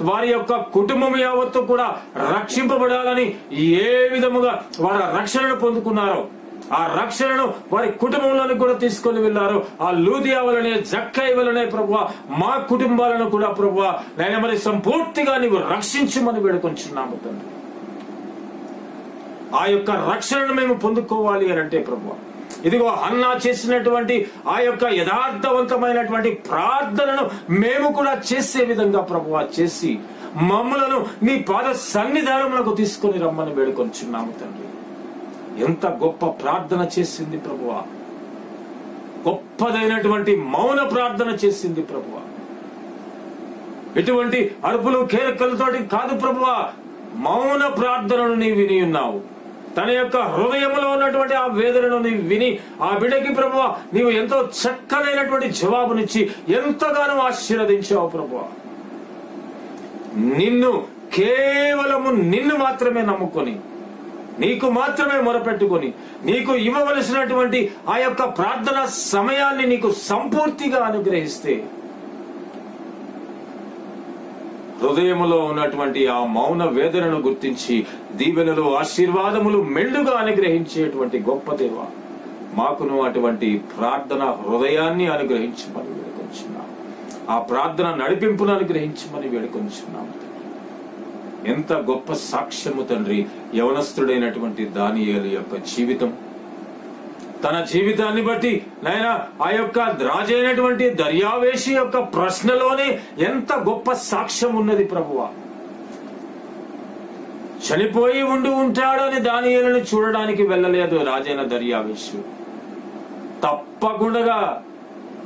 వారి యొక్క కుటుంబం యావత్తు కూడా రక్షింపబడాలని ఏ విధముగా వారు రక్షణను పొందుకున్నారో ఆ రక్షణను వారి కుటుంబంలోని కూడా తీసుకొని వెళ్లారు. ఆ లూదియా వలనే, జక్కై వలనే ప్రభువా మా కుటుంబాలను కూడా ప్రభువా నేను మరి సంపూర్తిగా నీవు రక్షించమని వేడుకొంచున్నాము తండ్రి. ఆ యొక్క రక్షణను మేము పొందుకోవాలి అని అంటే ప్రభువా, ఇదిగో హన్నా చేసినటువంటి ఆ యొక్క యథార్థవంతమైనటువంటి ప్రార్థనను మేము కూడా చేసే విధంగా ప్రభువా చేసి మమ్ములను నీ పాద సన్నిధానములకు తీసుకొని రమ్మని వేడుకొంచున్నాము తండ్రి. ఎంత గొప్ప ప్రార్థన చేసింది ప్రభువా, గొప్పదైనటువంటి మౌన ప్రార్థన చేసింది ప్రభువా. ఎటువంటి అరుపులు కేరకలతోటి కాదు ప్రభువా, మౌన ప్రార్థనను నీ విని ఉన్నావు. తన యొక్క హృదయంలో ఉన్నటువంటి ఆ వేదనను నీవు విని ఆ బిడ్డకి ప్రభువా నీవు ఎంతో చక్కనైనటువంటి జవాబునిచ్చి ఎంతగానో ఆశీర్వదించావు ప్రభువా. నిన్ను కేవలము నిన్ను మాత్రమే నమ్ముకొని, నీకు మాత్రమే మొరపెట్టుకొని, నీకు ఇవ్వవలసినటువంటి ఆ యొక్క ప్రార్థన సమయాన్ని నీకు సంపూర్తిగా అనుగ్రహిస్తే హృదయములో ఉన్నటువంటి ఆ మౌన వేదనను గుర్తించి దీవెనలు, ఆశీర్వాదములు మెండుగా అనుగ్రహించేటువంటి గొప్ప దేవ, మాకును అటువంటి ప్రార్థన హృదయాన్ని అనుగ్రహించమని వేడుకొంచున్నాం. ఆ ప్రార్థన నడిపింపును అనుగ్రహించమని వేడుకొంచున్నాం. ఎంత గొప్ప సాక్ష్యము తండ్రి. యవనస్తుడైనటువంటి దానియేలు యొక్క జీవితం, తన జీవితాన్ని బట్టి నాయన ఆ యొక్క రాజైనటువంటి దర్యావేషి యొక్క ప్రశ్నలోనే ఎంత గొప్ప సాక్ష్యం ఉన్నది ప్రభువా. చనిపోయి ఉంటాడని దానియేలును చూడడానికి వెళ్ళలేదు రాజైన దర్యావేషు. తప్పకుండా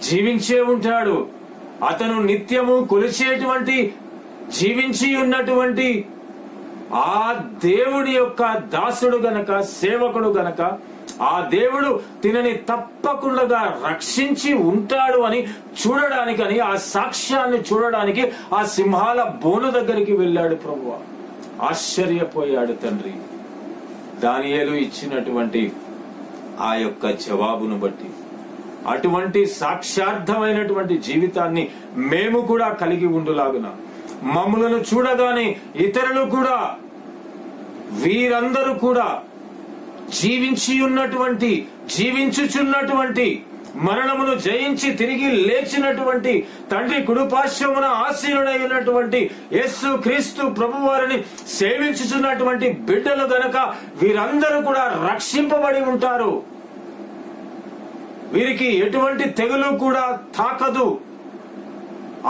జీవించే ఉంటాడు. అతను నిత్యము కొలిచేటువంటి, జీవించి ఉన్నటువంటి ఆ దేవుడి యొక్క దాసుడు గనక, సేవకుడు గనక ఆ దేవుడు తినని తప్పకుండా రక్షించి ఉంటాడు అని చూడడానికని, ఆ సాక్ష్యాన్ని చూడడానికి ఆ సింహాల బోను దగ్గరికి వెళ్ళాడు ప్రభువా. ఆశ్చర్యపోయాడు తండ్రి. దానియేలు ఇచ్చినటువంటి ఆ యొక్క జవాబును బట్టి అటువంటి సాక్షార్థమైనటువంటి జీవితాన్ని మేము కూడా కలిగి ఉండులాగున, మమ్ములను చూడగానే ఇతరులు కూడా, వీరందరూ కూడా జీవించుచున్నటువంటి మరణమును జయించి తిరిగి లేచినటువంటి తండ్రి కుడిపార్శ్వమున ఆసీనుడై ఉన్నటువంటి యేసు క్రీస్తు ప్రభువారిని సేవించుచున్నటువంటి బిడ్డలు గనక వీరందరూ కూడా రక్షింపబడి ఉంటారు. వీరికి ఎటువంటి తెగులు కూడా తాకదు.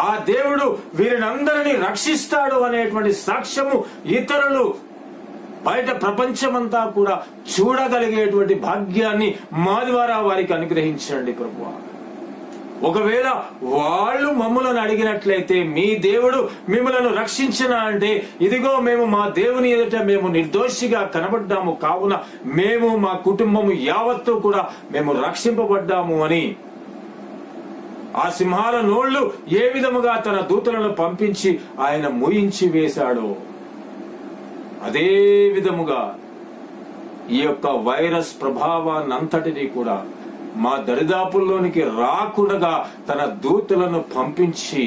ఆ దేవుడు వీరినందరినీ రక్షిస్తాడు అనేటువంటి సాక్ష్యము ఇతరులు, బయట ప్రపంచమంతా కూడా చూడగలిగేటువంటి భాగ్యాన్ని మా ద్వారా వారికి అనుగ్రహించండి ప్రభువా. ఒకవేళ వాళ్ళు మమ్ములను అడిగినట్లయితే మీ దేవుడు మిమ్మలను రక్షించిన అంటే, ఇదిగో మేము మా దేవుని ఎదుట మేము నిర్దోషిగా కనబడ్డాము, కావున మేము మా కుటుంబము యావత్తు కూడా మేము రక్షింపబడ్డాము అని ఆ సింహాల నోళ్లు ఏ విధముగా తన దూతలను పంపించి ఆయన మూయించి వేశాడో, అదే విధముగా ఈ యొక్క వైరస్ ప్రభావాన్నంతటినీ కూడా మా దరిదాపుల్లోనికి రాకుండా తన దూతలను పంపించి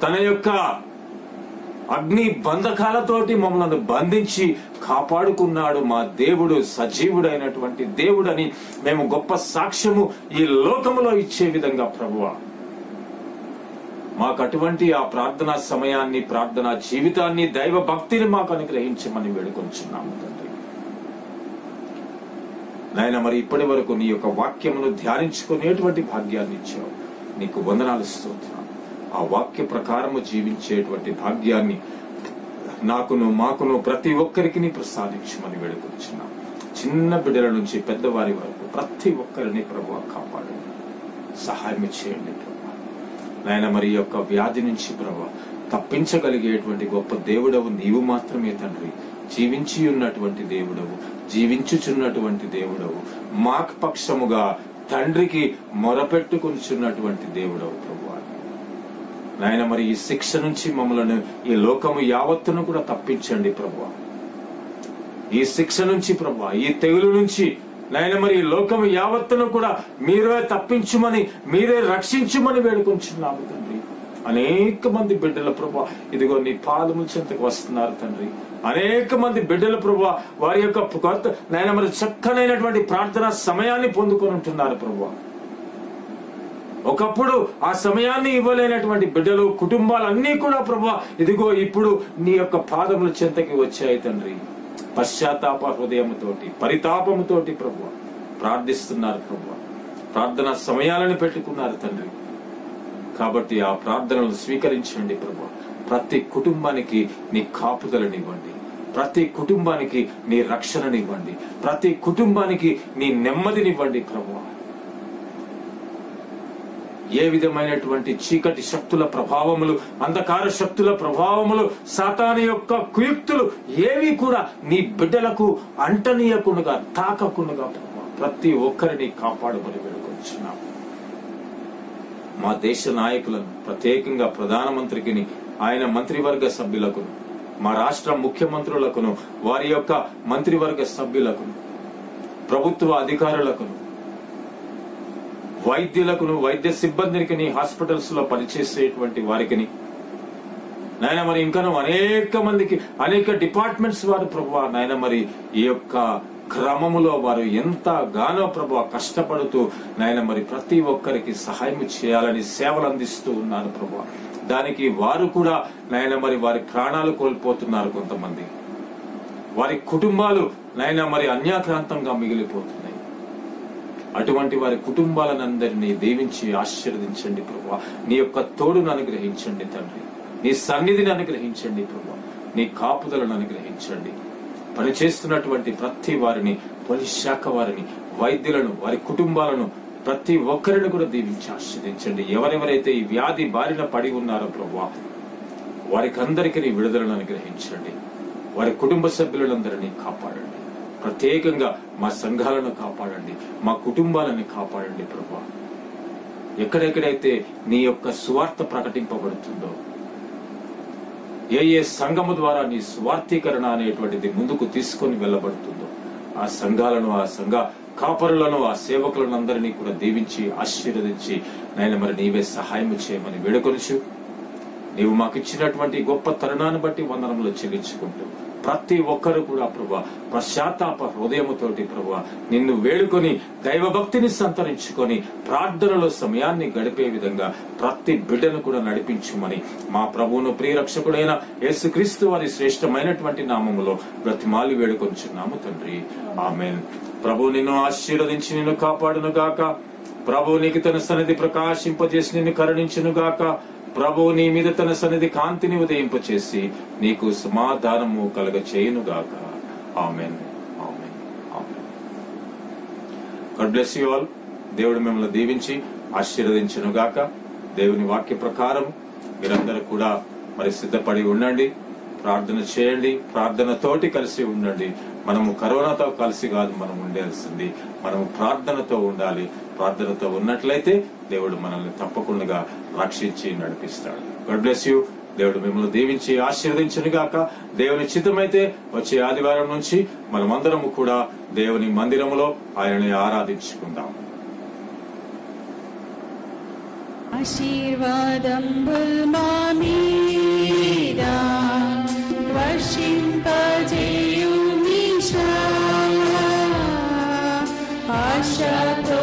తన యొక్క అగ్ని బంధకాలతోటి మమ్మల్ని బంధించి కాపాడుకున్నాడు. మా దేవుడు సజీవుడైనటువంటి దేవుడని మేము గొప్ప సాక్ష్యము ఈ లోకములో ఇచ్చే విధంగా ప్రభువా మాకు అటువంటి ఆ ప్రార్థనా సమయాన్ని, ప్రార్థనా జీవితాన్ని, దైవ భక్తిని మాకు అనుగ్రహించమని వేడుకొంచున్నాము తండ్రి. నాయన, మరి ఇప్పటి వరకు నీ యొక్క వాక్యమును ధ్యానించుకునేటువంటి భాగ్యాన్ని ఇచ్చావు, నీకు వందనాలు స్తోత్రాలు. ఆ వాక్య ప్రకారము జీవించేటువంటి భాగ్యాన్ని నాకును మాకును ప్రతి ఒక్కరికి ప్రసాదించమని వేడుకొచ్చున్నాం. చిన్న బిడ్డల నుంచి పెద్దవారి వరకు ప్రతి ఒక్కరిని ప్రభువా కాపాడండి, సహాయం చేయండి ప్రభువా. నాయన, మరి ఈ యొక్క వ్యాధి నుంచి ప్రభువా తప్పించగలిగేటువంటి గొప్ప దేవుడవు నీవు మాత్రమే తండ్రి. జీవించి ఉన్నటువంటి దేవుడవు, జీవించుచున్నటువంటి దేవుడవు, మాకు పక్షముగా తండ్రికి మొరపెట్టుకునిచున్నటువంటి దేవుడవు ప్రభువా. నాయన, మరి ఈ శిక్ష నుంచి మమ్మలను, ఈ లోకము యావత్తును కూడా తప్పించండి ప్రభువా. ఈ శిక్ష నుంచి ప్రభువా, ఈ తెగులు నుంచి నాయన, మరి ఈ లోకము యావత్తును కూడా మీరే తప్పించుమని, మీరే రక్షించుమని వేడుకొంచున్నాము తండ్రి. అనేక మంది బిడ్డల ప్రభువా ఇదిగో నీ పాదముల చెంతకు వస్తున్నారు తండ్రి. అనేక మంది బిడ్డల ప్రభువా వారి యొక్క కొత్త నాయన మరి చక్కనైనటువంటి ప్రార్థన సమయాన్ని పొందుకొని ఉంటున్నారు ప్రభువా. ఒకప్పుడు ఆ సమయాన్ని ఇవ్వలేనటువంటి బిడ్డలు, కుటుంబాలన్నీ కూడా ప్రభువా ఇదిగో ఇప్పుడు నీ యొక్క పాదముల చెంతకి వచ్చాయి తండ్రి. పశ్చాత్తాప హృదయముతోటి, పరితాపముతోటి ప్రభువా ప్రార్థిస్తున్నారు ప్రభువా. ప్రార్థనా సమయాలను పెట్టుకున్నారు తండ్రి. కాబట్టి ఆ ప్రార్థనలు స్వీకరించండి ప్రభువా. ప్రతి కుటుంబానికి నీ కాపుదలనివ్వండి, ప్రతి కుటుంబానికి నీ రక్షణనివ్వండి, ప్రతి కుటుంబానికి నీ నెమ్మదినివ్వండి ప్రభువా. ఏ విధమైనటువంటి చీకటి శక్తుల ప్రభావములు, అంధకార శక్తుల ప్రభావములు, సాతాను యొక్క కుయుక్తులు ఏవి కూడా నీ బిడ్డలకు అంటనీయకుండా, తాకకుండా ప్రతి ఒక్కరిని కాపాడమని వేడుకొచ్చున్నాం. మా దేశ నాయకులను, ప్రత్యేకంగా ప్రధానమంత్రికి, ఆయన మంత్రివర్గ సభ్యులకు, మా రాష్ట్ర ముఖ్యమంత్రులకును, వారి యొక్క మంత్రివర్గ సభ్యులకును, ప్రభుత్వ అధికారులకును, వైద్యులకును, వైద్య సిబ్బందికి, హాస్పిటల్స్ లో పనిచేసేటువంటి వారికి నాయన మరి ఇంకనూ అనేక మందికి, అనేక డిపార్ట్మెంట్స్ వారు ప్రభువా నాయన మరి ఈ యొక్క క్రమములో వారు ఎంతగానో ప్రభువా కష్టపడుతూ నాయన మరి ప్రతి ఒక్కరికి సహాయం చేయాలని సేవలు అందిస్తూ ఉన్నారు ప్రభువా. దానికి వారు కూడా నాయన మరి వారి ప్రాణాలు కోల్పోతున్నారు. కొంతమంది వారి కుటుంబాలు నాయన మరి అన్యాక్రాంతంగా మిగిలిపోతున్నాయి. అటువంటి వారి కుటుంబాలనందరినీ దీవించి ఆశీర్వదించండి ప్రభువా. నీ యొక్క తోడును అనుగ్రహించండి తండ్రి. నీ సన్నిధిని అనుగ్రహించండి ప్రభువా. నీ కాపుదలను అనుగ్రహించండి. పనిచేస్తున్నటువంటి ప్రతి వారిని, పోలీస్ శాఖ వారిని, వైద్యులను, వారి కుటుంబాలను, ప్రతి ఒక్కరిని కూడా దీవించి ఆశీర్వదించండి. ఎవరెవరైతే ఈ వ్యాధి బారిన పడి ఉన్నారో ప్రభువా వారికి అందరికీ నీ విడుదలను అనుగ్రహించండి. వారి కుటుంబ సభ్యులందరినీ కాపాడండి. ప్రత్యేకంగా మా సంఘాలను కాపాడండి, మా కుటుంబాలను కాపాడండి ప్రభువా. ఎక్కడెక్కడైతే నీ యొక్క సువార్త ప్రకటింపబడుతుందో, ఏ ఏ సంఘము ద్వారా నీ స్వార్థీకరణ అనేటువంటిది ముందుకు తీసుకొని వెళ్ళబడుతుందో ఆ సంఘాలను, ఆ సంఘ కాపరులను, ఆ సేవకులను అందరినీ కూడా దీవించి ఆశీర్వదించి నాయన మరి నీవే సహాయం చేయమని వేడుకొనుచు, నీవు మాకు ఇచ్చినటువంటి గొప్ప తరుణాన్ని బట్టి వందనములు చెల్లించుకుంటూ ప్రతి ఒక్కరు కూడా ప్రభువా పశ్చాత్తాప హృదయముతోటి ప్రభువా నిన్ను వేడుకొని దైవభక్తిని సంతరించుకొని ప్రార్థనలో సమయాన్ని గడిపే విధంగా ప్రతి బిడ్డను కూడా నడిపించుమని మా ప్రభువును ప్రియరక్షకుడైన యేసుక్రీస్తు వారి శ్రేష్టమైనటువంటి నామములో బ్రతిమాలి వేడుకొంచున్నాము తండ్రి. ఆమేన్. ప్రభు నిన్ను ఆశీర్వదించి నిన్ను కాపాడును గాక. ప్రభు నీకు తన సన్నిధి ప్రకాశింపజేసి నిన్ను కరుణించును గాక. ప్రభు నీ మీద తన సన్నిధి కాంతిని ఉదయింపచేసి నీకు సమాధానము కలగ చేయును గాక. ఆమేన్. ఆమేన్. ఆమేన్. God bless you all. దేవుడు మిమ్మల్ని దీవించి ఆశీర్వదించునుగాక. దేవుని వాక్య ప్రకారం మీరందరూ కూడా మరి సిద్ధపడి ఉండండి, ప్రార్థన చేయండి, ప్రార్థనతోటి కలిసి ఉండండి. మనము కరోనాతో కలిసి కాదు మనం ఉండాల్సింది, మనము ప్రార్థనతో ఉండాలి. ప్రార్థనతో ఉన్నట్లయితే దేవుడు మనల్ని తప్పకుండా రక్షించి నడిపిస్తాడు. God bless you. దేవుడు మిమ్మల్ని దీవించి ఆశీర్వదించునుగాక. దేవుని చిత్తమైతే వచ్చే ఆదివారం నుంచి మనమందరము కూడా దేవుని మందిరములో ఆయనని ఆరాధించుకుందాం. ఆశీర్వాదంబుల్ మా మీద వర్షింపజేయుమీశా, ఆశతో